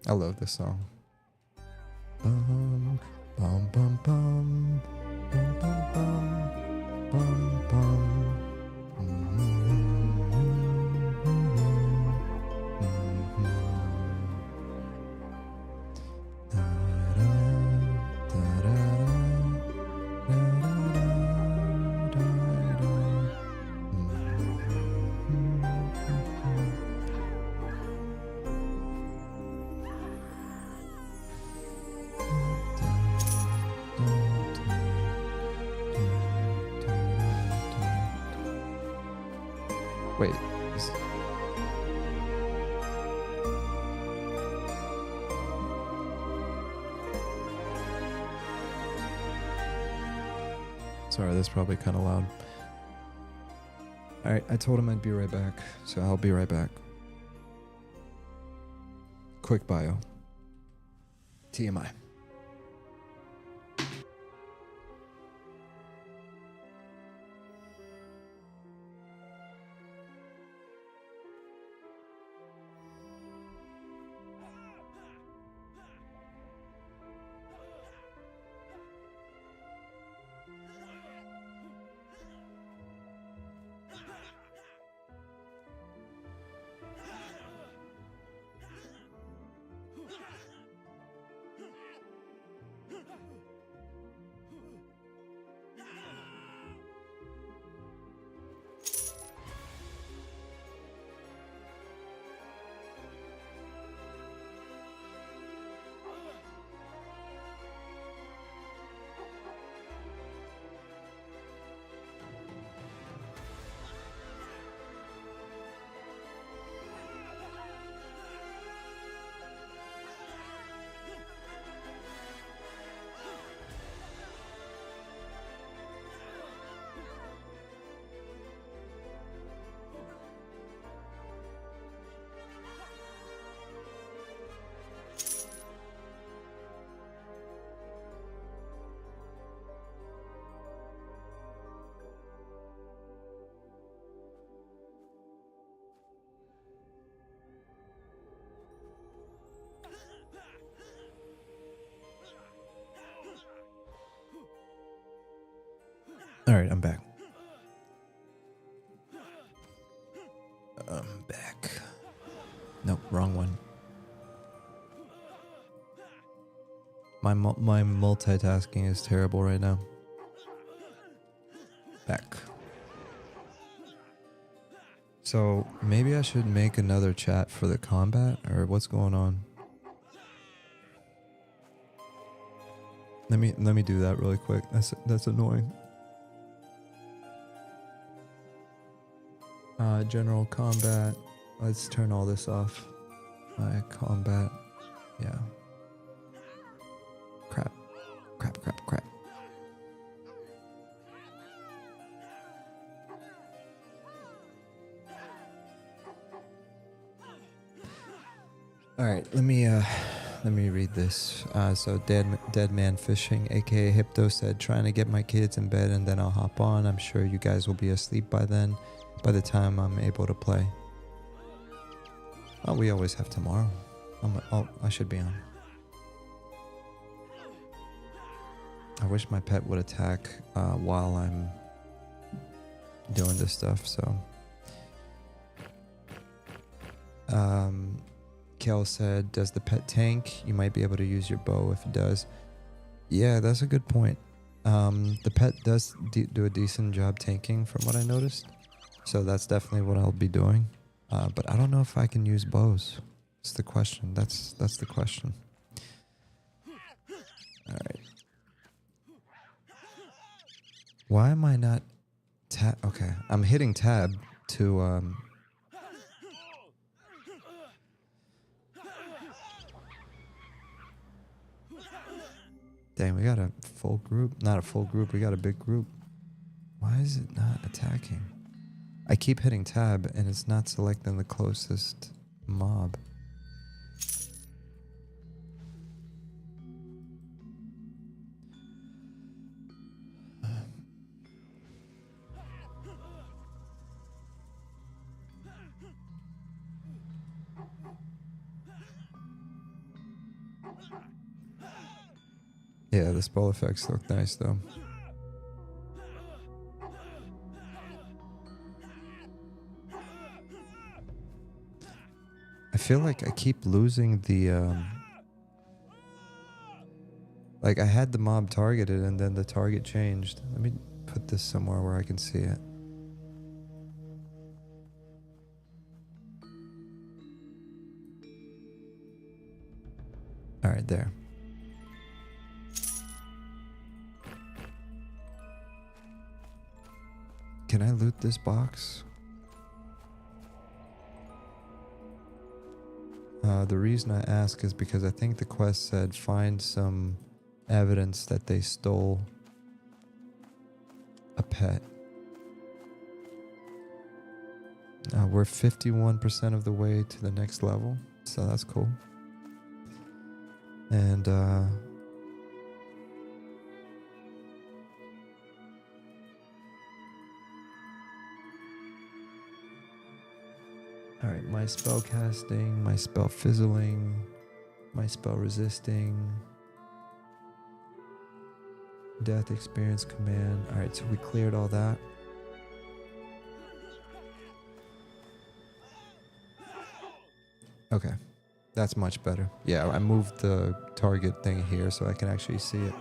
I love this song. Bum, bum, bum, bum, bum, bum, bum, bum, bum. Wait. Sorry, that's probably kind of loud. Alright, I told him I'd be right back, so I'll be right back. Quick bio. TMI. All right, I'm back. I'm back. Nope, wrong one. My multitasking is terrible right now. Back. So maybe I should make another chat for the combat, or what's going on? Let me do that really quick. That's annoying. General combat. Let's turn all this off. My combat. Yeah. Crap. All right, let me read this. So dead man fishing, aka Hypto, said, trying to get my kids in bed and then I'll hop on. I'm sure you guys will be asleep by then, by the time I'm able to play. Oh, we always have tomorrow. I should be on. I wish my pet would attack while I'm doing this stuff. So, Kel said, does the pet tank? You might be able to use your bow if it does. Yeah, that's a good point. The pet does do a decent job tanking from what I noticed. So that's definitely what I'll be doing. But I don't know if I can use bows. That's the question. That's the question. All right. Why am I not tab? Okay, I'm hitting tab to Dang, we got a full group. Not a full group, we got a big group. Why is it not attacking? I keep hitting tab and it's not selecting the closest mob. Yeah, the spell effects look nice though. I feel like I keep losing the like I had the mob targeted and then the target changed. Let me put this somewhere where I can see it. All right, there. Can I loot this box? The reason I ask is because I think the quest said find some evidence that they stole a pet. We're 51% of the way to the next level, so that's cool. And alright, my spell casting, my spell fizzling, my spell resisting, death experience command. Alright, so we cleared all that. Okay, that's much better. Yeah, I moved the target thing here so I can actually see it.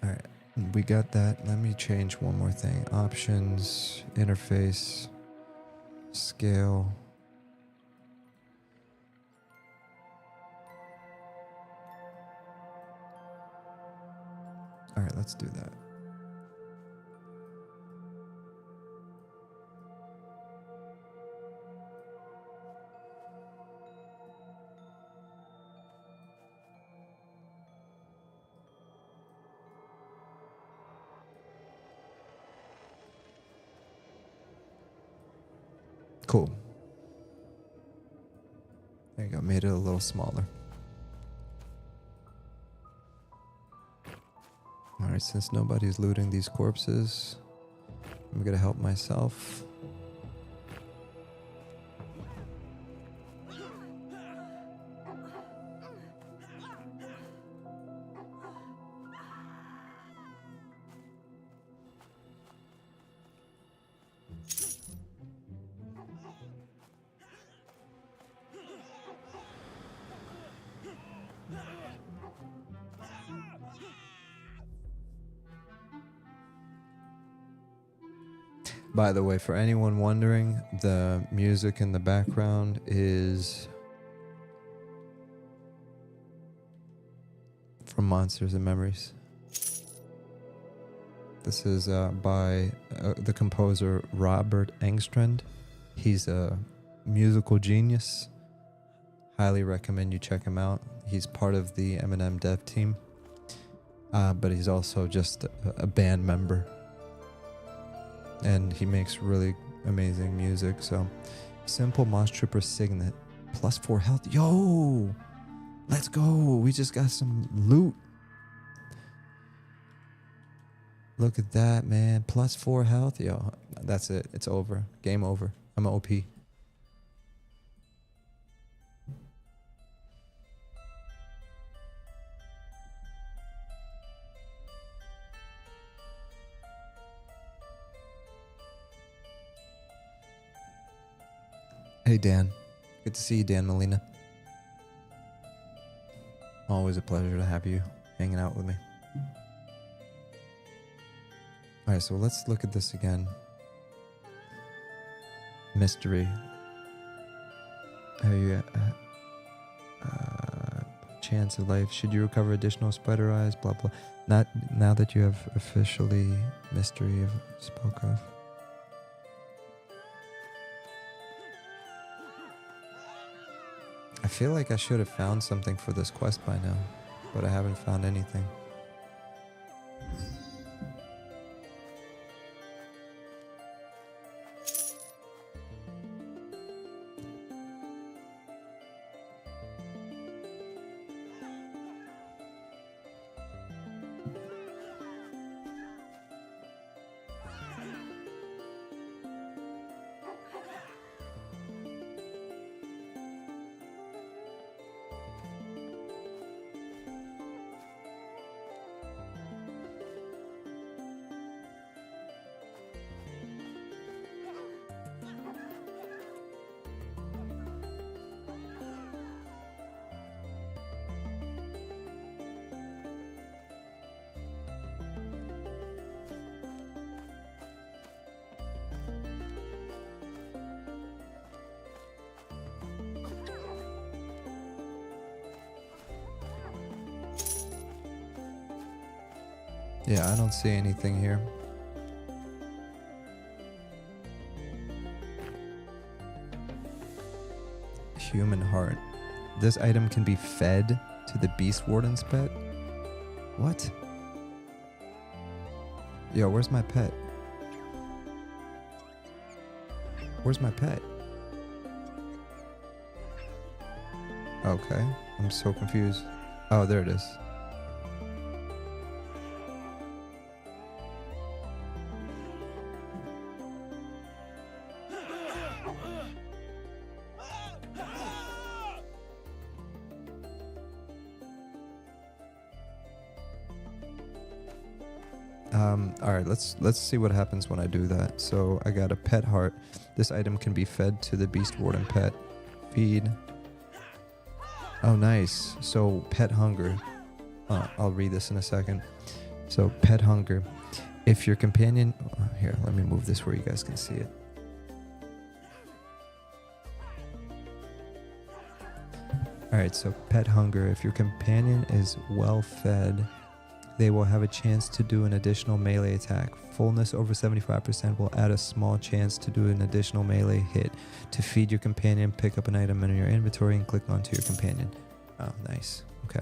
Alright, we got that. Let me change one more thing. Options, interface, scale. Alright, let's do that. Cool. There you go, made it a little smaller. Alright, since nobody's looting these corpses, I'm gonna help myself. By the way, for anyone wondering, the music in the background is from Monsters and Memories. This is by the composer Robert Engstrand. He's a musical genius. Highly recommend you check him out. He's part of the MMORPG team, but he's also just a band member. And he makes really amazing music. So, simple Moss Trooper Signet, +4 health. Yo, let's go. We just got some loot. Look at that, man. +4 health. Yo, that's it. It's over. Game over. I'm an OP. Hey, Dan. Good to see you, Dan Molina. Always a pleasure to have you hanging out with me. Alright, so let's look at this again. Mystery. Chance of life. Should you recover additional spider eyes? Blah, blah. Not now that you have officially mystery of spoke of. I feel like I should have found something for this quest by now, but I haven't found anything. Yeah, I don't see anything here. Human heart. This item can be fed to the Beastwarden's pet? What? Yo, where's my pet? Where's my pet? Okay, I'm so confused. Oh, there it is. All right, let's see what happens when I do that. So I got a pet heart. This item can be fed to the Beastwarden pet. Feed. Oh, nice. So pet hunger. I'll read this in a second. So pet hunger. If your companion... here, let me move this where you guys can see it. All right, so pet hunger. If your companion is well fed, they will have a chance to do an additional melee attack. Fullness over 75% will add a small chance to do an additional melee hit. To feed your companion, pick up an item in your inventory and click onto your companion. Oh, nice. Okay.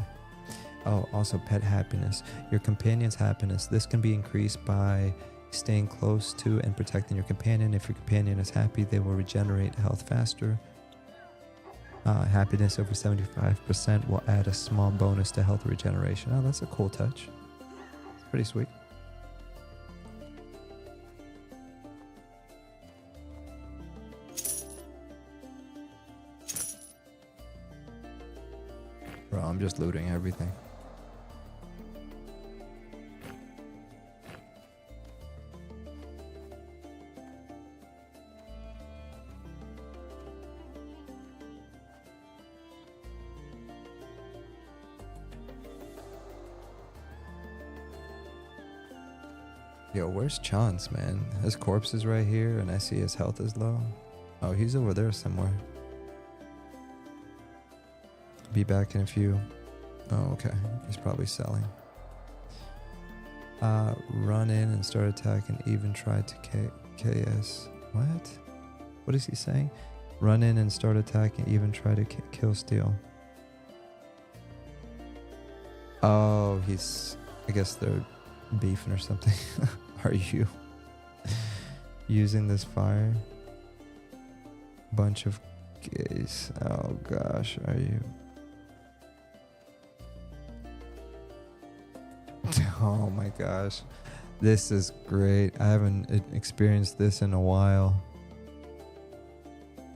Oh, also pet happiness. Your companion's happiness. This can be increased by staying close to and protecting your companion. If your companion is happy, they will regenerate health faster. Happiness over 75% will add a small bonus to health regeneration. Oh, that's a cool touch. Pretty sweet. I'm just looting everything. Yo, where's Chance, man? His corpse is right here, and I see his health is low. Oh, he's over there somewhere. Be back in a few. Oh, okay. He's probably selling. Run in and start attacking. Even try to KS. What? What is he saying? Run in and start attacking. Even try to kill steal. Oh, he's... I guess they're beefing or something. Are you using this fire? Bunch of gays. Oh gosh, are you? Oh my gosh, this is great. I haven't experienced this in a while.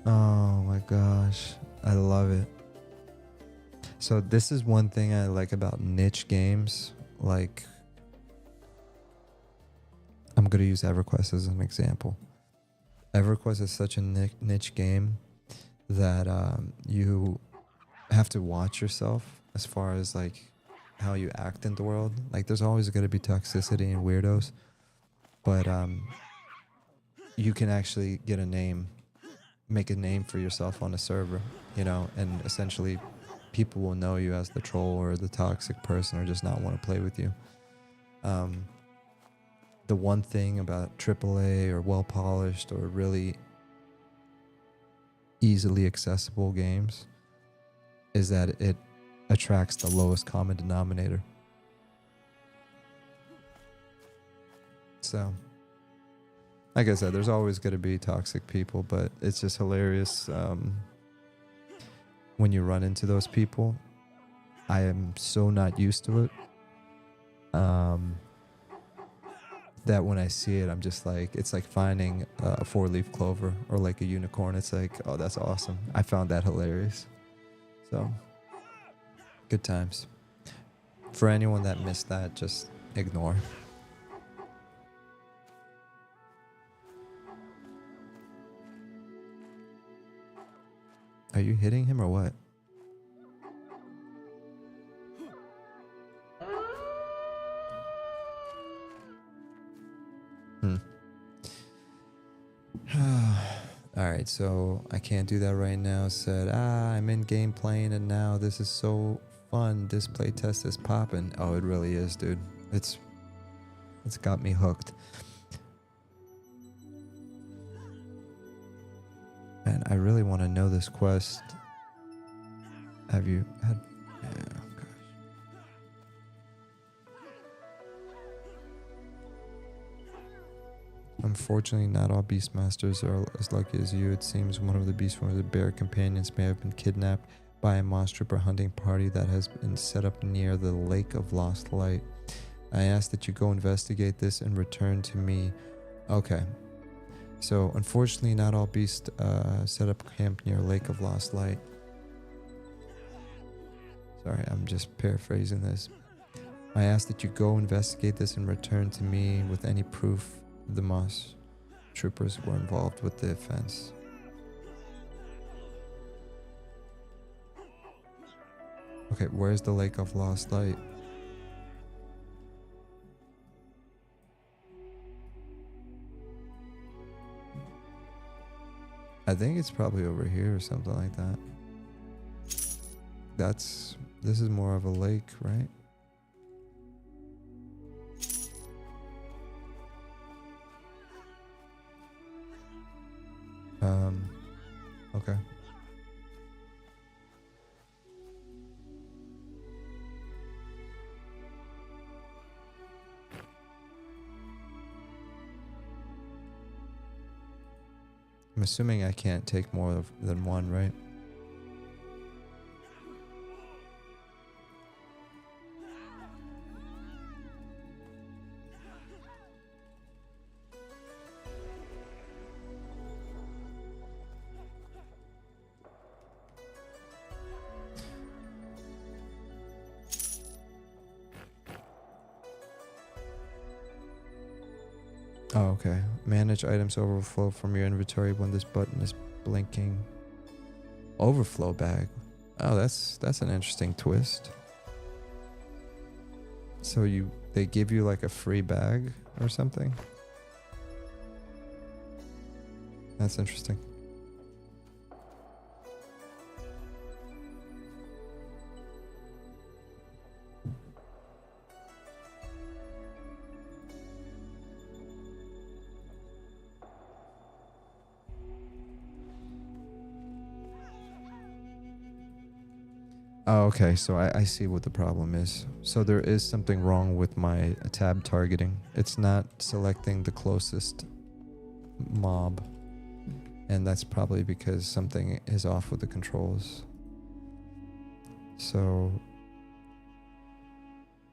Oh my gosh, I love it. So this is one thing I like about niche games. Like, I'm going to use Everquest as an example. Everquest is such a niche game that you have to watch yourself as far as like how you act in the world. Like, there's always going to be toxicity and weirdos, but you can actually get a name, make a name for yourself on a server, you know, and essentially people will know you as the troll or the toxic person or just not want to play with you. The one thing about AAA or well-polished or really easily accessible games is that it attracts the lowest common denominator. So, like I said, there's always going to be toxic people, but it's just hilarious when you run into those people. I am so not used to it. That when I see it, I'm just like, it's like finding a 4-leaf clover or like a unicorn. It's like, oh, that's awesome. I found that hilarious. So, good times. For anyone that missed that, just ignore. Are you hitting him or what? Alright, so I can't do that right now. Said, I'm in game playing and now this is so fun. This playtest is popping. Oh, it really is, dude. It's got me hooked. And I really want to know this quest. Have you had... Yeah, gosh. Unfortunately, not all Beastmasters are as lucky as you. It seems one of the Beastwarden bear companions may have been kidnapped by a moss trooper hunting party that has been set up near the Lake of Lost Light. I ask that you go investigate this and return to me. Okay. So, unfortunately, not all beasts set up camp near Lake of Lost Light. Sorry, I'm just paraphrasing this. I ask that you go investigate this and return to me with any proof the moss troopers were involved with the offense. Okay, where's the Lake of Lost Light? I think it's probably over here or something like that. This is more of a lake, right? Okay. I'm assuming I can't take more than one, right? Oh, okay. Manage items overflow from your inventory when this button is blinking. Overflow bag. Oh, that's an interesting twist. So they give you like a free bag or something? That's interesting. Oh, okay, so I see what the problem is. So there is something wrong with my tab targeting. It's not selecting the closest mob. And that's probably because something is off with the controls. So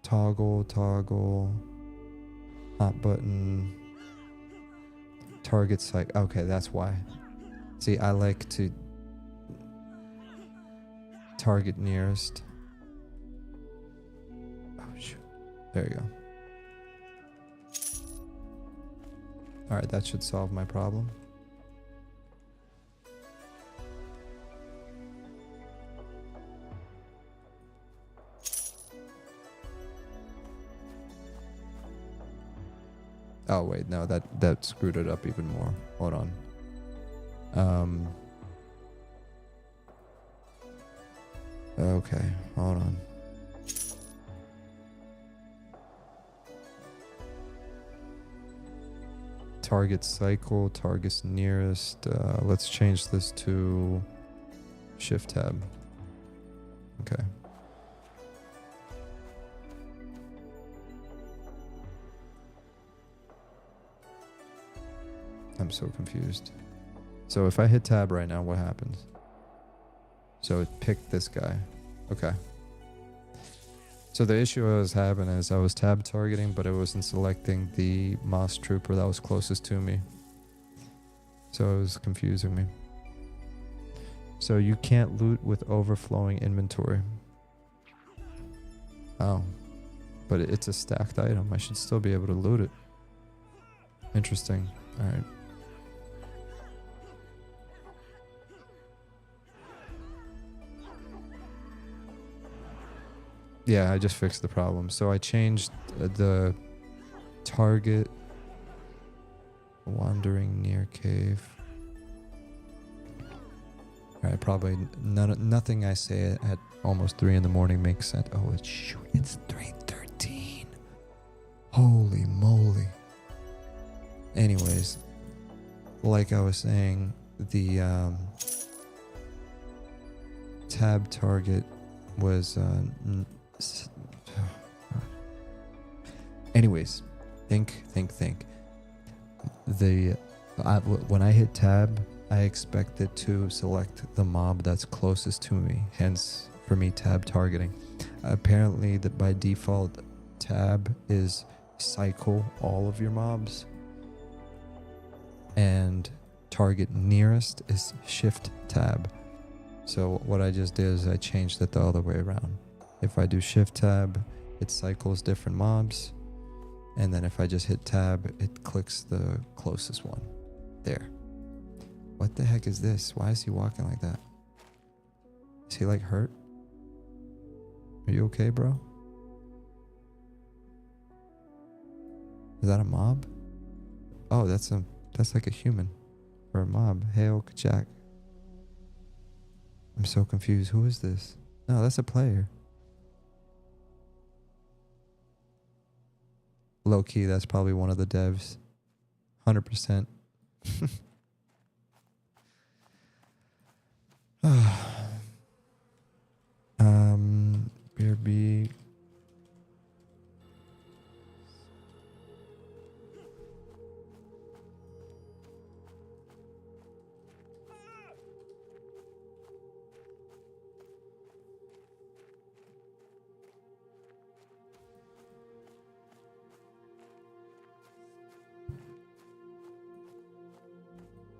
toggle, hot button, target site. Okay, that's why. See, I like to target nearest. Oh shoot. There you go. Alright, that should solve my problem. Oh wait, no, that screwed it up even more. Hold on. Okay, hold on. Target cycle, targets nearest. Let's change this to shift tab. Okay. I'm so confused. So if I hit tab right now, what happens? So it picked this guy. Okay. So the issue I was having is I was tab targeting, but it wasn't selecting the Moss Trooper that was closest to me. So it was confusing me. So you can't loot with overflowing inventory. Oh. But it's a stacked item. I should still be able to loot it. Interesting. Alright. Yeah, I just fixed the problem. So I changed the target wandering near cave. Alright, probably nothing I say at almost 3 in the morning makes sense. Oh, shoot, it's 3:13. Holy moly. Anyways, like I was saying, the tab target was anyways, think. When I hit tab, I expect it to select the mob that's closest to me, hence for me tab targeting. Apparently that by default tab is cycle all of your mobs, and target nearest is shift tab. So what I just did is I changed it the other way around. If I do shift tab, it cycles different mobs, and then if I just hit tab, it clicks the closest one. There. What the heck is this? Why is he walking like that? Is he like hurt? Are you okay, bro? Is that a mob? Oh, that's like a human or a mob. Hail Kachak. I'm so confused. Who is this? No, that's a player. Low key, that's probably one of the devs. 100%. BRB.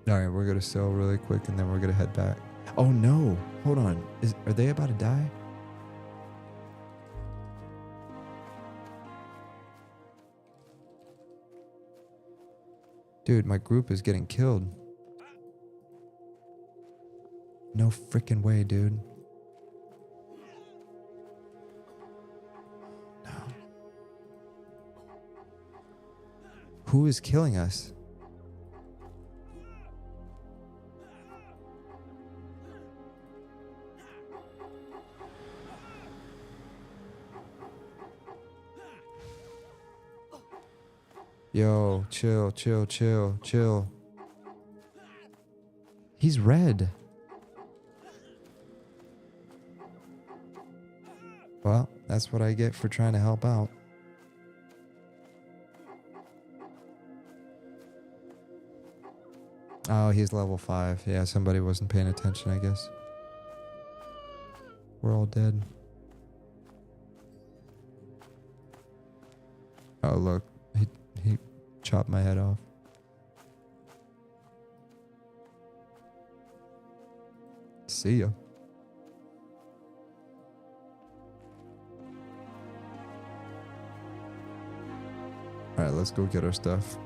All right, we're gonna sell really quick and then we're gonna head back. Oh no! Hold on. Are they about to die? Dude, my group is getting killed. No freaking way, dude. No. Who is killing us? Yo, chill, chill, chill, chill. He's red. Well, that's what I get for trying to help out. Oh, he's level 5. Yeah, somebody wasn't paying attention, I guess. We're all dead. Oh, look. He chopped my head off. See ya. Alright, let's go get our stuff.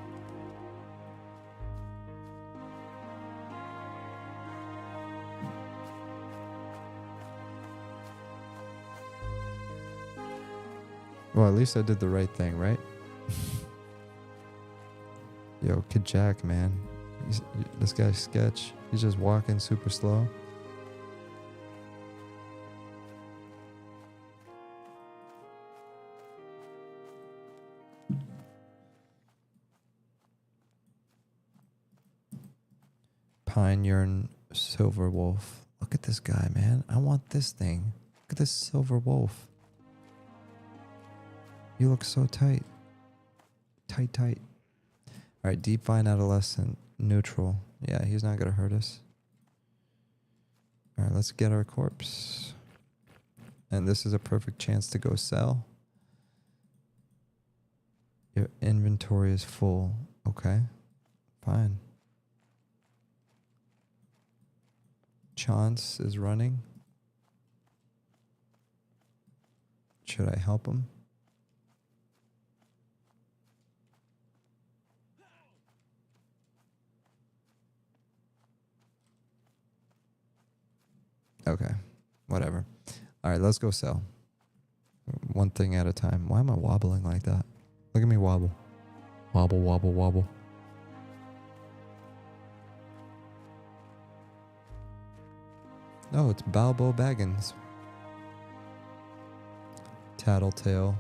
Well, at least I did the right thing, right? Yo, Kid Jack, man. This guy's sketch. He's just walking super slow. Pine Yearn Silver Wolf. Look at this guy, man. I want this thing. Look at this Silver Wolf. You look so tight. Tight. Alright, Deep Vine Adolescent. Neutral. Yeah, he's not going to hurt us. Alright, let's get our corpse. And this is a perfect chance to go sell. Your inventory is full. Okay. Fine. Chance is running. Should I help him? Okay, whatever. All right, let's go sell. One thing at a time. Why am I wobbling like that? Look at me wobble. Wobble, wobble, wobble. Oh, it's Balbo Baggins. Tattletale.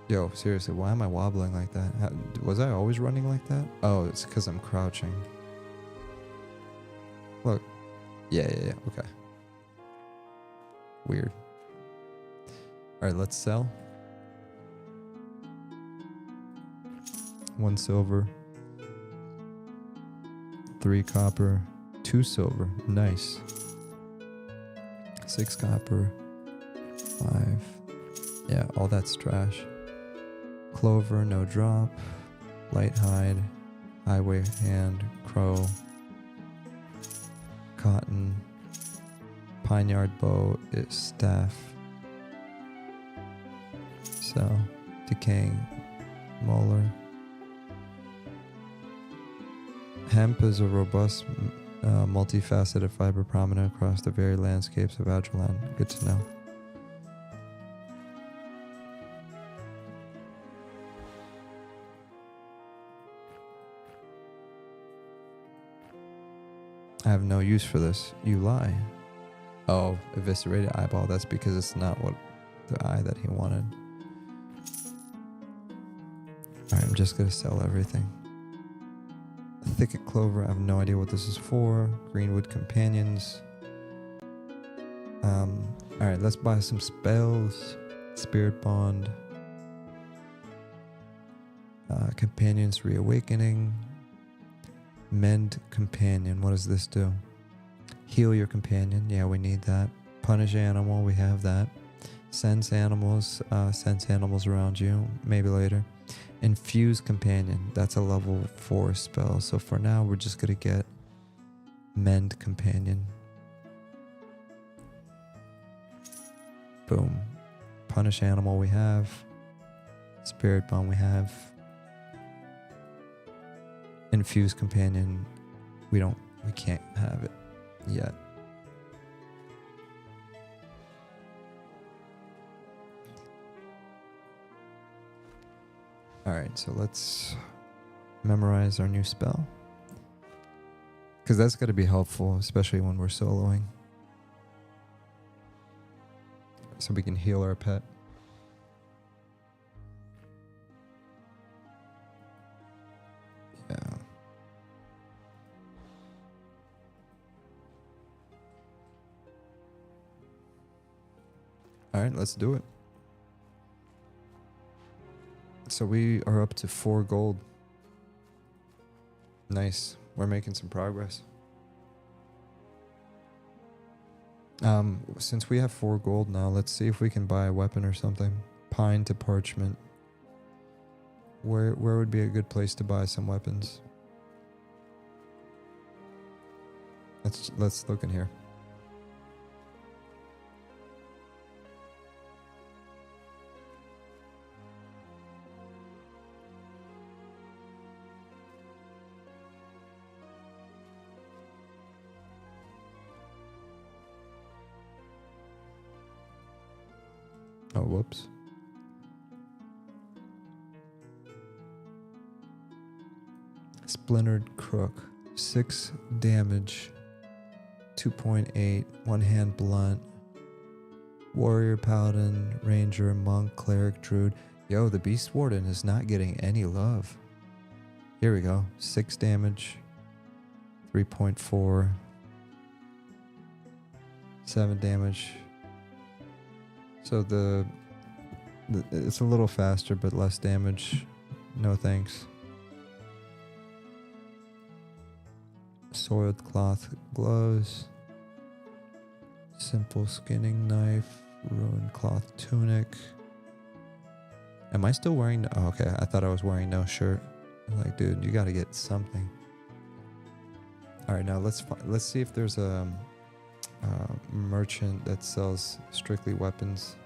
Yo, seriously, why am I wobbling like that? Was I always running like that? Oh, it's because I'm crouching. Look. Yeah, okay. Weird. Alright, let's sell. 1 silver. 3 copper. 2 silver. Nice. 6 copper. 5. Yeah, all that's trash. Clover, no drop. Light hide. Highway hand. Crow. Cotton. Pine yard bow is staff. So, decaying molar. Hemp is a robust, multifaceted fiber prominent across the varied landscapes of Adrullan. Good to know. I have no use for this. You lie. Oh, eviscerated eyeball. That's because it's not what the eye that he wanted. Alright, I'm just gonna sell everything. Thicket clover. I have no idea what this is for. Greenwood companions. Alright, let's buy some spells. Spirit bond. Companions reawakening. Mend companion. What does this do? Heal your companion. Yeah, we need that. Punish animal. We have that. Sense animals. Sense animals around you. Maybe later. Infuse companion. That's a level 4 spell. So for now, we're just going to get Mend companion. Boom. Punish Animal we have. Spirit Bomb we have. Infused Companion, we can't have it yet. Alright, so let's memorize our new spell. Because that's got to be helpful, especially when we're soloing. So we can heal our pet. Yeah. Alright, let's do it. So we are up to 4 gold. Nice. We're making some progress. Since we have 4 gold now, let's see if we can buy a weapon or something. Pine to parchment. Where would be a good place to buy some weapons? Let's look in here. Oh, whoops. Splintered Crook. 6 damage. 2.8. One hand blunt. Warrior, Paladin, Ranger, Monk, Cleric, Druid. Yo, the Beastwarden is not getting any love. Here we go. 6 damage. 3.4. 7 damage. So it's a little faster, but less damage. No thanks. Soiled cloth gloves. Simple skinning knife. Ruined cloth tunic. Am I still wearing... Oh, okay, I thought I was wearing no shirt. Like, dude, you gotta get something. Alright, now let's see if there's a merchant that sells strictly weapons.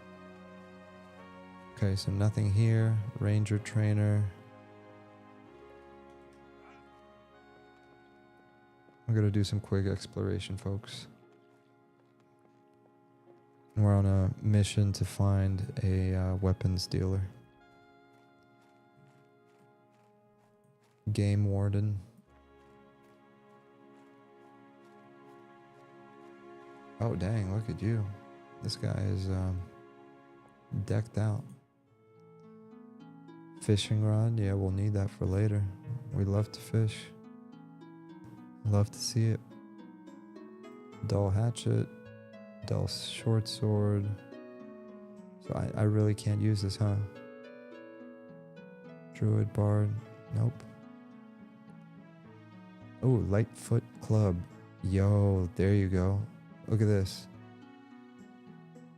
Okay, so nothing here. Ranger trainer. I'm gonna do some quick exploration, folks. We're on a mission to find a weapons dealer. Game warden. Oh dang, look at you. This guy is decked out. Fishing rod, yeah, we'll need that for later. We love to fish. Love to see it. Dull hatchet. Dull short sword. So I really can't use this, huh? Druid bard, nope. Oh, Lightfoot club. Yo, there you go. Look at this.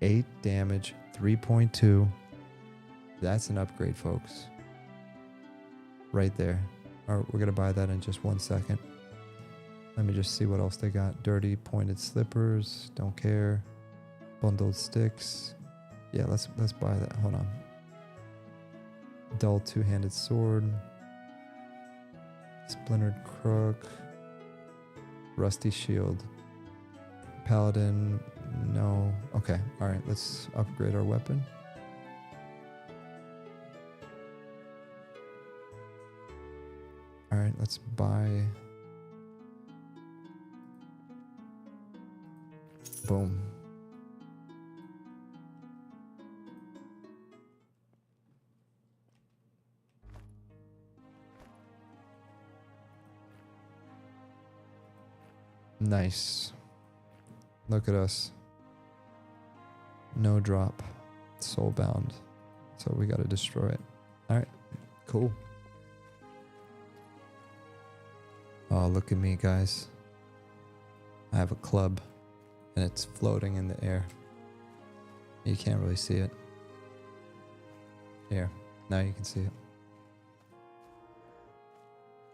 8 damage, 3.2. That's an upgrade, folks. Right there. Alright, we're gonna buy that in just 1 second. Let me just see what else they got. Dirty pointed slippers. Don't care. Bundled sticks. Yeah, let's buy that. Hold on. Dull two-handed sword. Splintered crook. Rusty shield. Paladin, no. Okay, alright, let's upgrade our weapon. Alright, let's buy. Boom. Nice. Look at us. No drop. Soulbound. So we gotta destroy it. Alright. Cool. Oh, look at me, guys. I have a club. And it's floating in the air. You can't really see it. Here. Now you can see it.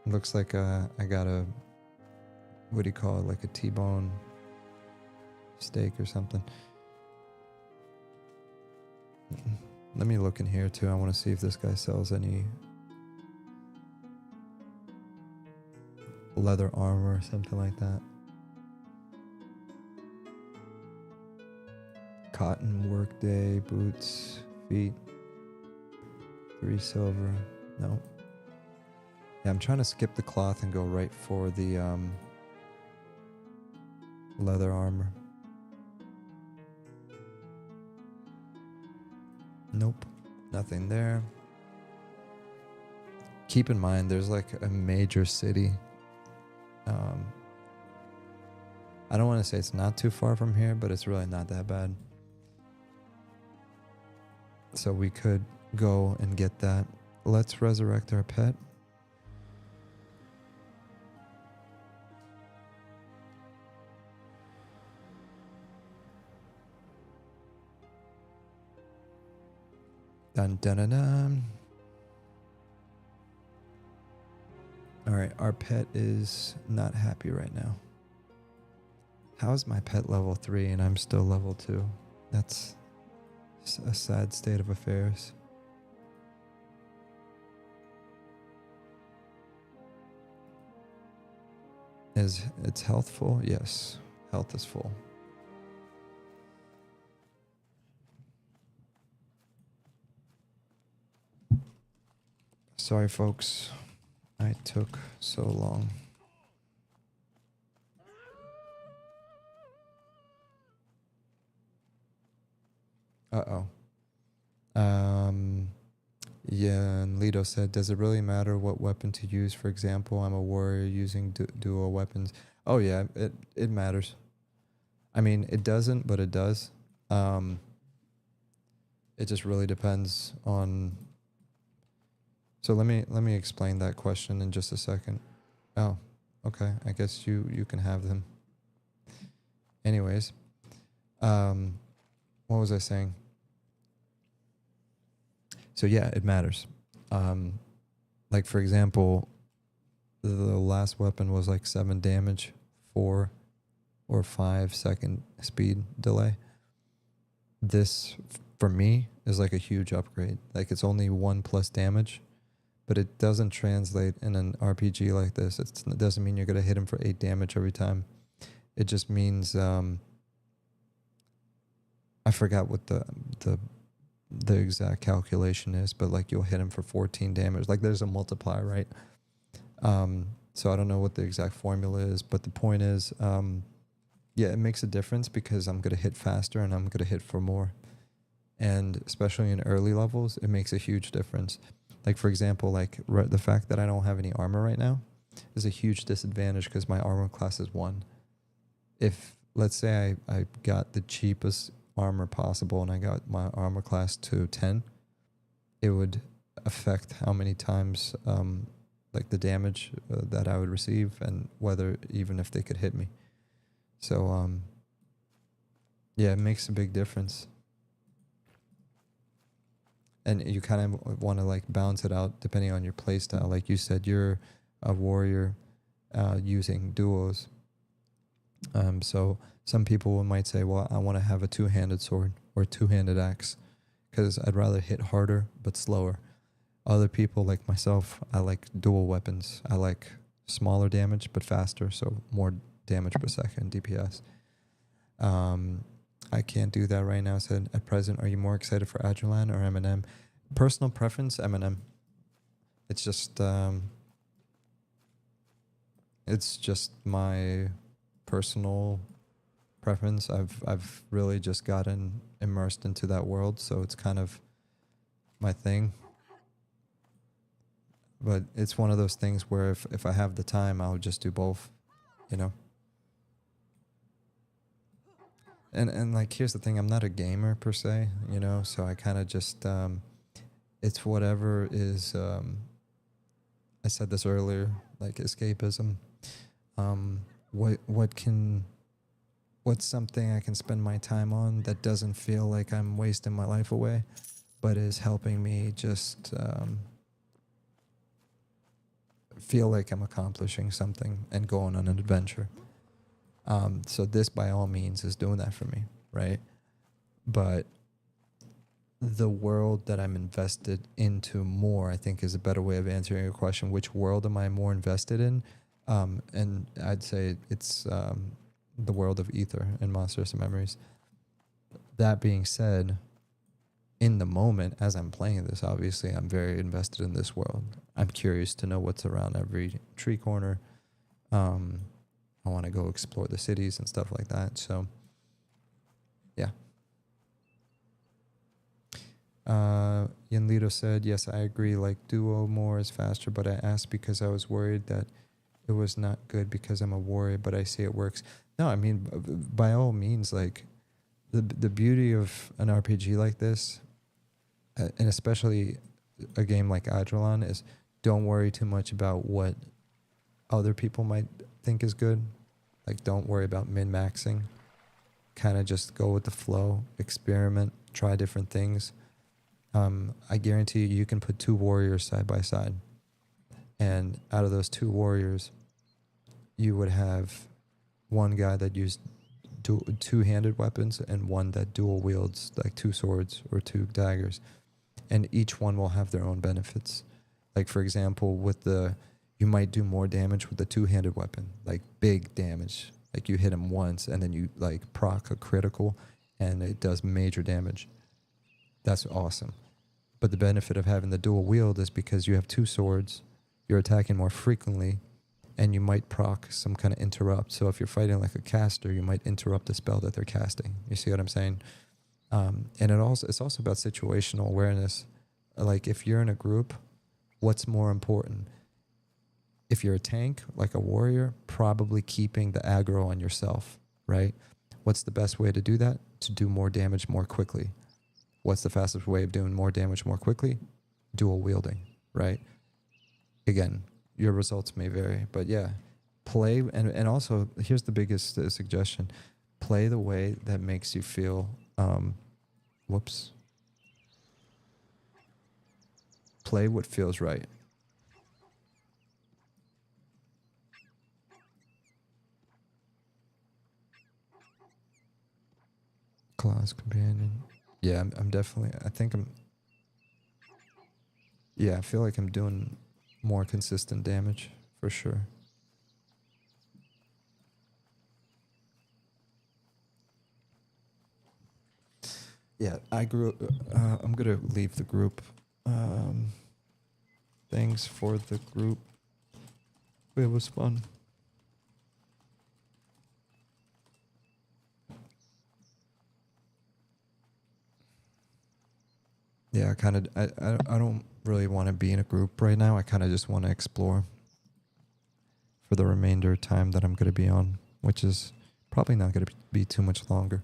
It looks like I got a... What do you call it? Like a T-bone steak or something. Let me look in here too. I want to see if this guy sells any leather armor or something like that. Cotton workday, boots, feet. 3 silver. No. Yeah, I'm trying to skip the cloth and go right for the leather armor. Nope. Nothing there. Keep in mind, there's like a major city. I don't want to say it's not too far from here, but it's really not that bad. So we could go and get that. Let's resurrect our pet. Dun dun dun dun. Alright, our pet is not happy right now. How is my pet level 3 and I'm still level 2? That's a sad state of affairs. Is its health full? Yes, health is full. Sorry folks, I took so long. Uh-oh. Yeah, and Lido said, does it really matter what weapon to use? For example, I'm a warrior using dual weapons. Oh yeah, it matters. I mean, it doesn't, but it does. It just really depends on... So let me explain that question in just a second. Oh, okay. I guess you can have them. Anyways, what was I saying? So yeah, it matters. Like for example, the last weapon was like 7 damage, 4 or 5 second speed delay. This, for me, is like a huge upgrade. Like it's only 1+ damage, but it doesn't translate in an RPG like this. It doesn't mean you're going to hit him for 8 damage every time. It just means, I forgot what the exact calculation is, but like you'll hit him for 14 damage. Like there's a multiplier, right? So I don't know what the exact formula is, but the point is, yeah, it makes a difference because I'm going to hit faster and I'm going to hit for more. And especially in early levels, it makes a huge difference. Like for example, like the fact that I don't have any armor right now is a huge disadvantage because my armor class is 1. If, let's say I got the cheapest armor possible and I got my armor class to 10, it would affect how many times like the damage that I would receive and whether even if they could hit me. So yeah, it makes a big difference. And you kind of want to like balance it out depending on your playstyle. Like you said, you're a warrior using duos. So some people might say, well, I want to have a 2-handed sword or a 2-handed axe because I'd rather hit harder but slower. Other people like myself, I like dual weapons. I like smaller damage but faster, so more damage per second, DPS. I can't do that right now. Said at present, are you more excited for Adrullan or M&M? Personal preference, M&M. It's just my personal preference. I've really just gotten immersed into that world, so it's kind of my thing. But it's one of those things where if I have the time, I'll just do both, you know. And like here's the thing, I'm not a gamer per se, you know, so I kind of just it's whatever is I said this earlier, like escapism. What's something I can spend my time on that doesn't feel like I'm wasting my life away, but is helping me just feel like I'm accomplishing something and going on an adventure. So this by all means is doing that for me, right? But the world that I'm invested into more, I think, is a better way of answering your question. Which world am I more invested in? And I'd say it's the world of Ether and Monsters and Memories. That being said, in the moment, as I'm playing this, obviously, I'm very invested in this world. I'm curious to know what's around every tree corner. I want to go explore the cities and stuff like that. So, yeah. Yanlito said, yes, I agree. Like, duo more is faster, but I asked because I was worried that it was not good because I'm a warrior, but I see it works. No, I mean, by all means, like, the beauty of an RPG like this, and especially a game like Adrullan, is don't worry too much about what other people might think is good. Like, don't worry about min-maxing. Kind of just go with the flow, experiment, try different things. I guarantee you can put 2 warriors side by side. And out of those 2 warriors, you would have one guy that used two-handed weapons and one that dual wields like 2 swords or 2 daggers. And each one will have their own benefits. Like, for example, you might do more damage with the 2-handed weapon, like big damage. Like, you hit him once and then you like proc a critical and it does major damage. That's awesome. But the benefit of having the dual wield is because you have 2 swords, you're attacking more frequently, and you might proc some kind of interrupt. So if you're fighting like a caster, you might interrupt the spell that they're casting. You see what I'm saying? And it's also about situational awareness. Like, if you're in a group, what's more important? If you're a tank, like a warrior, probably keeping the aggro on yourself, right? What's the best way to do that? To do more damage more quickly. What's the fastest way of doing more damage more quickly? Dual wielding, right? Again, your results may vary, but yeah, play. And also, here's the biggest suggestion. Play the way that makes you feel, play what feels right. Class companion. Yeah, I'm definitely, I feel like I'm doing more consistent damage, for sure. Yeah, I'm going to leave the group things for the group. It was fun. Yeah, I don't really want to be in a group right now. I kind of just want to explore for the remainder of time that I'm going to be on, which is probably not going to be too much longer.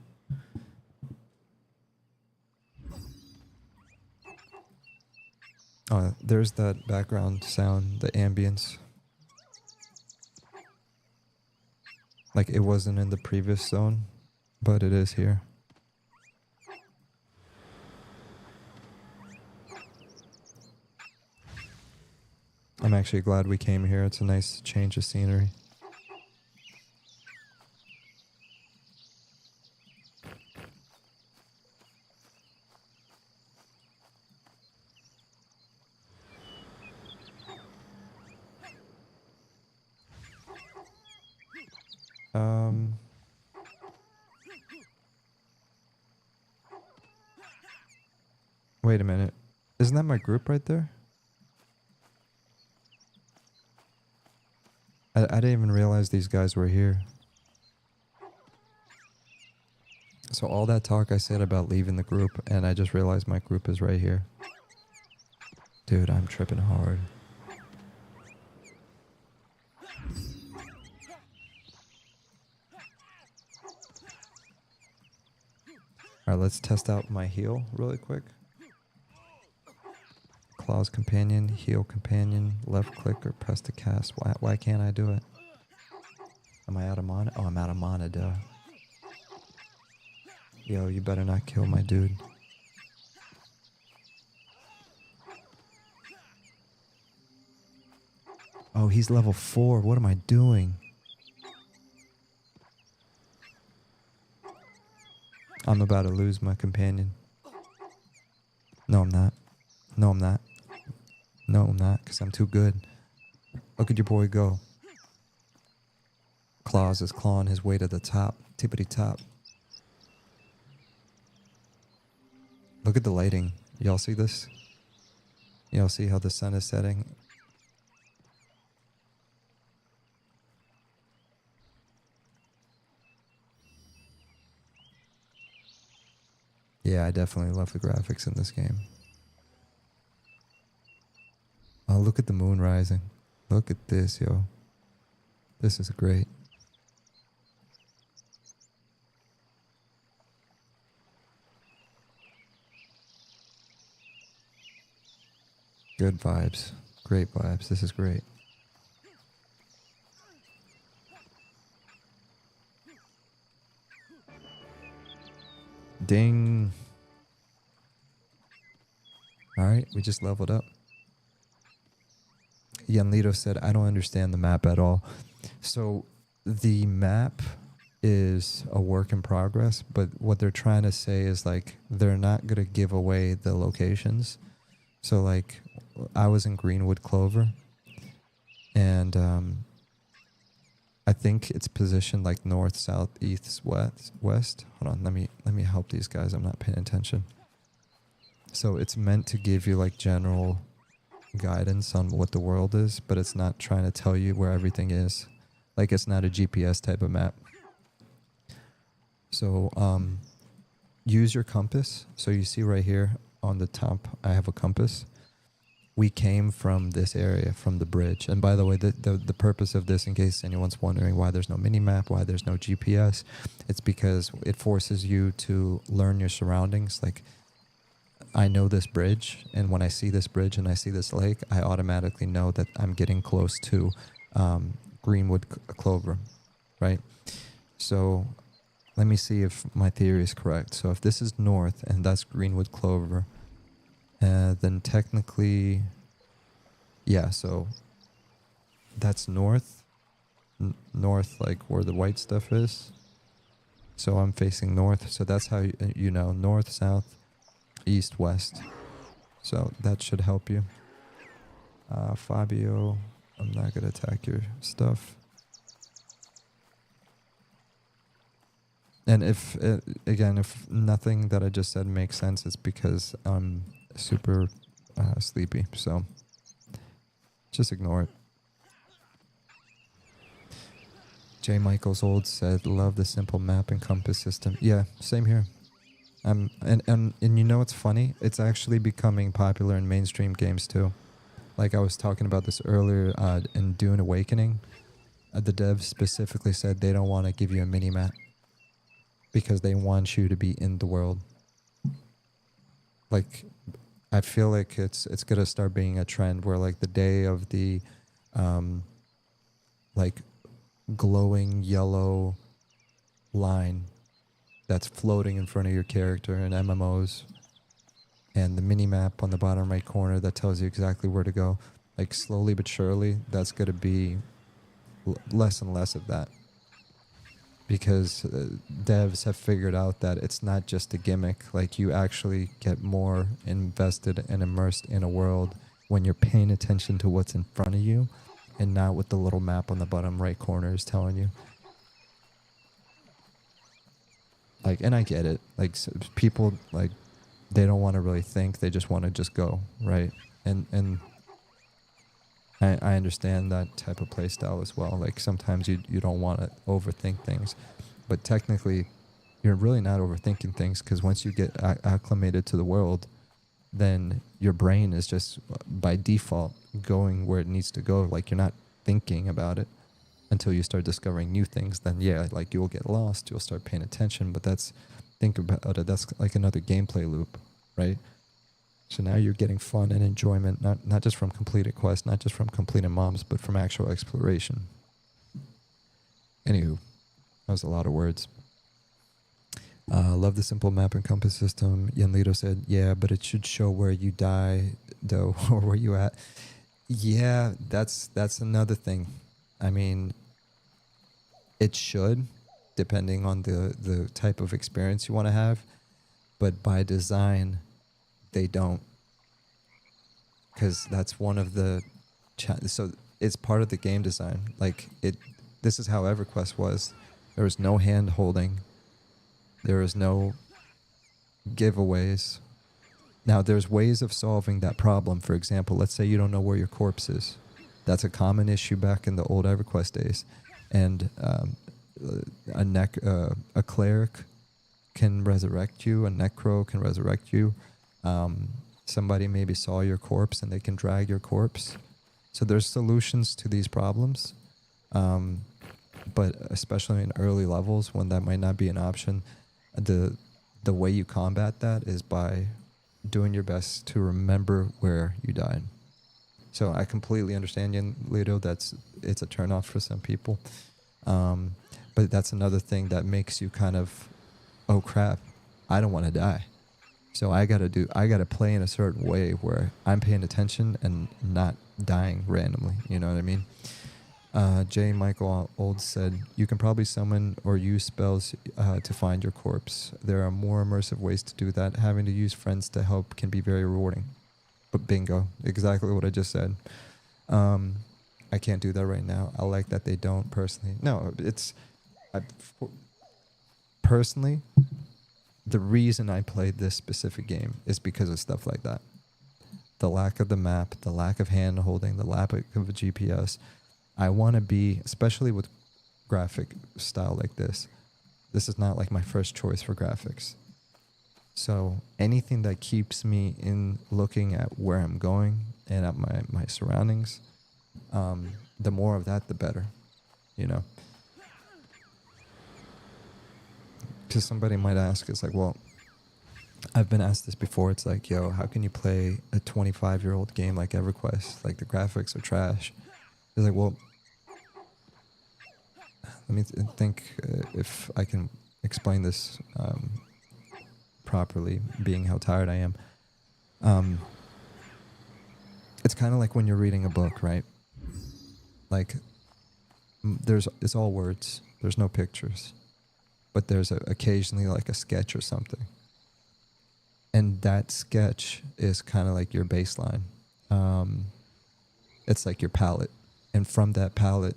There's that background sound, the ambience. Like, it wasn't in the previous zone, but it is here. I'm actually glad we came here. It's a nice change of scenery. Wait a minute. Isn't that my group right there? I didn't even realize these guys were here. So all that talk I said about leaving the group, and I just realized my group is right here. Dude, I'm tripping hard. Alright, let's test out my heal really quick. Claws companion, heal companion, left click or press to cast. Why can't I do it? Am I out of mana? Oh, I'm out of mana, duh. Yo, you better not kill my dude. Oh, he's level 4. What am I doing? I'm about to lose my companion. No, I'm not. No, I'm not. No, I'm not, because I'm too good. Look at your boy go. Claws is clawing his way to the top. Tippity top. Look at the lighting. Y'all see this? Y'all see how the sun is setting? Yeah, I definitely love the graphics in this game. Oh, look at the moon rising. Look at this, yo. This is great. Good vibes. Great vibes. This is great. Ding. Alright, we just leveled up. Yanlito said, I don't understand the map at all. So the map is a work in progress, but what they're trying to say is like they're not going to give away the locations. So like I was in Greenwood Clover, and I think it's positioned like north, south, east, west. Hold on, let me help these guys. I'm not paying attention. So it's meant to give you like general guidance on what the world is, but it's not trying to tell you where everything is. Like it's not a GPS type of map. So use your compass. So you see right here on the top, I have a compass. We came from this area, from the bridge. And by the way, the purpose of this, in case anyone's wondering why there's no mini-map, why there's no GPS, it's because it forces you to learn your surroundings. Like, I know this bridge, and when I see this bridge and I see this lake, I automatically know that I'm getting close to Greenwood Clover, right? So let me see if my theory is correct. So if this is north and that's Greenwood Clover, then technically, yeah, so that's north, north like where the white stuff is. So I'm facing north, so that's how you know, north, south, east, west. So that should help you. Fabio, I'm not going to attack your stuff. And if, again, if nothing that I just said makes sense, it's because I'm super sleepy. So just ignore it. J. Michaels Old said, love the simple map and compass system. Yeah, same here. And you know what's funny? It's actually becoming popular in mainstream games too. Like I was talking about this earlier in Dune Awakening. The devs specifically said they don't want to give you a mini-map because they want you to be in the world. Like, I feel like it's gonna start being a trend where like the day of the like glowing yellow line that's floating in front of your character in MMOs, and the mini map on the bottom right corner that tells you exactly where to go, like slowly but surely that's going to be less and less of that, because devs have figured out that it's not just a gimmick. Like you actually get more invested and immersed in a world when you're paying attention to what's in front of you and not what the little map on the bottom right corner is telling you. Like, and I get it. Like, people, like, they don't want to really think. They just want to just go, right? And I understand that type of play style as well. Like, sometimes you don't want to overthink things. But technically, you're really not overthinking things, because once you get acclimated to the world, then your brain is just, by default, going where it needs to go. Like, you're not thinking about it until you start discovering new things. Then yeah, like you'll get lost, you'll start paying attention, but think about it, that's like another gameplay loop, right? So now you're getting fun and enjoyment, not just from completed quests, not just from completed mobs, but from actual exploration. Anywho, that was a lot of words. Love the simple map and compass system. Yanlito said, yeah, but it should show where you die, though, or where you at. Yeah, that's another thing. I mean, it should, depending on the type of experience you want to have. But by design, they don't, because that's one of the so it's part of the game design. Like this is how EverQuest was. There was no hand holding. There was no giveaways. Now there's ways of solving that problem. For example, let's say you don't know where your corpse is. That's a common issue back in the old EverQuest days, and a cleric can resurrect you. A necro can resurrect you. Somebody maybe saw your corpse and they can drag your corpse. So there's solutions to these problems, but especially in early levels when that might not be an option, the way you combat that is by doing your best to remember where you died. So I completely understand you, Lito. It's a turnoff for some people, but that's another thing that makes you kind of, oh crap, I don't want to die. So I gotta play in a certain way where I'm paying attention and not dying randomly. You know what I mean? J. Michael Old said, you can probably summon or use spells to find your corpse. There are more immersive ways to do that. Having to use friends to help can be very rewarding. But bingo, exactly what I just said. I can't do that right now. I like that they don't personally. No, personally, the reason I played this specific game is because of stuff like that. The lack of the map, the lack of hand holding, the lack of a GPS. I want to be, especially with graphic style like this is not like my first choice for graphics. So anything that keeps me in looking at where I'm going and at my surroundings, the more of that, the better, you know. Because somebody might ask, it's like, well, I've been asked this before. It's like, yo, how can you play a 25-year-old game like EverQuest? Like, the graphics are trash. It's like, well, let me think if I can explain this properly, being how tired I am. It's kind of like when you're reading a book, right? Like, it's all words. There's no pictures. But there's occasionally like a sketch or something. And that sketch is kind of like your baseline. It's like your palette. And from that palette,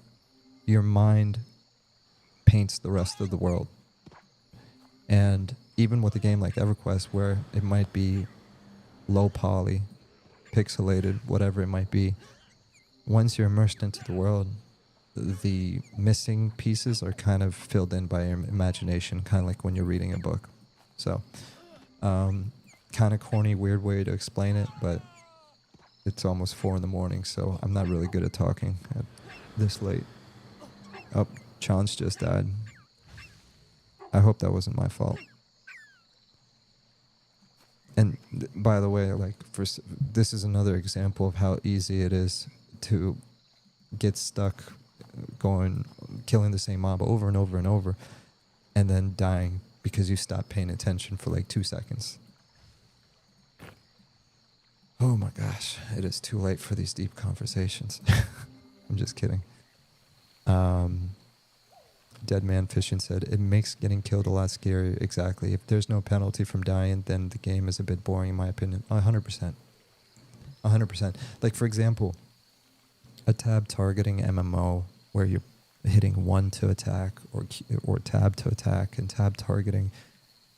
your mind paints the rest of the world. And even with a game like EverQuest, where it might be low poly, pixelated, whatever it might be, once you're immersed into the world, the missing pieces are kind of filled in by your imagination, kind of like when you're reading a book. So, kind of corny, weird way to explain it, but it's almost 4 a.m, so I'm not really good at talking at this late. Oh, Chance just died. I hope that wasn't my fault. And by the way, like, this is another example of how easy it is to get stuck killing the same mob over and over and over, and then dying because you stopped paying attention for like 2 seconds. Oh my gosh, it is too late for these deep conversations. I'm just kidding. Dead Man Fishing said, it makes getting killed a lot scarier. Exactly. If there's no penalty from dying, then the game is a bit boring, in my opinion. 100%. 100%. Like, for example, a tab targeting MMO where you're hitting 1 to attack or tab to attack and tab targeting.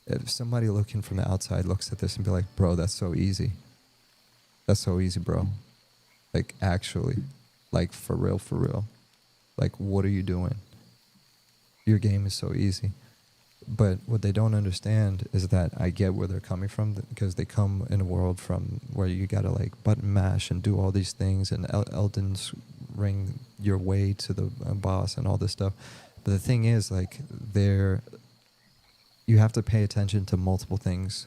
If somebody looking from the outside looks at this and be like, bro, that's so easy. That's so easy, bro. Like, actually. Like, for real. Like, what are you doing? Your game is so easy. But what they don't understand is that I get where they're coming from, because they come in a world from where you gotta like button mash and do all these things and Elden's Ring your way to the boss and all this stuff. But the thing is, like, you have to pay attention to multiple things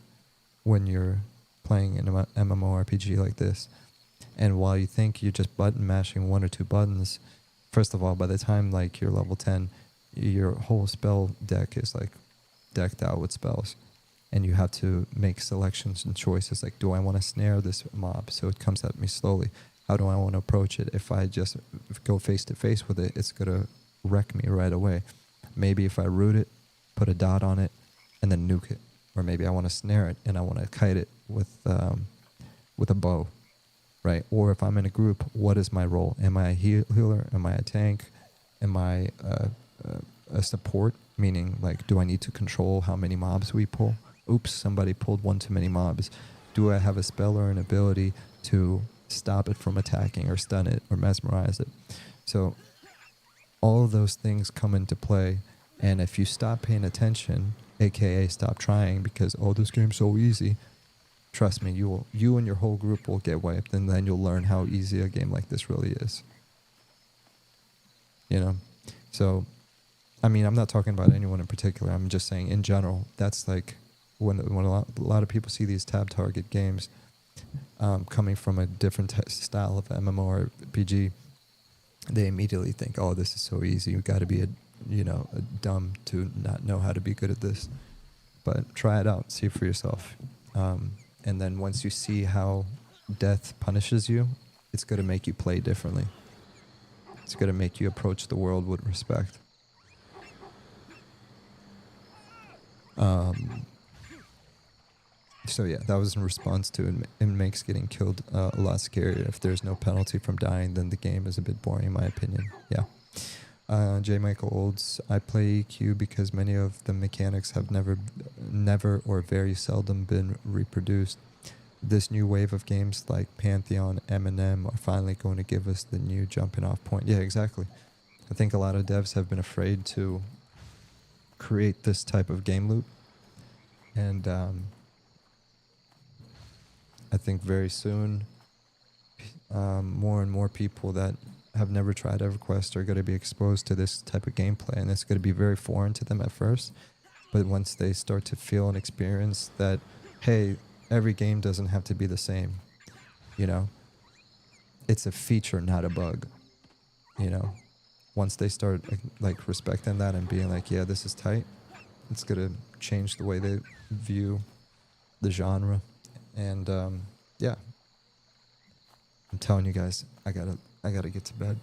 when you're playing an MMORPG like this. And while you think you're just button mashing 1 or 2 buttons, first of all, by the time like you're level 10, your whole spell deck is like decked out with spells, and you have to make selections and choices. Like, do I want to snare this mob so it comes at me slowly? How do I want to approach it? If I just go face to face with it, it's gonna wreck me right away. Maybe if I root it, put a dot on it, and then nuke it. or maybe I want to snare it and I want to kite it with a bow, right? Or if I'm in a group, what is my role? Am I a healer? Am I a tank? Am I a support? Meaning, like, do I need to control how many mobs we pull? Oops, somebody pulled one too many mobs. Do I have a spell or an ability to stop it from attacking or stun it or mesmerize it? So all of those things come into play, and if you stop paying attention, aka stop trying because, oh, this game's so easy, trust me, you and your whole group will get wiped, and then you'll learn how easy a game like this really is. You know? So, I mean, I'm not talking about anyone in particular. I'm just saying in general, that's like when a lot of people see these tab target games coming from a different style of MMORPG, they immediately think, oh, this is so easy. You got to be a dumb to not know how to be good at this. But try it out, see for yourself. And then once you see how death punishes you, it's going to make you play differently. It's going to make you approach the world with respect. So yeah, that was in response to it makes getting killed a lot scarier. If there's no penalty from dying, then the game is a bit boring, in my opinion. Yeah. J. Michael Olds, I play EQ because many of the mechanics have never or very seldom been reproduced. This new wave of games like Pantheon, M&M are finally going to give us the new jumping off point. Yeah, exactly. I think a lot of devs have been afraid to create this type of game loop. And I think very soon, more and more people that have never tried EverQuest are going to be exposed to this type of gameplay, and it's going to be very foreign to them at first. But once they start to feel and experience that, hey, every game doesn't have to be the same, it's a feature, not a bug, Once they start like respecting that and being like, yeah, this is tight, it's going to change the way they view the genre. And yeah, I'm telling you guys, I gotta get to bed.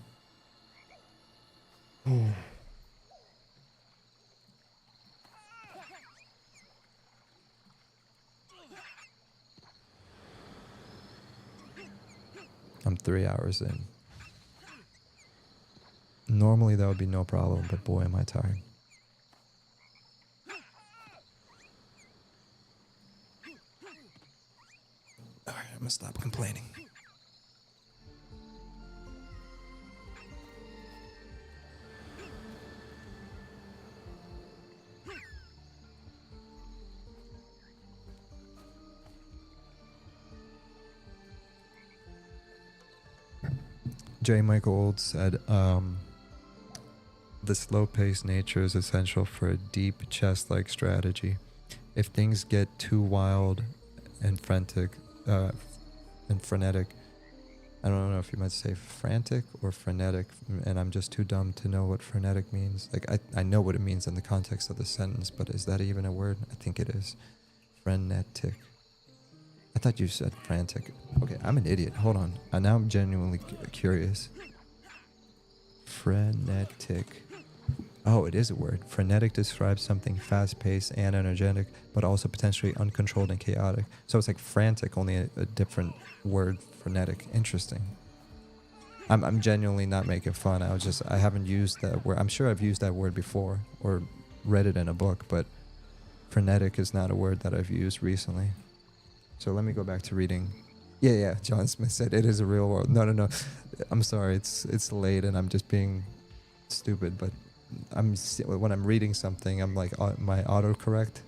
I'm 3 hours in. Normally that would be no problem, but boy, am I tired. Alright, I'm gonna stop complaining. J. Michael Old said, the slow-paced nature is essential for a deep chess-like strategy. If things get too wild and frenetic, I don't know if you might say frantic or frenetic, and I'm just too dumb to know what frenetic means. Like, I know what it means in the context of the sentence, but is that even a word? I think it is. Frenetic. I thought you said frantic. Okay, I'm an idiot. Hold on. Now I'm genuinely curious. Frenetic. Oh, it is a word. Frenetic describes something fast-paced and energetic, but also potentially uncontrolled and chaotic. So it's like frantic, only a different word, frenetic. Interesting. I'm genuinely not making fun. I haven't used that word. I'm sure I've used that word before or read it in a book, but frenetic is not a word that I've used recently. So let me go back to reading. Yeah. John Smith said it is a real world. No. I'm sorry. It's late and I'm just being stupid. But when I'm reading something, I'm like my autocorrect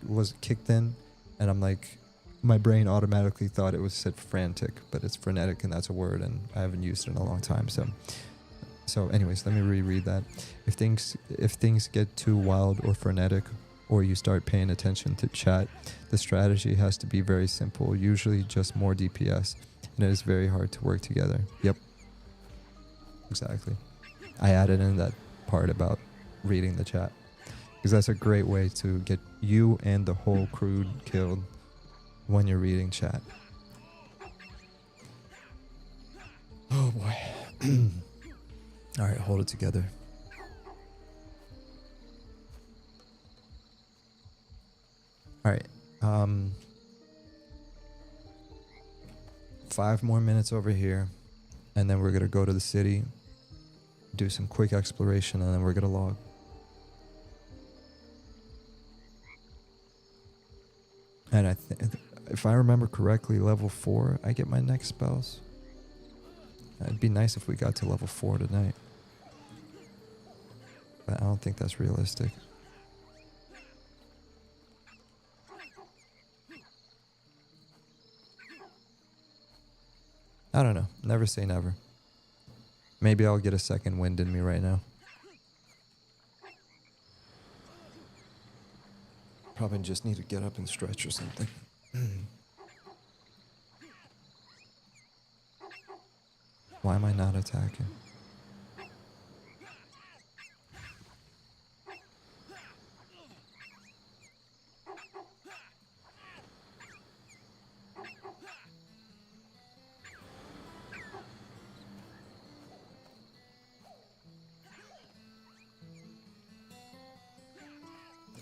was kicked in, and I'm like, my brain automatically thought it was said frantic, but it's frenetic, and that's a word, and I haven't used it in a long time. So anyways, let me reread that. If things get too wild or frenetic, or you start paying attention to chat, the strategy has to be very simple, usually just more DPS, and it is very hard to work together. Yep. Exactly. I added in that part about reading the chat, because that's a great way to get you and the whole crew killed when you're reading chat. Oh boy. Alright, hold it together. All right. 5 more minutes over here, and then we're gonna go to the city, do some quick exploration, and then we're gonna log. And if I remember correctly, level 4, I get my next spells. It'd be nice if we got to level 4 tonight, but I don't think that's realistic. I don't know. Never say never. Maybe I'll get a second wind in me right now. Probably just need to get up and stretch or something. Why am I not attacking?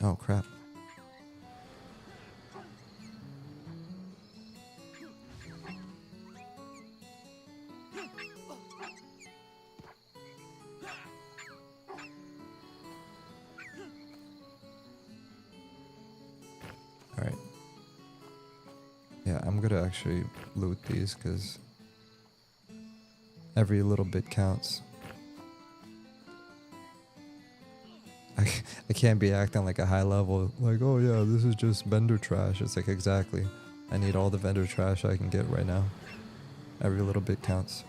Oh, crap. Alright. Yeah, I'm gonna actually loot these because every little bit counts. I can't be acting like a high level, like, oh yeah, this is just vendor trash. It's like, exactly. I need all the vendor trash I can get right now. Every little bit counts.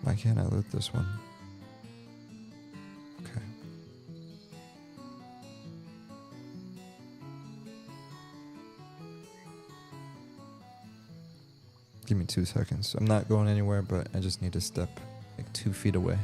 Why can't I loot this one? Okay. Give me 2 seconds. I'm not going anywhere, but I just need to step like 2 feet away.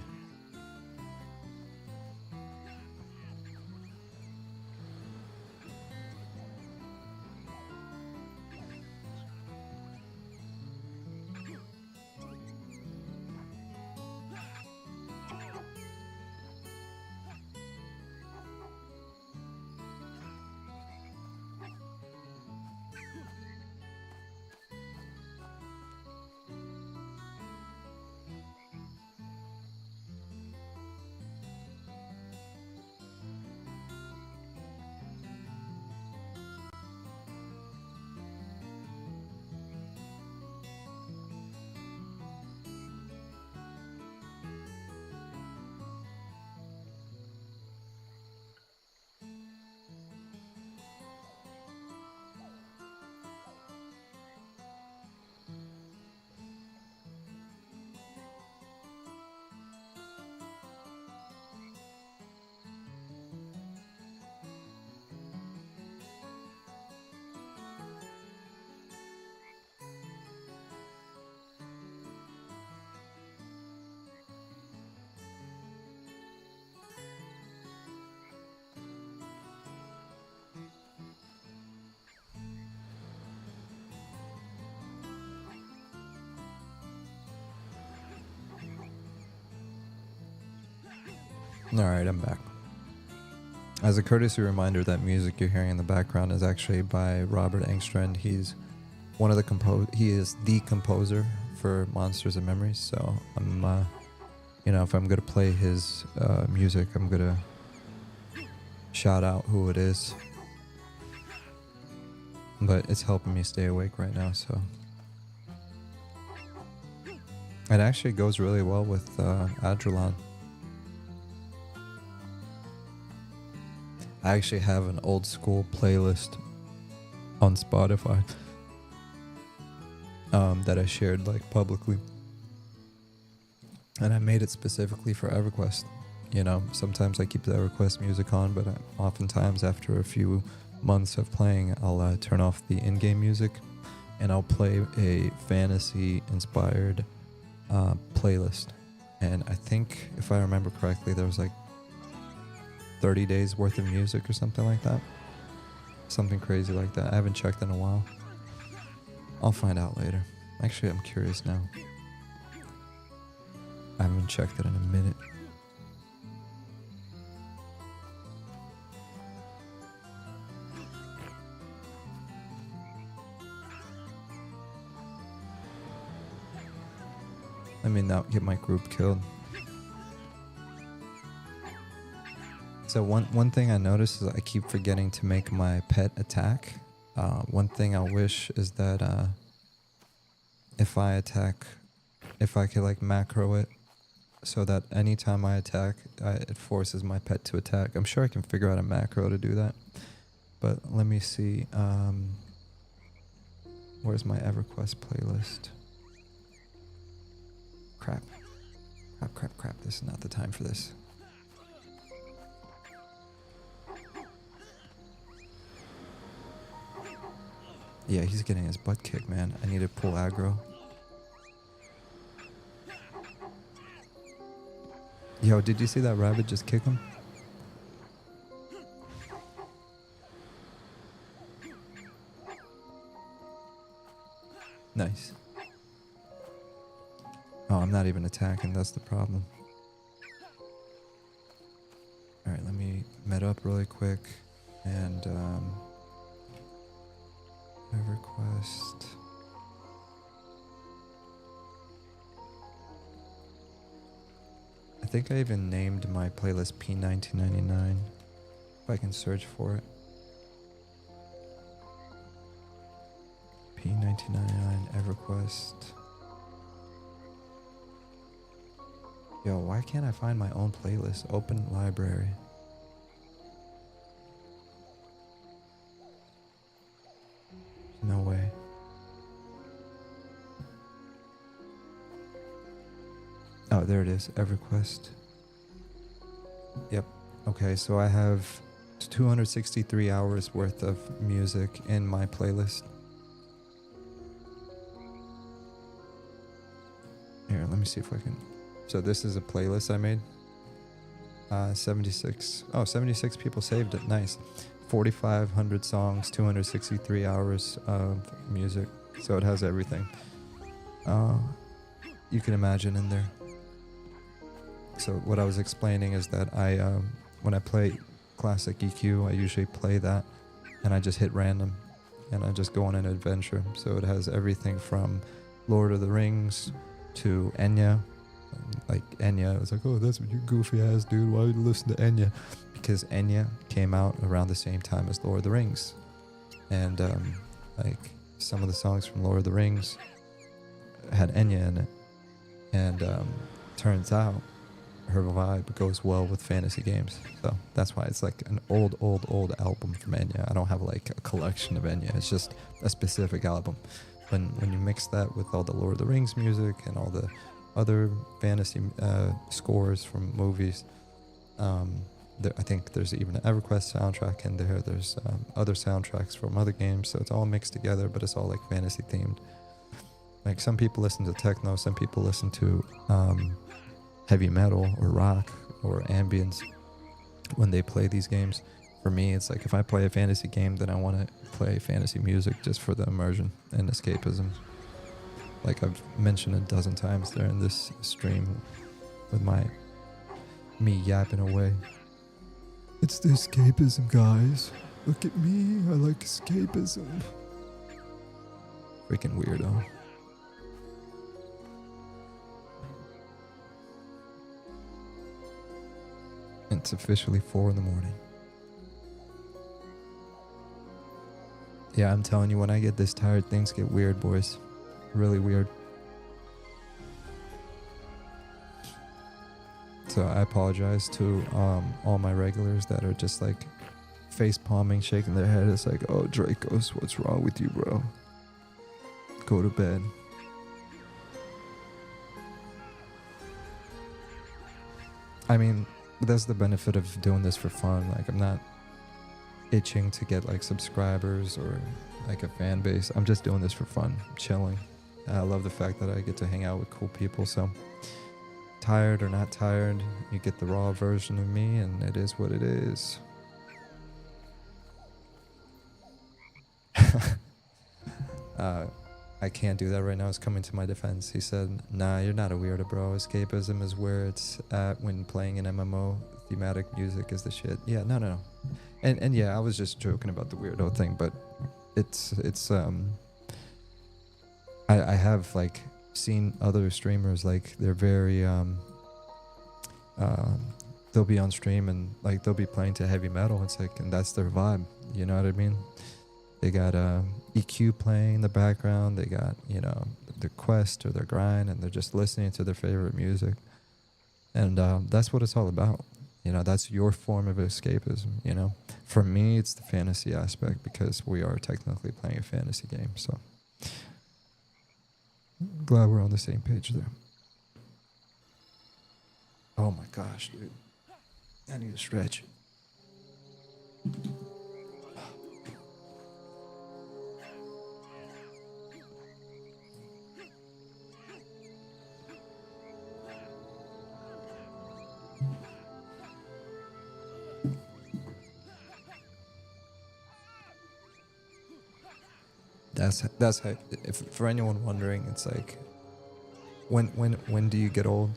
Alright, I'm back. As a courtesy reminder, that music you're hearing in the background is actually by Robert Engstrand. He's one of the he is the composer for Monsters and Memories, so I'm if I'm gonna play his music, I'm gonna shout out who it is. But it's helping me stay awake right now, so it actually goes really well with Adrullan. I actually have an old school playlist on Spotify that I shared like publicly, and I made it specifically for Everquest. Sometimes I keep the Everquest music on, but oftentimes after a few months of playing, I'll turn off the in-game music and I'll play a fantasy inspired playlist And I think, if I remember correctly, there was like 30 days worth of music or something like that. Something crazy like that. I haven't checked in a while. I'll find out later. Actually, I'm curious now. I haven't checked it in a minute. Let me not get my group killed. So one thing I noticed is I keep forgetting to make my pet attack. One thing I wish is that if I attack, if I could like macro it so that anytime I attack, it forces my pet to attack. I'm sure I can figure out a macro to do that. But let me see. Where's my Everquest playlist? Crap. Crap. This is not the time for this. Yeah, he's getting his butt kicked, man. I need to pull aggro. Yo, did you see that rabbit just kick him? Nice. Oh, I'm not even attacking, that's the problem. Alright, let me med up really quick. And, Everquest. I think I even named my playlist P1999. If I can search for it. P1999 Everquest. Yo, why can't I find my own playlist? Open library. No way. Oh, there it is. Everquest. Yep. Okay, so I have 263 hours worth of music in my playlist. Here, let me see if I can... So this is a playlist I made. 76. Oh, 76 people saved it. Nice. 4,500 songs, 263 hours of music. So it has everything. You can imagine in there. So what I was explaining is that when I play classic EQ, I usually play that and I just hit random and I just go on an adventure. So it has everything from Lord of the Rings to Enya. Like Enya, I was like, oh, that's what you goofy ass dude, why would you listen to Enya? Because Enya came out around the same time as Lord of the Rings. And like some of the songs from Lord of the Rings had Enya in it. And turns out her vibe goes well with fantasy games. So that's why it's like an old album from Enya. I don't have like a collection of Enya. It's just a specific album. When you mix that with all the Lord of the Rings music and all the other fantasy scores from movies, I think there's even an Everquest soundtrack in there. There's other soundtracks from other games. So it's all mixed together, but it's all like fantasy themed. Like some people listen to techno, some people listen to heavy metal or rock or ambience when they play these games. For me, it's like if I play a fantasy game, then I want to play fantasy music just for the immersion and escapism. Like I've mentioned a dozen times there in this stream with me yapping away. It's the escapism, guys. Look at me, I like escapism. Freaking weirdo. It's officially 4 in the morning. Yeah, I'm telling you, when I get this tired, things get weird, boys. Really weird. So I apologize to all my regulars that are just like face palming, shaking their head. It's like, oh, Dracos, what's wrong with you, bro? Go to bed. I mean, that's the benefit of doing this for fun. Like, I'm not itching to get like subscribers or like a fan base. I'm just doing this for fun, chilling. I love the fact that I get to hang out with cool people. So tired or not tired, you get the raw version of me, and it is what it is. I can't do that right now. It's coming to my defense. He said, nah, you're not a weirdo, bro. Escapism is where it's at when playing an MMO. Thematic music is the shit. Yeah, no. And yeah, I was just joking about the weirdo thing, but it's I have like seen other streamers, like they're very they'll be on stream and like they'll be playing to heavy metal. It's like, and that's their vibe, you know what I mean? They got EQ playing in the background, they got, you know, their quest or their grind, and they're just listening to their favorite music. And that's what it's all about. You know, that's your form of escapism, you know? For me, it's the fantasy aspect, because we are technically playing a fantasy game, so glad we're on the same page there. Oh my gosh, dude. I need to stretch. That's how, if for anyone wondering, it's like when do you get old?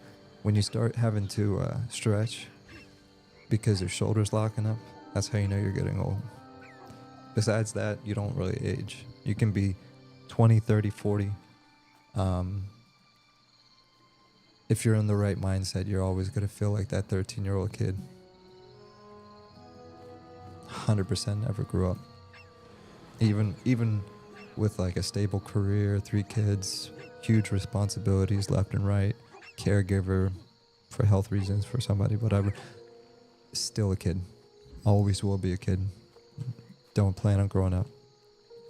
When you start having to stretch because your shoulders locking up, that's how you know you're getting old. Besides that, you don't really age. You can be 20, 30, 40. If you're in the right mindset, you're always going to feel like that 13-year-old kid. 100% never grew up. Even with like a stable career, 3 kids, huge responsibilities left and right, caregiver for health reasons for somebody, whatever, still a kid. Always will be a kid. Don't plan on growing up.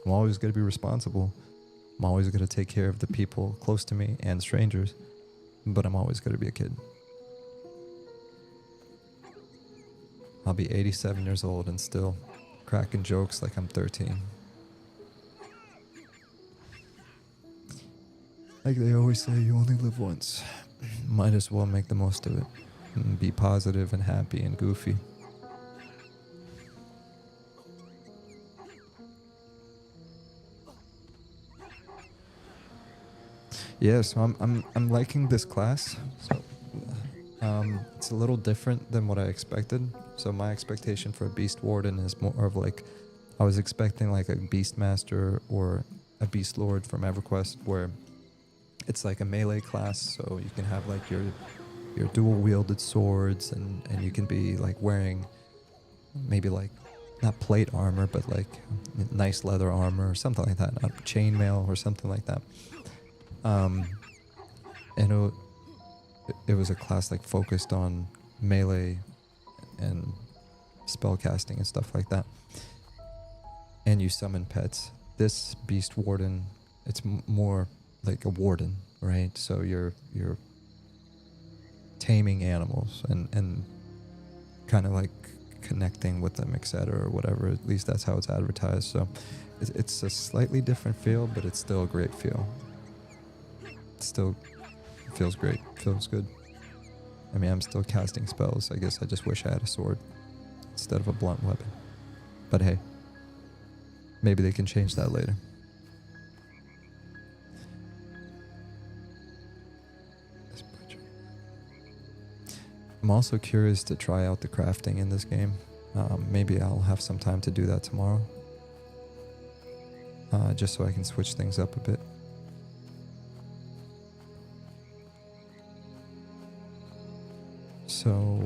I'm always going to be responsible. I'm always going to take care of the people close to me and strangers, but I'm always going to be a kid. I'll be 87 years old and still cracking jokes like I'm 13. Like they always say, you only live once. Might as well make the most of it. And be positive and happy and goofy. Yeah, so I'm liking this class. So it's a little different than what I expected. So my expectation for a Beastwarden is more of like, I was expecting like a Beastmaster or a Beast Lord from Everquest, where it's like a melee class, so you can have like your dual wielded swords, and you can be like wearing maybe like not plate armor, but like nice leather armor or something like that, not chainmail or something like that. And it was a class like focused on melee and spell casting and stuff like that. And you summon pets. This Beastwarden, it's more like a warden, right? So you're taming animals and kind of like connecting with them, etc., or whatever. At least that's how it's advertised. So it's a slightly different feel, but it's still a great feel. It still feels great, feels good. I mean, I'm still casting spells. I guess I just wish I had a sword instead of a blunt weapon. But hey, maybe they can change that later. I'm also curious to try out the crafting in this game. Maybe I'll have some time to do that tomorrow. Just so I can switch things up a bit. So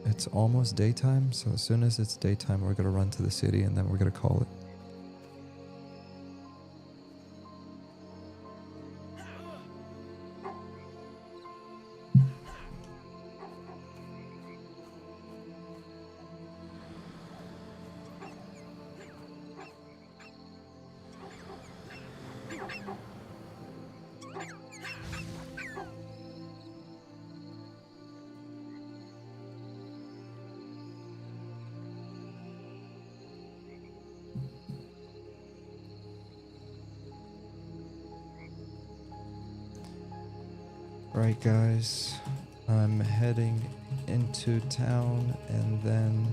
it's almost daytime, so as soon as it's daytime, we're gonna run to the city and then we're gonna call it. Right, guys, I'm heading into town and then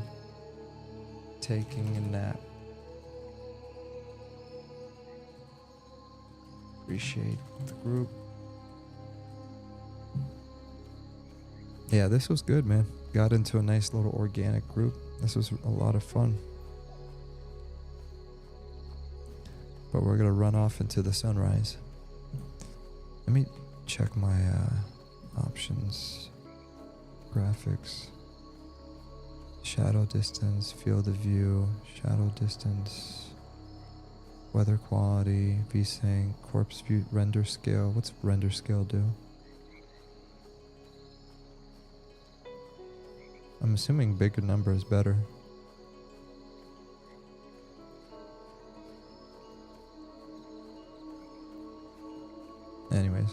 taking a nap. Appreciate the group. Yeah, this was good, man. Got into a nice little organic group. This was a lot of fun. But we're gonna run off into the sunrise. Let me check my options. Graphics. Shadow distance, field of view, shadow distance, weather quality, VSync, corpse view, render scale. What's render scale do? I'm assuming bigger number is better. Anyways,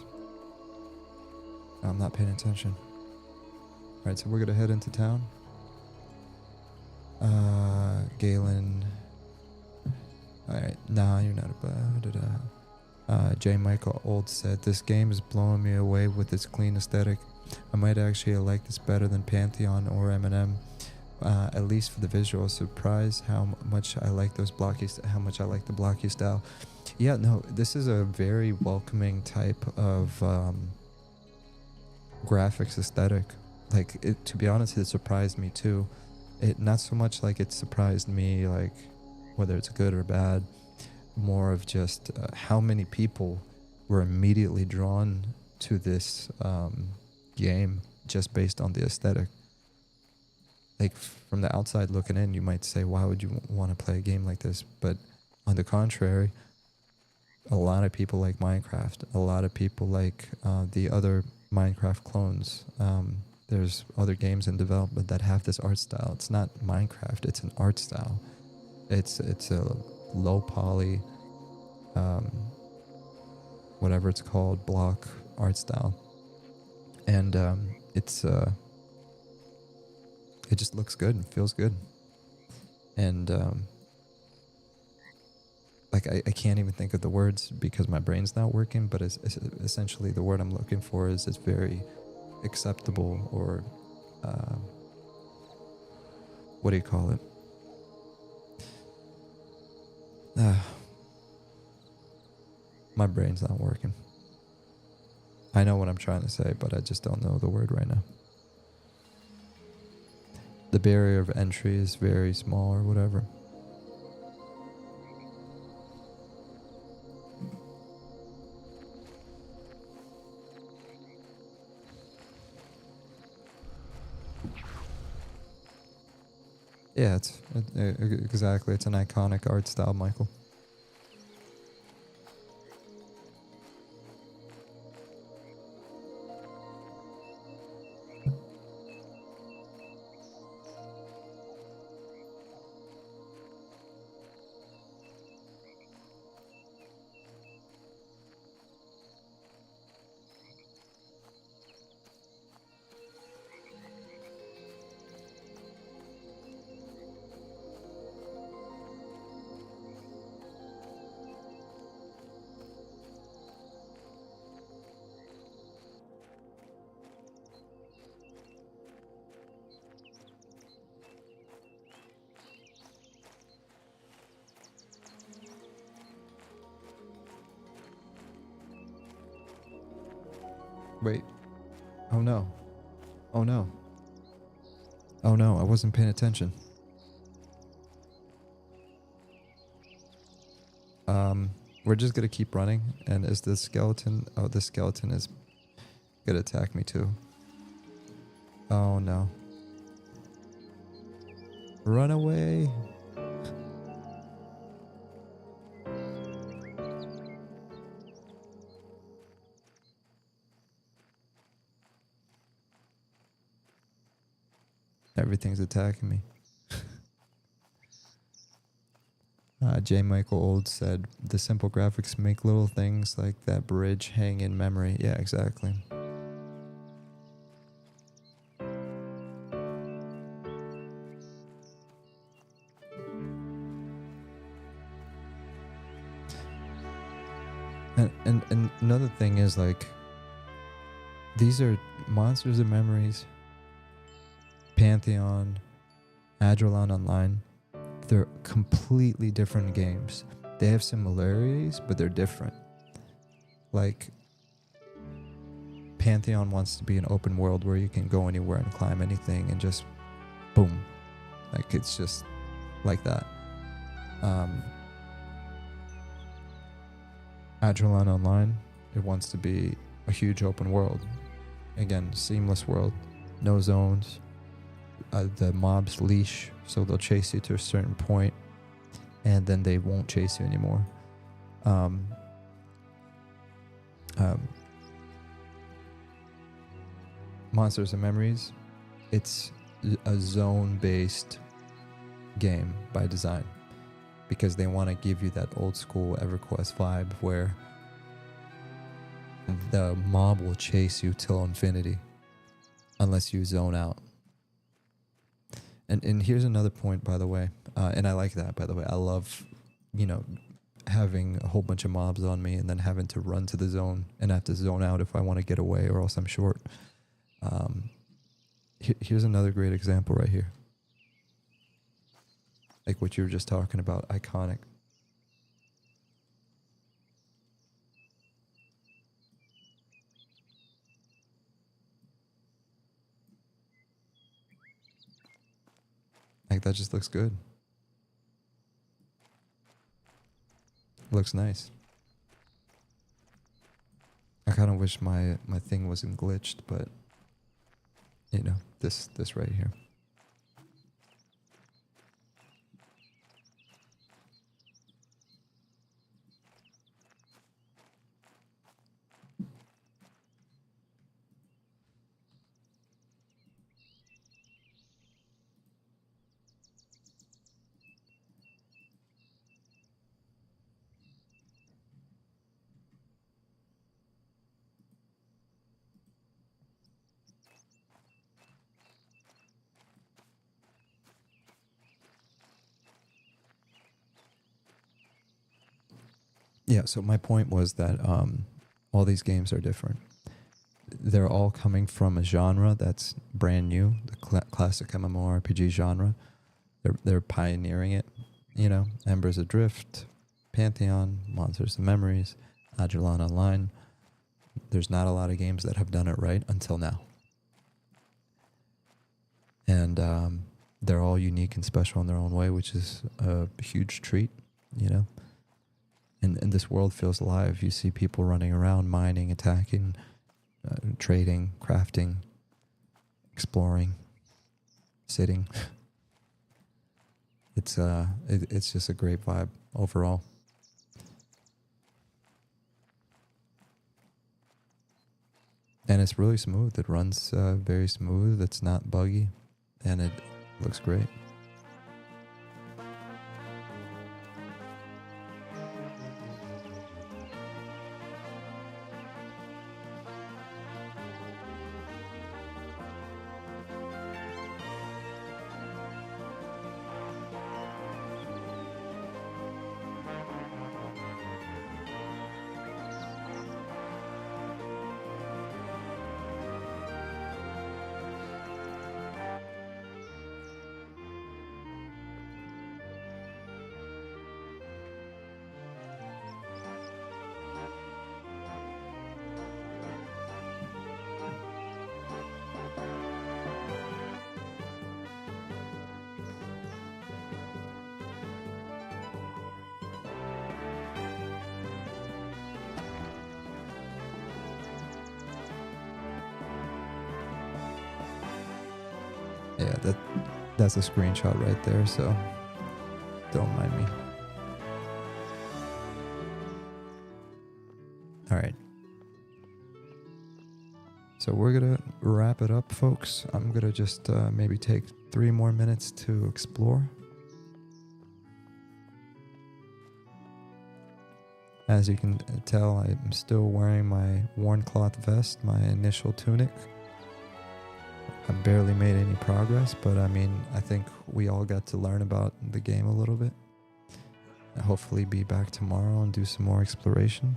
I'm not paying attention. Alright, so we're gonna head into town. Galen. Alright, nah, you're not a J. Michael Old said, this game is blowing me away with its clean aesthetic. I might actually like this better than Pantheon or M&M, at least for the visual. Surprise how much I like those blocky, how much I like the blocky style. Yeah, no, this is a very welcoming type of graphics aesthetic. Like, it, to be honest, it surprised me too. It not so much like it surprised me, like whether it's good or bad, more of just how many people were immediately drawn to this game just based on the aesthetic. Like, from the outside looking in, you might say, why would you want to play a game like this? But on the contrary, a lot of people like Minecraft. A lot of people like the other Minecraft clones. There's other games in development that have this art style. It's not Minecraft, it's an art style. It's a low poly, whatever it's called, block art style. And it just looks good and feels good. And like I can't even think of the words because my brain's not working, but it's essentially the word I'm looking for is it's very acceptable, or what do you call it? My brain's not working. I know what I'm trying to say, but I just don't know the word right now. The barrier of entry is very small or whatever. Yeah, exactly. It's an iconic art style, Michael. Wait. Oh no. Oh no. Oh no, I wasn't paying attention. We're just gonna keep running, and is the skeleton... Oh, the skeleton is gonna attack me too. Oh no. Run away! Everything's attacking me. J. Michael Old said, the simple graphics make little things like that bridge hang in memory. Yeah, exactly. And another thing is, like, these are Monsters and Memories, Pantheon, Adrullan Online. They're completely different games. They have similarities, but they're different. Like, Pantheon wants to be an open world where you can go anywhere and climb anything and just boom. Like, it's just like that. Adrullan Online, it wants to be a huge open world. Again, seamless world, no zones. The mobs leash, so they'll chase you to a certain point, and then they won't chase you anymore. Monsters and Memories, it's a zone-based game by design, because they want to give you that old school Everquest vibe where the mob will chase you till infinity unless you zone out. And here's another point, by the way, and I like that, by the way. I love, having a whole bunch of mobs on me and then having to run to the zone and have to zone out if I want to get away, or else I'm short. Here's another great example right here. Like what you were just talking about, iconic. Like, that just looks good. Looks nice. I kind of wish my thing wasn't glitched, but this right here. Yeah, so my point was that all these games are different. They're all coming from a genre that's brand new, the classic MMORPG genre. They're pioneering it, Embers Adrift, Pantheon, Monsters and Memories, Adrullan Online. There's not a lot of games that have done it right until now. And they're all unique and special in their own way, which is a huge treat, And this world feels alive. You see people running around, mining, attacking, trading, crafting, exploring, sitting. It's just a great vibe overall. And it's really smooth. It runs very smooth. It's not buggy, and it looks great. Yeah, that's a screenshot right there, so don't mind me. All right. So we're going to wrap it up, folks. I'm going to just maybe take 3 more minutes to explore. As you can tell, I'm still wearing my worn cloth vest, my initial tunic. I barely made any progress, but I think we all got to learn about the game a little bit. I'll hopefully be back tomorrow and do some more exploration.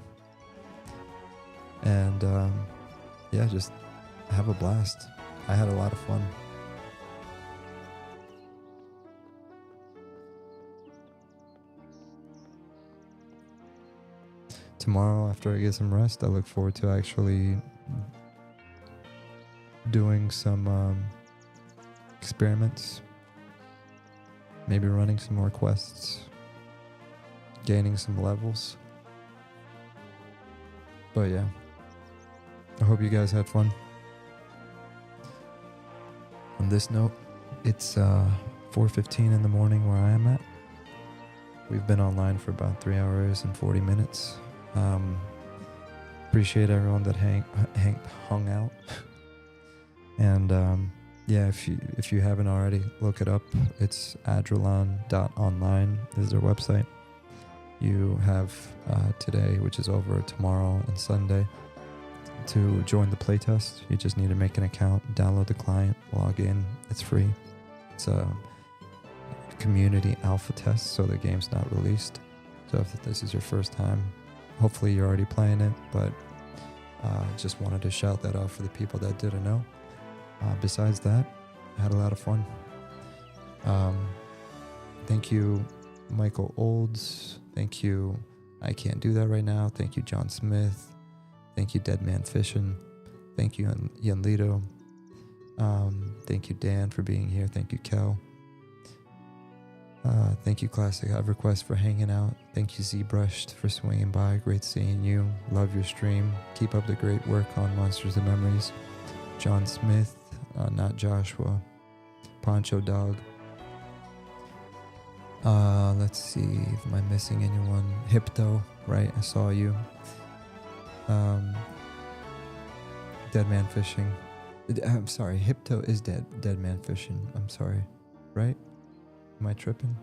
And just have a blast. I had a lot of fun. Tomorrow, after I get some rest, I look forward to actually doing some experiments. Maybe running some more quests. Gaining some levels. But yeah. I hope you guys had fun. On this note, it's 4:15 in the morning where I am at. We've been online for about 3 hours and 40 minutes. Appreciate everyone that hung out. And yeah, if you haven't already, look it up. It's Adrullan.online is their website. You have today, which is over tomorrow and Sunday, to join the playtest. You just need to make an account, download the client, log in. It's free. It's a community alpha test, so the game's not released. So if this is your first time, hopefully you're already playing it, but just wanted to shout that out for the people that didn't know. Besides that, I had a lot of fun. Thank you, Michael Olds. Thank you, I Can't Do That Right Now. Thank you, John Smith. Thank you, Dead Man Fishing. Thank you, Yanlito. Thank you, Dan, for being here. Thank you, Kel. Thank you, Classic Everquest, for hanging out. Thank you, ZBrushed, for swinging by. Great seeing you. Love your stream. Keep up the great work on Monsters and Memories. John Smith, not Joshua. Poncho Dog. Let's see. Am I missing anyone? Hypto, right? I saw you. Dead Man Fishing. I'm sorry. Hypto is dead. Dead Man Fishing. I'm sorry. Right? Am I tripping?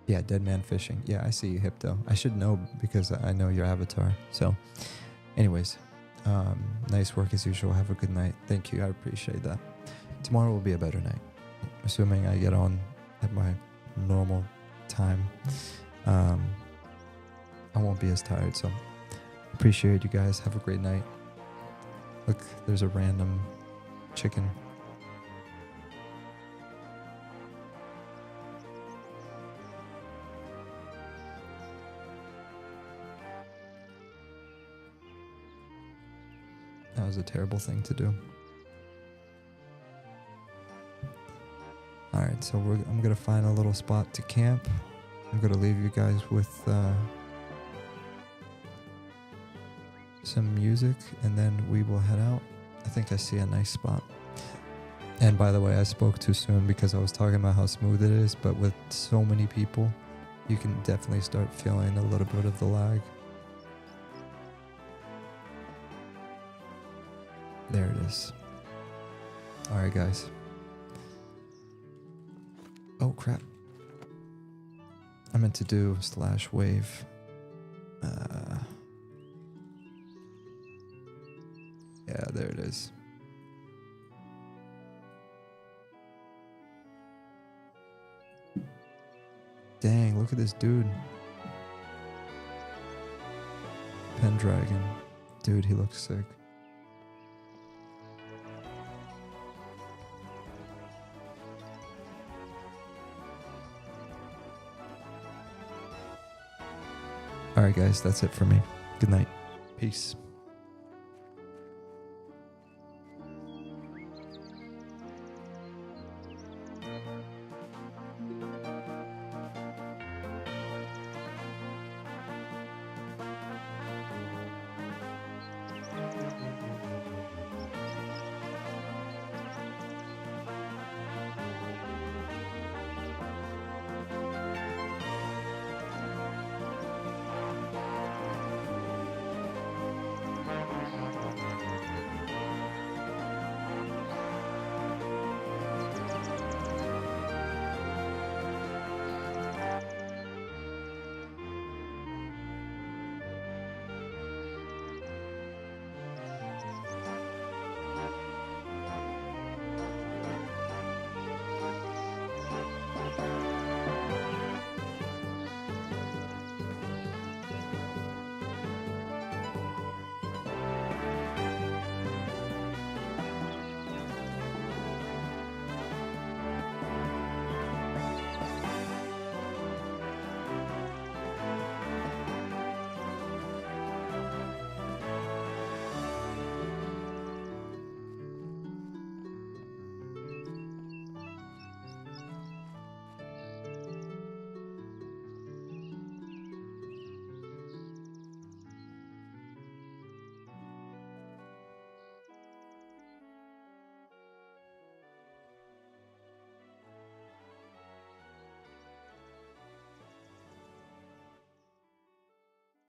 Yeah, Dead Man Fishing. Yeah, I see you, Hypto. I should know because I know your avatar. So, anyways, nice work as usual. Have a good night. Thank you. I appreciate that. Tomorrow will be a better night. Assuming I get on at my normal time. I won't be as tired, so appreciate you guys. Have a great night. Look, there's a random chicken. That was a terrible thing to do. Alright, so I'm going to find a little spot to camp. I'm going to leave you guys with some music, and then we will head out. I think I see a nice spot. And by the way, I spoke too soon because I was talking about how smooth it is, but with so many people, you can definitely start feeling a little bit of the lag. There it is. Alright, guys. Oh, crap. I meant to do /wave. Yeah, there it is. Dang, look at this dude. Pendragon. Dude, he looks sick. Alright guys, that's it for me. Good night. Peace.